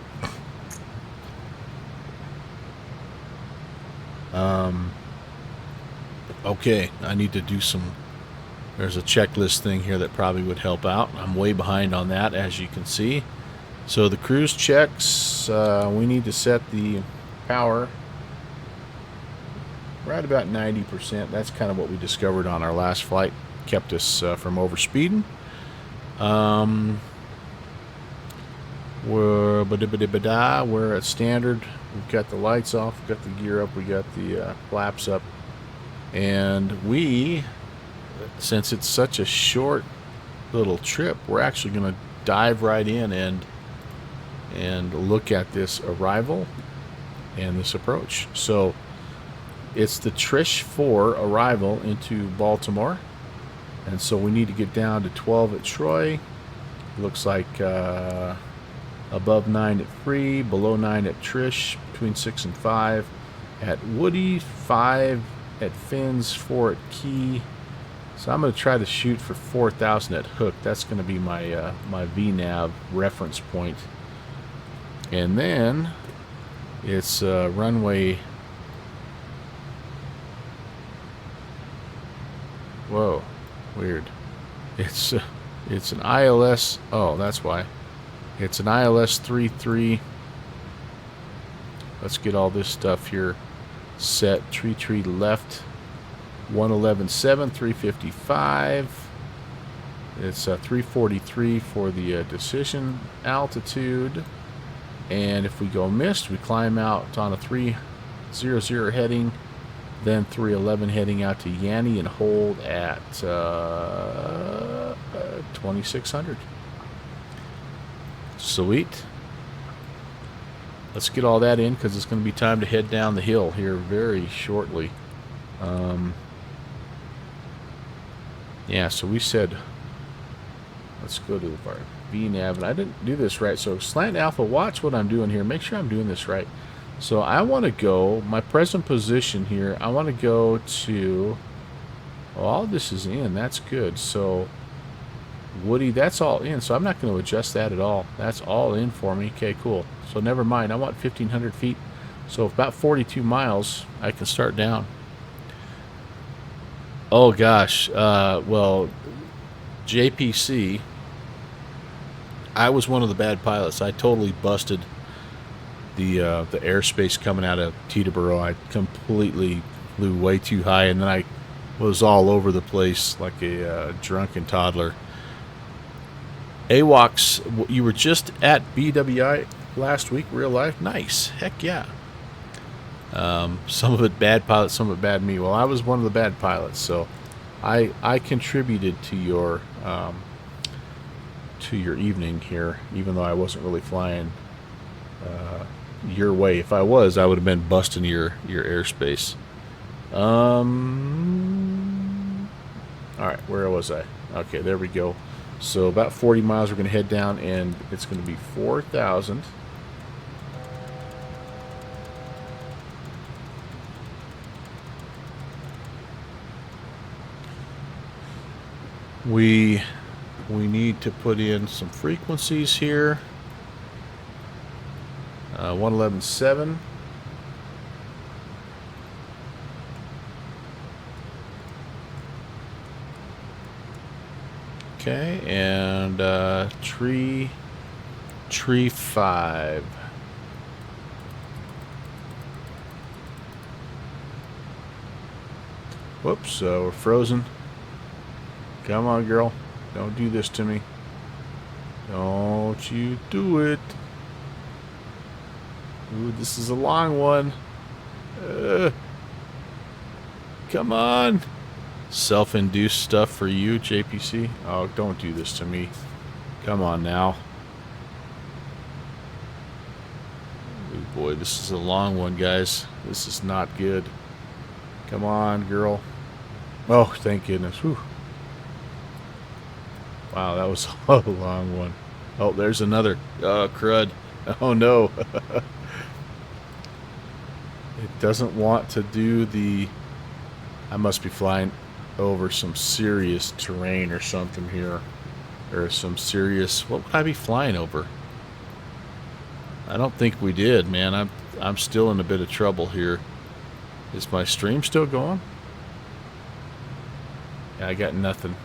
Okay, I need to do some. There's a checklist thing here that probably would help out. I'm way behind on that, as you can see. So the cruise checks, we need to set the power right about 90%. That's kind of what we discovered on our last flight. Kept us from overspeeding. We're at standard. We've got the lights off. We've got the gear up. We got the flaps up. And since it's such a short little trip, we're actually going to dive right in and look at this arrival and this approach. So it's the Trish 4 arrival into Baltimore, and so we need to get down to 12 at Troy. Looks like above 9 at Free, below 9 at Trish, between 6 and 5 at Woody, 5 at Finn's, 4 at Key, So I'm going to try to shoot for 4,000 at hook. That's going to be my my VNAV reference point. And then it's runway. Whoa, weird. It's an ILS. Oh, that's why. It's an ILS 33. Let's get all this stuff here set. Tree left. 111.7, 355. It's 343 for the decision altitude. And if we go missed, we climb out on a 300 heading, then 311 heading out to Yanni and hold at 2600. Sweet. Let's get all that in because it's going to be time to head down the hill here very shortly. Yeah, so we said, let's go to our VNAV, and I didn't do this right. So Slant Alpha, watch what I'm doing here. Make sure I'm doing this right. So I want to go, my present position here, I want to go to, oh, all this is in. That's good. So Woody, that's all in. So I'm not going to adjust that at all. That's all in for me. Okay, cool. So never mind. I want 1,500 feet. So about 42 miles, I can start down. Oh gosh, well, JPC, I was one of the bad pilots. I totally busted the airspace coming out of Teterboro. I completely flew way too high, and then I was all over the place like a drunken toddler. AWOX, you were just at BWI last week, real life? Nice, heck yeah. Some of it bad pilots, some of it bad me. Well, I was one of the bad pilots, so I contributed to your evening here, even though I wasn't really flying your way. If I was, I would have been busting your airspace. All right, where was I? Okay, there we go. So about 40 miles, we're going to head down, and it's going to be 4,000. We need to put in some frequencies here. 111.7. Okay, and tree 5. Whoops, we're frozen. Come on, girl. Don't do this to me. Don't you do it. Ooh, this is a long one. Come on. Self-induced stuff for you, JPC. Oh, don't do this to me. Come on now. Oh boy, this is a long one, guys. This is not good. Come on, girl. Oh, thank goodness. Whew. Wow, that was a long one. Oh, there's another. Oh, crud. Oh, no. It doesn't want to do the... I must be flying over some serious terrain or something here. Or some serious... What would I be flying over? I don't think we did, man. I'm still in a bit of trouble here. Is my stream still going? Yeah, I got nothing.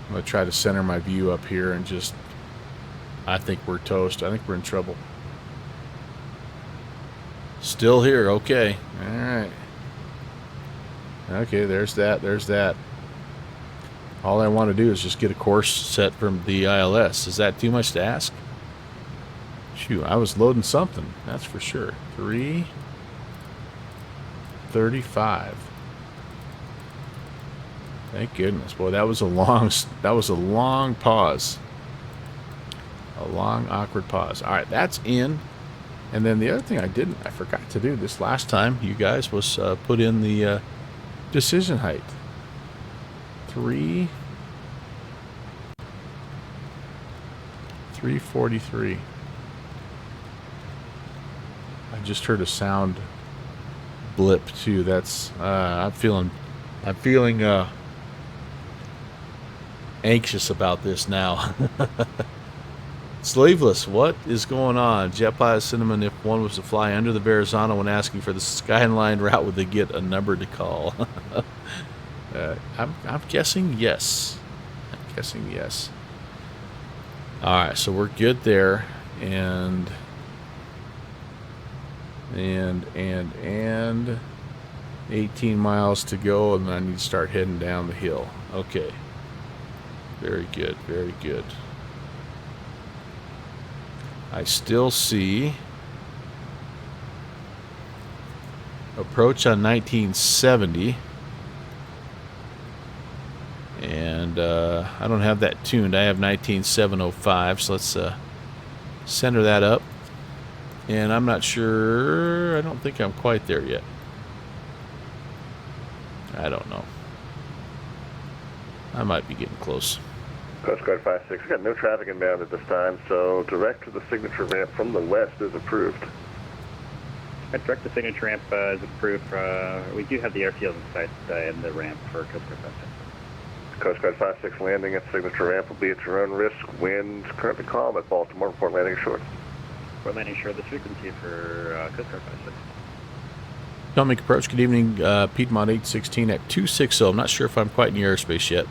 I'm going to try to center my view up here and just... I think we're toast. I think we're in trouble. Still here. Okay. Alright. Okay, there's that. There's that. All I want to do is just get a course set from the ILS. Is that too much to ask? Shoot, I was loading something. That's for sure. 335. Thank goodness. Boy, that was a long pause. A long, awkward pause. All right, that's in. And then the other thing I forgot to do this last time, you guys, was put in the decision height. 343. I just heard a sound blip too. That's I'm feeling I'm feeling anxious about this now. Slaveless, what is going on? Jet pilot Cinnamon, if one was to fly under the Verrazano when asking for the Skyline route, would they get a number to call? I'm guessing yes. I'm guessing yes. Alright, so we're good there. And 18 miles to go, and I need to start heading down the hill. Okay. Very good, very good. I still see approach on 1970, and I don't have that tuned. I have 19705, so let's center that up. And I'm not sure, I don't think I'm quite there yet. I don't know. I might be getting close. Coast Guard 56, we got no traffic inbound at this time, so direct to the signature ramp from the west is approved. Direct to signature ramp is approved. We do have the airfield in sight and the ramp for Coast Guard 56. Coast Guard 56 landing at signature ramp will be at your own risk. Wind currently calm at Baltimore. Report landing short. Report landing short. The frequency for Coast Guard 56. Make approach. Good evening, Piedmont 816 at 260. I'm not sure if I'm quite in the airspace yet.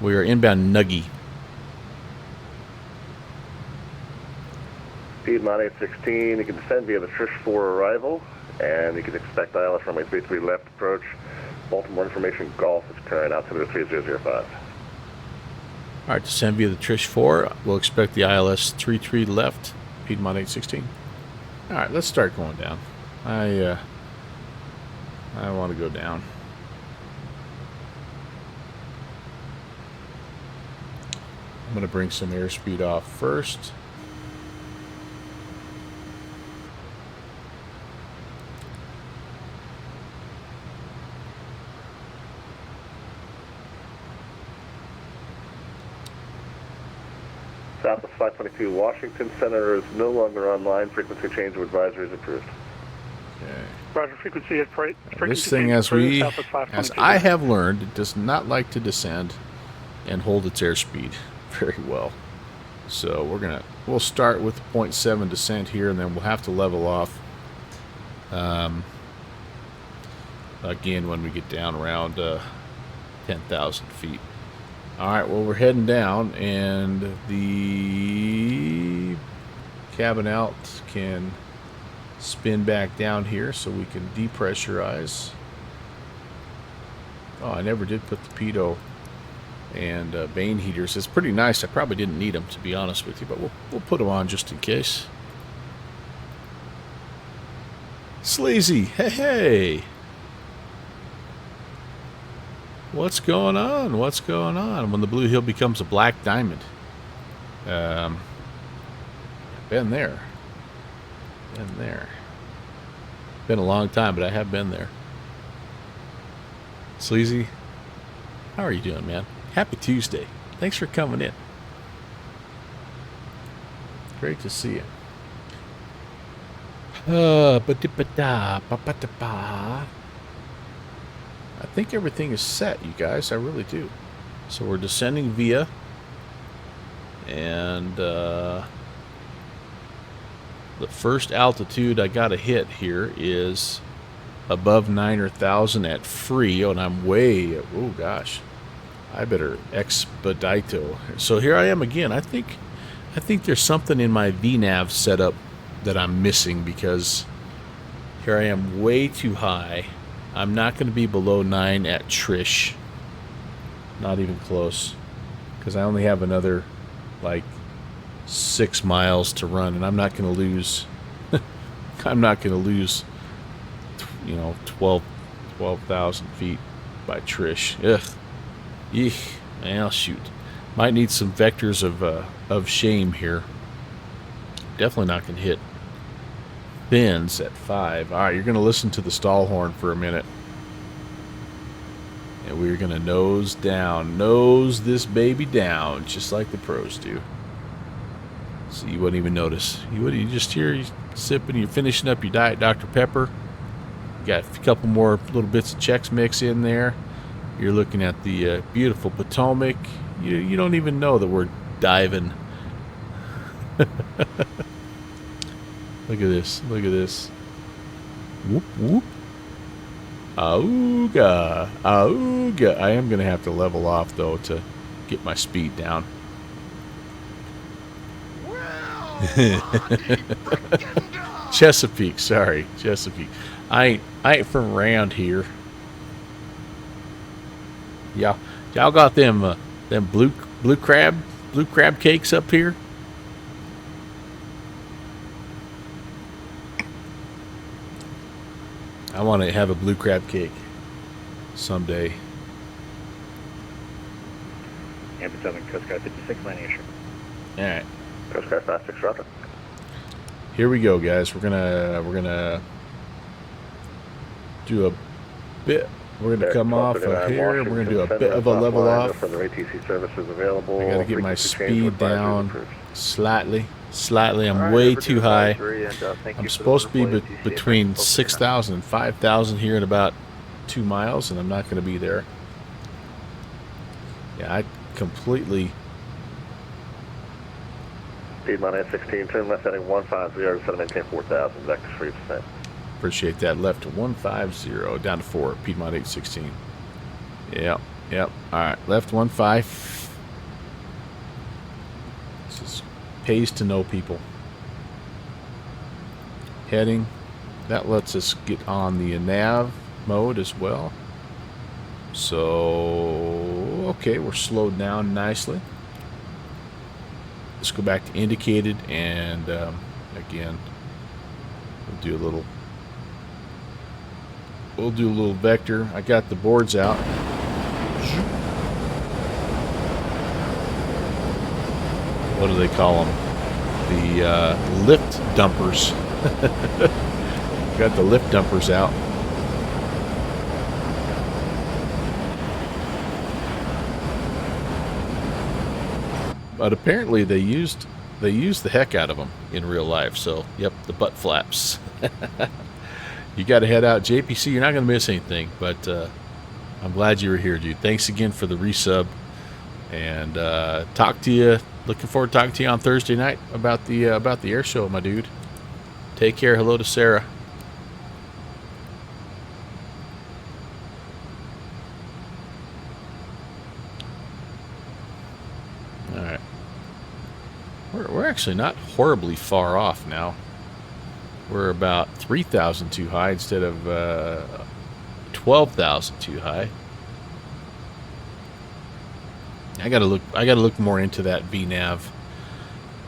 We are inbound Nuggy. Piedmont 816, you can descend via the Trish 4 arrival, and you can expect ILS runway 33 left approach. Baltimore information Golf is current, altimeter 3005. All right, descend via the Trish 4. We'll expect the ILS 33 left, Piedmont 816. All right, let's start going down. I want to go down. I'm going to bring some airspeed off first. Southwest 522 Washington Center is no longer online. Frequency change of advisory is approved. Okay. Roger, frequency is This thing, as I have learned, it does not like to descend and hold its airspeed very well. So we'll start with 0.7 descent here, and then we'll have to level off again when we get down around 10,000 feet. Alright, well, we're heading down, and the cabin out can spin back down here so we can depressurize. Oh, I never did put the pitot and Bane heaters. It's pretty nice. I probably didn't need them, to be honest with you, but we'll put them on just in case. Sleazy, hey! What's going on? What's going on? When the Blue Hill becomes a black diamond. Been there. Been there. Been a long time, but I have been there. Sleazy, how are you doing, man? Happy Tuesday. Thanks for coming in. Great to see you. I think everything is set, you guys. I really do. So we're descending via, and the first altitude I got to hit here is above 9,000 at free, and I'm way, oh gosh, I better expedito. So here I am again. I think there's something in my VNAV setup that I'm missing, because here I am way too high. I'm not going to be below 9 at Trish. Not even close. Because I only have another, like, 6 miles to run, and I'm not going to lose. I'm not going to lose, 12,000 feet by Trish. Ugh. Eek. Well, shoot. Might need some vectors of shame here. Definitely not going to hit fins at 5. All right, you're going to listen to the stall horn for a minute. And we're going to nose down. Nose this baby down, just like the pros do. So you wouldn't even notice. You just hear you sipping, you're finishing up your Diet Dr. Pepper. Got a couple more little bits of Chex Mix in there. You're looking at the beautiful Potomac. You don't even know that we're diving. Look at this. Look at this. Whoop, whoop. Auga. Auga. I am going to have to level off, though, to get my speed down. Chesapeake. Sorry. Chesapeake. I ain't from around here. Yeah, y'all got them blue crab cakes up here. I want to have a blue crab cake someday. Amber 7, Coast Guard 56, landing issue. All right. Coast Guard 56, roger. Here we go, guys. We're gonna do a bit. We're gonna come off of here. We're gonna do a bit of a level off. For the ATC services available. I gotta get my speed down slightly. I'm way too high. I'm supposed to be between 6,000 and 5,000 here in about 2 miles, and I'm not going to be there. Yeah, I completely... Piedmont 816, turn left heading 150, set maintain 4,000, vector 3%. Appreciate that. Left to 150, down to 4, Piedmont 816. Yep. All right, left 15. This is pays to know people. Heading. That lets us get on the nav mode as well. So, okay, we're slowed down nicely. Let's go back to indicated, and again, we'll do a little vector. I got the boards out. What do they call them? The lift dumpers. Got the lift dumpers out. But apparently they used the heck out of them in real life. So, yep, the butt flaps. You got to head out, JPC. You're not going to miss anything. But I'm glad you were here, dude. Thanks again for the resub. And talk to you. Looking forward to talking to you on Thursday night about the air show, my dude. Take care. Hello to Sarah. All right. We're actually not horribly far off now. We're about 3,000 too high instead of 12,000 too high. I gotta look more into that VNav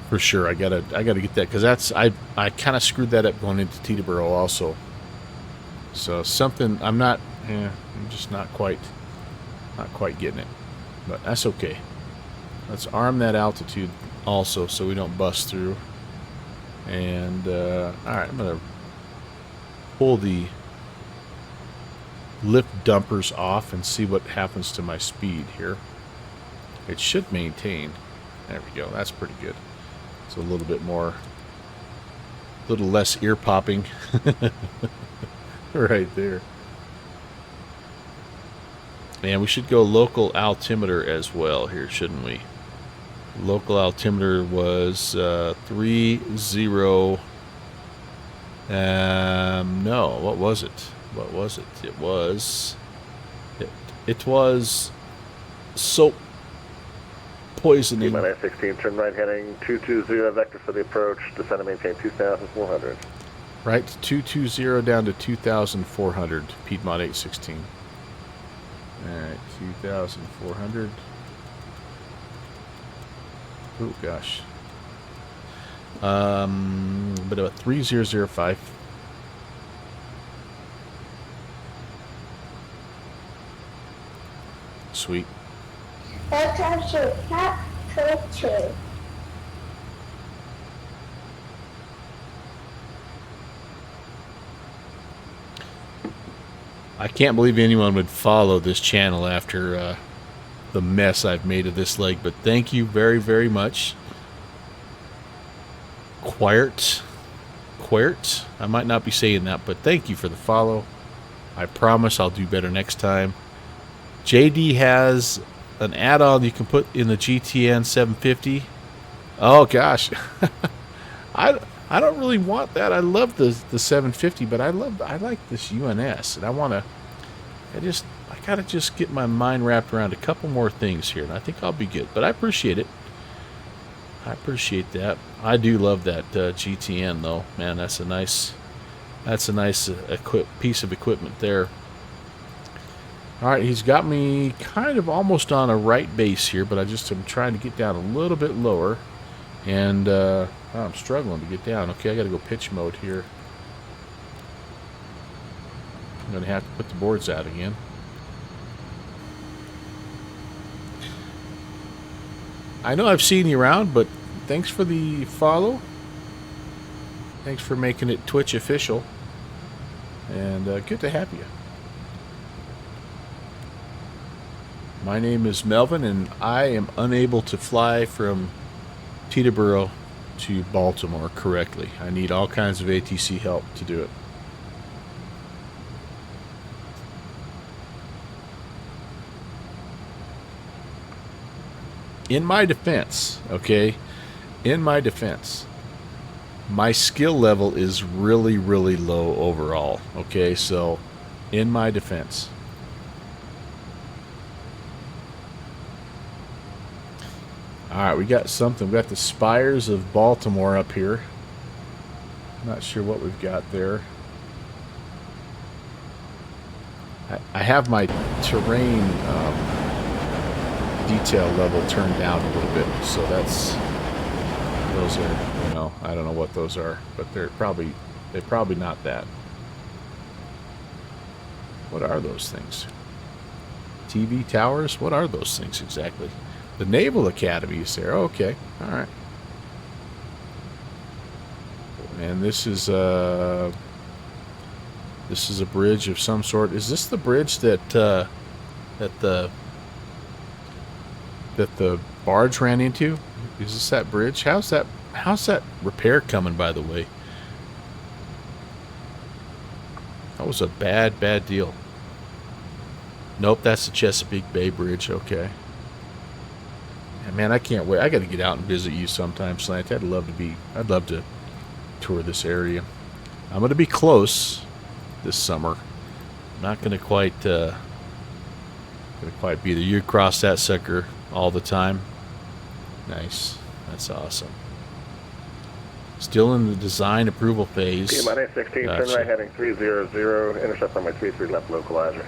for sure. I gotta get that, because that's I kind of screwed that up going into Teterboro also. So something I'm just not quite getting it, but that's okay. Let's arm that altitude also so we don't bust through. And all right, I'm gonna pull the lift dumpers off and see what happens to my speed here. It should maintain. There we go. That's pretty good. It's a little bit more, a little less ear popping right there. And we should go local altimeter as well here, shouldn't we? Local altimeter was 30. No, what was it? What was it? It was soap poisoning. Piedmont 16, turn right heading 220, vector for the approach, descend and maintain 2,400. Right, 220 down to 2,400, Piedmont 816. Alright, 2,400. Oh gosh. But about 3005. Sweet. I can't believe anyone would follow this channel after the mess I've made of this leg, but thank you very, very much. Quirt. I might not be saying that, but thank you for the follow. I promise I'll do better next time. JD has an add-on you can put in the GTN 750. Oh gosh, I don't really want that. I love the 750, but I like this UNS, and I gotta just get my mind wrapped around a couple more things here, and I think I'll be good. But I appreciate it. I appreciate that. I do love that GTN though, man. That's a nice piece of equipment there. All right, he's got me kind of almost on a right base here, but I'm trying to get down a little bit lower, and I'm struggling to get down. Okay, I got to go pitch mode here. I'm going to have to put the boards out again. I know I've seen you around, but thanks for the follow. Thanks for making it Twitch official, and good to have you. My name is Melvin, and I am unable to fly from Teterboro to Baltimore correctly. I need all kinds of ATC help to do it. In my defense, okay, my skill level is really, really low overall, okay, so in my defense. Alright, we got something. We got the spires of Baltimore up here. Not sure what we've got there. I have my terrain detail level turned down a little bit, so those are, you know, I don't know what those are, but they're probably not that. What are those things? TV towers? What are those things exactly? The Naval Academy is there. Okay, all right. And this is a bridge of some sort. Is this the bridge that the barge ran into? Is this that bridge? How's that repair coming, by the way? That was a bad deal. Nope, that's the Chesapeake Bay Bridge. Okay. And man, I can't wait. I got to get out and visit you sometime, Slant. I'd love to tour this area. I'm going to be close this summer. I'm not going to quite be there. You cross that sucker all the time. Nice. That's awesome. Still in the design approval phase. T-minus 16, Gotcha. turn right heading 300, intercept on my 33 left localizer.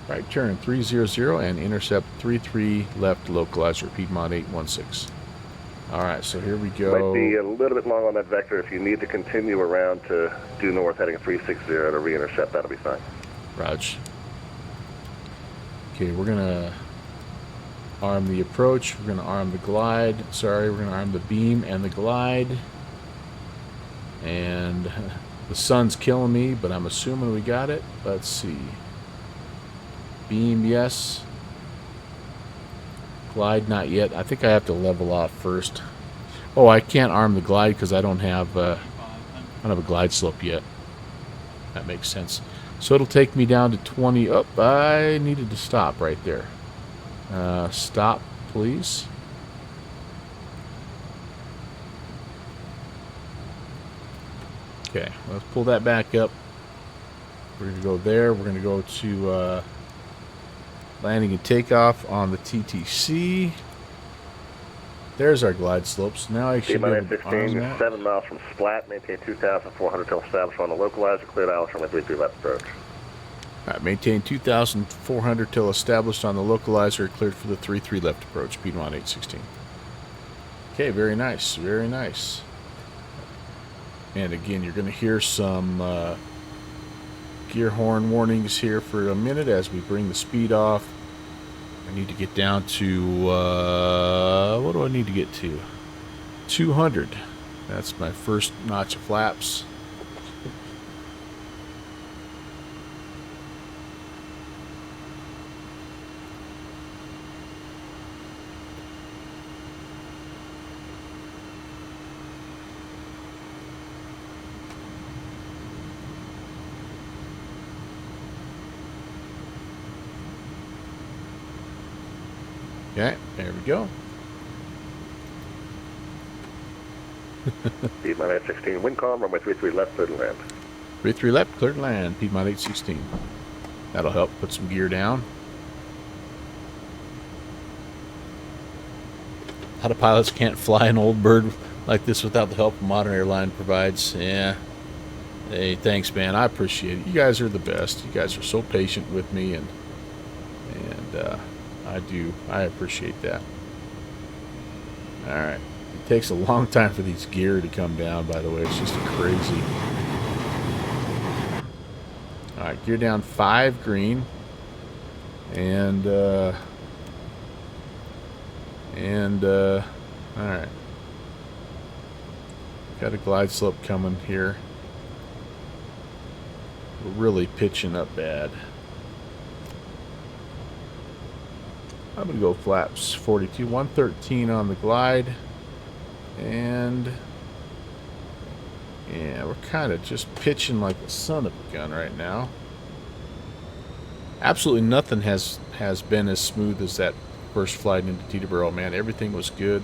Right turn 300 and intercept 33 left localizer, Piedmont 816. Alright, so here we go. Might be a little bit long on that vector. If you need to continue around to due north heading 360 to re-intercept, that'll be fine. Raj. Okay, we're going to arm the approach. We're going to arm the glide. Sorry, we're going to arm the beam and the glide. And the sun's killing me, but I'm assuming we got it. Let's see. Beam, yes. Glide, not yet. I think I have to level off first. Oh, I can't arm the glide because I don't have a glide slope yet. That makes sense. So it'll take me down to 20. Oh, I needed to stop right there. Stop, please. Okay, let's pull that back up. We're going to go there. We're going to go to landing and takeoff on the TTC. There's our glide slopes. Now I should be able to arm 16, that. 7 miles from Splat, maintain 2,400 till established on the localizer, cleared Alice from my 33 left approach. Alright, maintain 2,400 till established on the localizer, cleared for the 33 left approach, Piedmont 816. Okay, very nice, very nice. And again, you're going to hear some gear horn warnings here for a minute as we bring the speed off. I need to get down to, what do I need to get to? 200. That's my first notch of flaps. Okay, there we go. Piedmont 816, wind calm, runway 33 left, clear to land. 33 left, clear to land, Piedmont 816. That'll help put some gear down. A lot of pilots can't fly an old bird like this without the help modern airline provides. Yeah. Hey, thanks, man. I appreciate it. You guys are the best. You guys are so patient with me, and I appreciate that. All right. It takes a long time for these gear to come down, by the way. It's just crazy. All right, gear down 5 green. And all right. Got a glide slope coming here. We're really pitching up bad. I'm going to go flaps 42, 113 on the glide. And yeah, we're kind of just pitching like the son of a gun right now. Absolutely nothing has been as smooth as that first flight into Teterboro, man. Everything was good.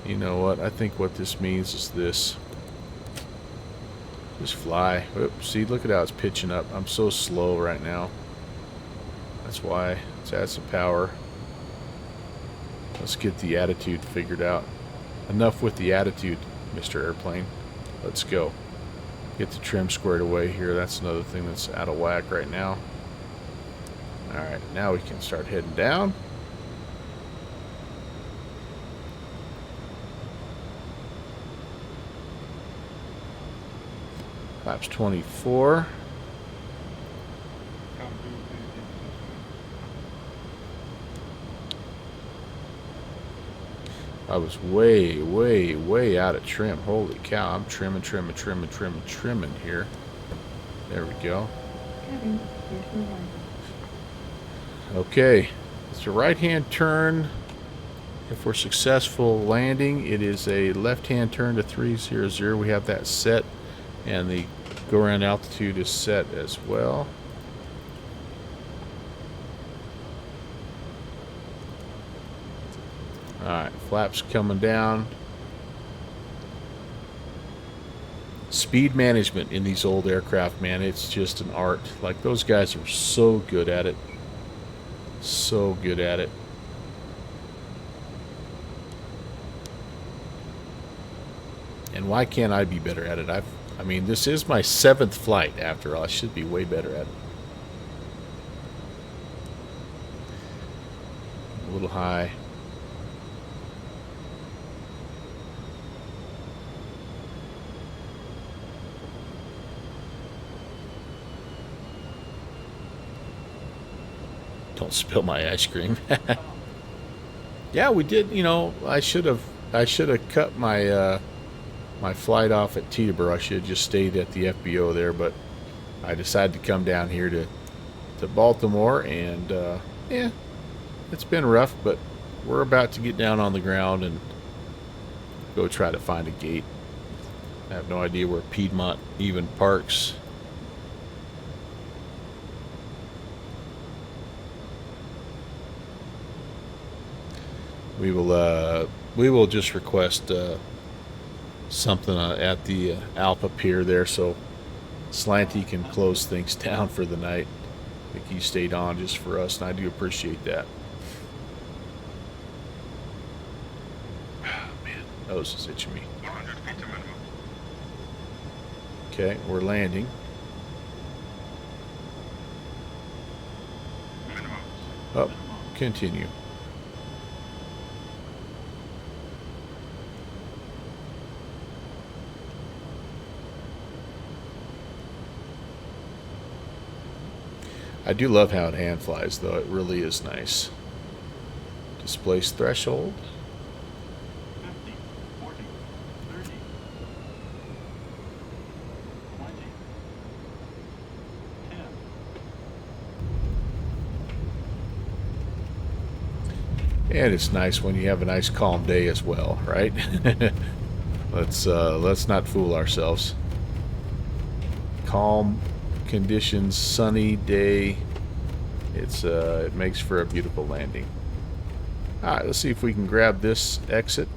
You know what? I think what this means is this. Just fly. Oops, see, look at how it's pitching up. I'm so slow right now. That's why. Let's add some power. Let's get the attitude figured out. Enough with the attitude, Mr. Airplane. Let's go. Get the trim squared away here. That's another thing that's out of whack right now. Alright, now we can start heading down. Flaps 24. I was way out of trim. Holy cow, I'm trimming here. There we go. Okay, it's a right-hand turn. If we're successful landing, it is a left-hand turn to 300. We have that set, and the go-around altitude is set as well. Alright, flaps coming down. Speed management in these old aircraft, man, it's just an art. Like, those guys are so good at it. So good at it. And why can't I be better at it? I mean, this is my 7th flight, after all. I should be way better at it. A little high. Don't spill my ice cream. Yeah, we did. You know, I should have cut my my flight off at Teterboro. I should have just stayed at the FBO there, but I decided to come down here to Baltimore, and yeah, it's been rough, but we're about to get down on the ground and go try to find a gate. I have no idea where Piedmont even parks. We will just request something at the Alpha Pier there, so Slanty can close things down for the night. I think he stayed on just for us, and I do appreciate that. Man, nose is itching me. Okay, we're landing. Up, continue. I do love how it hand flies, though. It really is nice. Displace threshold. 50, 40, 30, 20, 10. And it's nice when you have a nice calm day as well, right? Let's not fool ourselves. Calm conditions, sunny day, It makes for a beautiful landing. All right, let's see if we can grab this exit.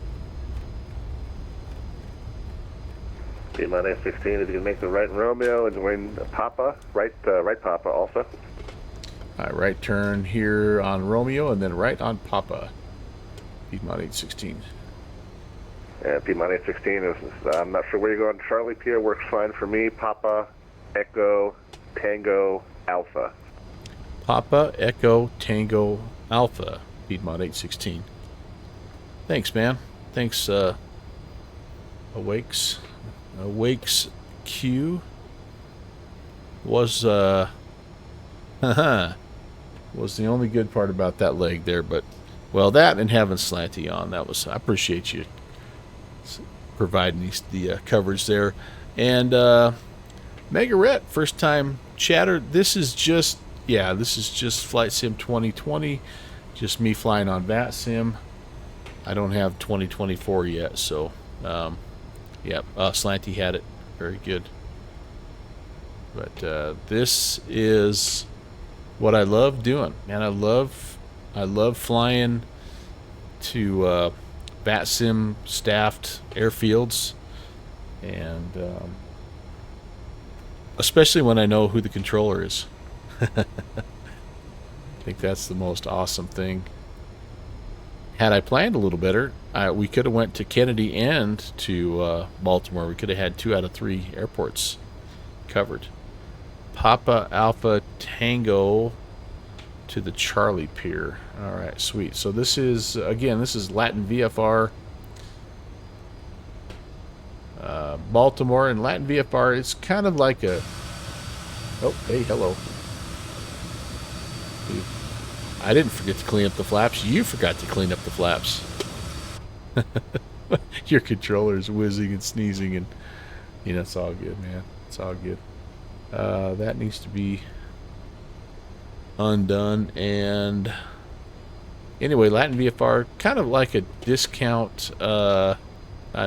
T-minus 16, if you can make the right in Romeo and join Papa, right Papa also. All right, right turn here on Romeo and then right on Papa. Piedmont 816. And P-minus 16 is, I'm not sure where you're going. Charlie Pierre works fine for me. Papa, Echo, Tango, Alpha. Papa, Echo, Tango, Alpha, Piedmont 816. Thanks, man. Thanks, Awakes Q was, was the only good part about that leg there, but, well, that and having Slanty on, I appreciate you providing the coverage there. And Megaret, first time chatter. This is just Flight Sim 2020, just me flying on VATSIM. I don't have 2024 yet, so Slanty had it. Very good. But this is what I love doing, man. I love flying to VATSIM staffed airfields, and especially when I know who the controller is. I think that's the most awesome thing. Had I planned a little better, we could have went to Kennedy and to Baltimore. We could have had 2 out of 3 airports covered. Papa Alpha Tango to the Charlie Pier. All right, sweet. So this is, again, this is Latin VFR Baltimore. And Latin VFR is kind of like a, oh, hey, hello. I didn't forget to clean up the flaps. You forgot to clean up the flaps. Your controller's whizzing and sneezing, and it's all good, man. It's all good. That needs to be undone. And anyway, Latin VFR, kind of like a discount. I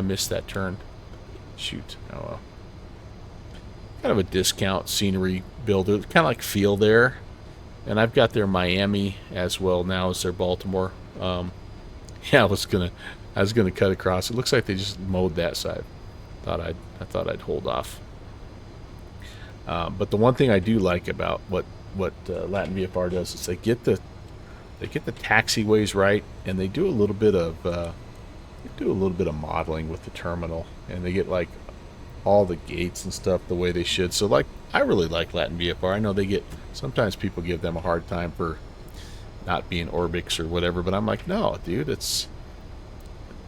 missed that turn. Shoot. Oh well. Kind of a discount scenery builder. Kind of like Feel there. And I've got their Miami as well now as their Baltimore. Yeah, I was gonna cut across. It looks like they just mowed that side. I thought I'd hold off. But the one thing I do like about what Latin VFR does is they get the taxiways right, and they do a little bit of modeling with the terminal, and they get like all the gates and stuff the way they should. So like, I really like Latin VFR. I know sometimes people give them a hard time for not being Orbix or whatever, but I'm like, no, dude, it's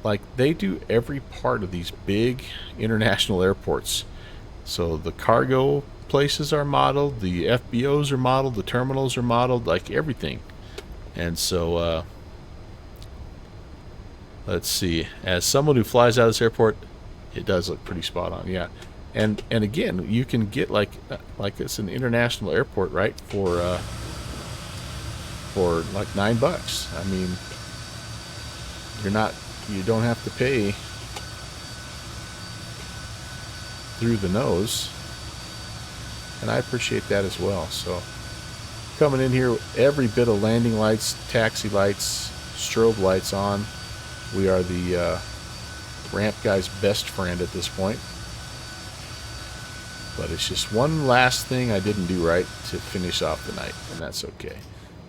like they do every part of these big international airports. So the cargo places are modeled, the FBOs are modeled, the terminals are modeled, like everything. And so let's see, as someone who flies out of this airport, it does look pretty spot on. Yeah. And again, you can get like it's an international airport, right, for like $9. I mean, you don't have to pay through the nose, and I appreciate that as well. So coming in here, every bit of landing lights, taxi lights, strobe lights on. We are the ramp guy's best friend at this point. But it's just one last thing I didn't do right to finish off the night, and that's okay.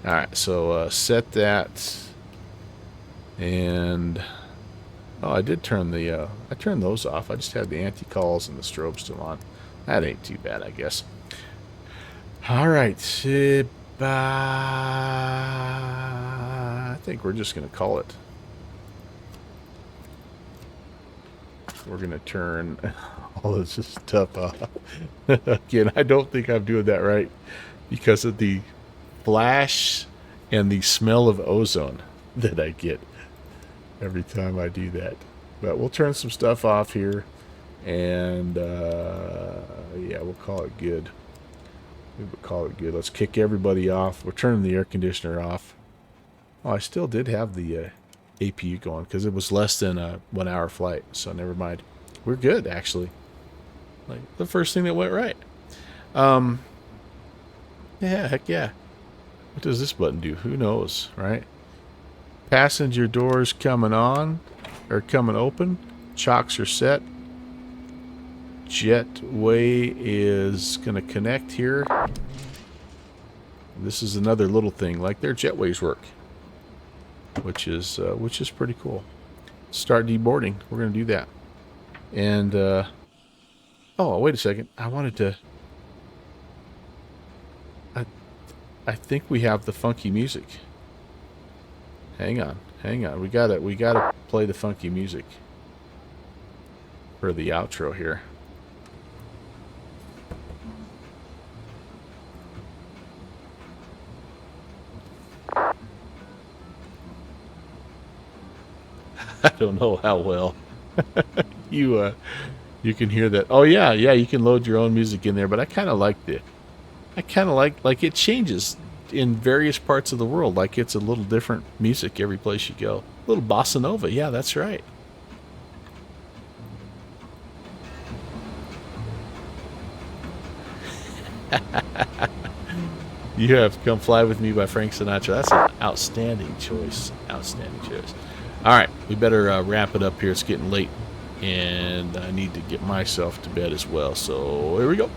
All right, so set that, and I did turn I turned those off. I just had the anti-calls and the strobe still on. That ain't too bad, I guess. All right, I think we're just gonna call it. We're gonna turn all this stuff off. Again, I don't think I'm doing that right because of the flash and the smell of ozone that I get every time I do that. But we'll turn some stuff off here, and yeah, we'll call it good. We will call it good. Let's kick everybody off. We're turning the air conditioner off. Oh, I still did have the APU going because it was less than a 1 hour flight, so never mind. We're good, actually. Like the first thing that went right. Yeah, heck yeah. What does this button do? Who knows, right? Passenger doors coming on, or coming open. Chocks are set. Jetway is going to connect here. This is another little thing, like their jetways work, which is pretty cool. Start deboarding. We're going to do that. And oh, wait a second. I wanted to. I think we have the funky music. Hang on. We gotta play the funky music for the outro here. I don't know how well you can hear that. Oh yeah, you can load your own music in there, but I kind of like like it changes in various parts of the world. Like it's a little different music every place you go. A little bossa nova. Yeah, that's right. You Have Come Fly With Me by Frank Sinatra. That's an outstanding choice. Outstanding choice. All right, we better wrap it up here. It's getting late, and I need to get myself to bed as well. So here we go.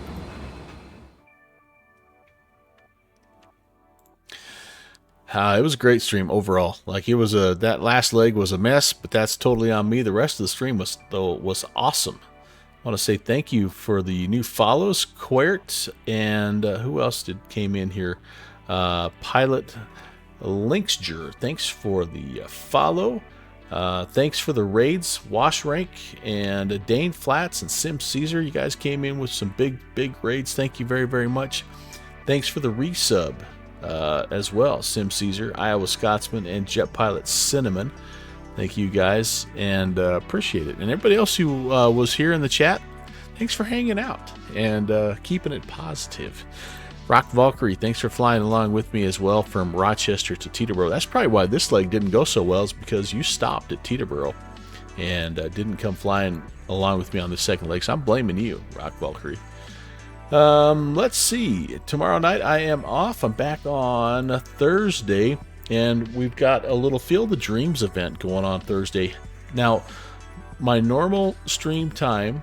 It was a great stream overall. Like it was that last leg was a mess, but that's totally on me. The rest of the stream was awesome. I want to say thank you for the new follows, Quert, and who else came in here? Pilot Linksger. Thanks for the follow. Thanks for the raids, Wash Rank, and Dane Flats and Sim Caesar. You guys came in with some big raids. Thank you very, very much. Thanks for the resub as well, Sim Caesar, Iowa Scotsman, and Jet Pilot Cinnamon. Thank you guys, and appreciate it. And everybody else who was here in the chat, thanks for hanging out and keeping it positive. Rock Valkyrie, thanks for flying along with me as well from Rochester to Teterboro. That's probably why this leg didn't go so well, is because you stopped at Teterboro and didn't come flying along with me on the second leg. So I'm blaming you, Rock Valkyrie. Let's see. Tomorrow night I am off. I'm back on Thursday, and we've got a little Field of Dreams event going on Thursday. Now, my normal stream time,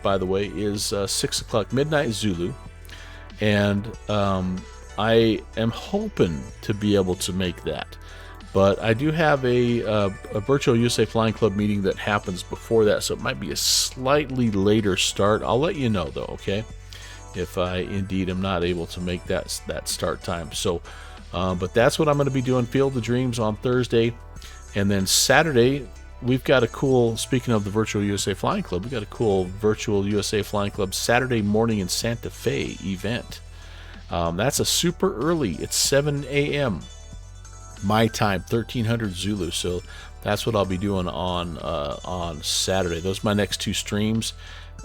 by the way, is 6 o'clock midnight Zulu. And I am hoping to be able to make that. But I do have a Virtual USA Flying Club meeting that happens before that, so it might be a slightly later start. I'll let you know, though, okay? If I indeed am not able to make that start time. So, but that's what I'm going to be doing, Field of Dreams on Thursday. And then Saturday, we've got a cool, speaking of the Virtual USA Flying Club, we've got a cool Virtual USA Flying Club Saturday morning in Santa Fe event. That's a super early. It's 7 a.m. my time, 1300 Zulu. So that's what I'll be doing on Saturday. Those are my next two streams.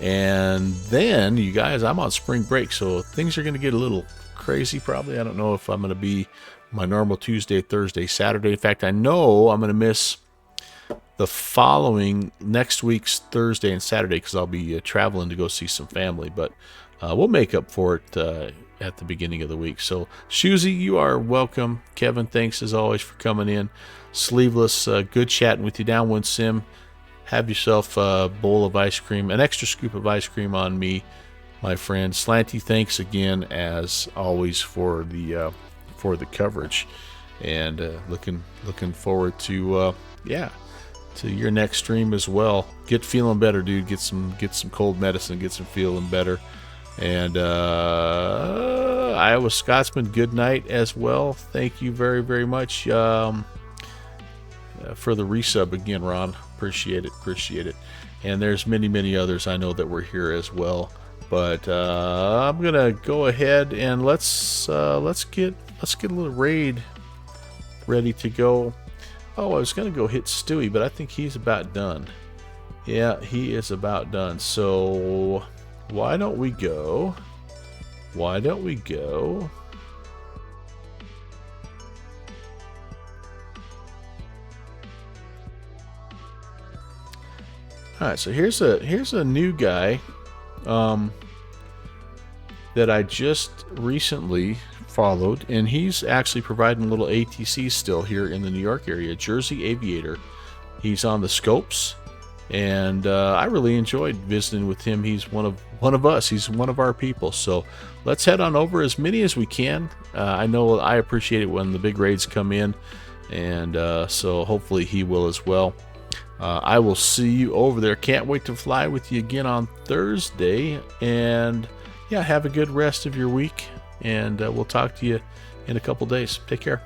And then, you guys, I'm on spring break, so things are going to get a little crazy probably. I don't know if I'm going to be my normal Tuesday, Thursday, Saturday. In fact, I know I'm going to miss the following next week's Thursday and Saturday because I'll be traveling to go see some family. But we'll make up for it at the beginning of the week. So, Shuzi, you are welcome. Kevin, thanks as always for coming in. Sleeveless, good chatting with you. Downwind Sim. Have yourself a bowl of ice cream, an extra scoop of ice cream on me, my friend. Slanty, thanks again as always for the coverage, and looking forward to to your next stream as well. Get feeling better, dude. Get some cold medicine. Get some feeling better. And Iowa Scotsman, good night as well. Thank you very, very much for the resub again, Ron. Appreciate it. And there's many others I know that were here as well. But I'm gonna go ahead and let's get a little raid ready to go. Oh, I was gonna go hit Stewie, but I think he's about done. Yeah, he is about done. So why don't we go? All right, so here's a new guy that I just recently followed, and he's actually providing a little ATC still here in the New York area. Jersey Aviator. He's on the scopes, and I really enjoyed visiting with him. He's one of us. He's one of our people. So let's head on over as many as we can. I know I appreciate it when the big raids come in, and so hopefully he will as well. I will see you over there. Can't wait to fly with you again on Thursday. And yeah, have a good rest of your week, and we'll talk to you in a couple days. Take care.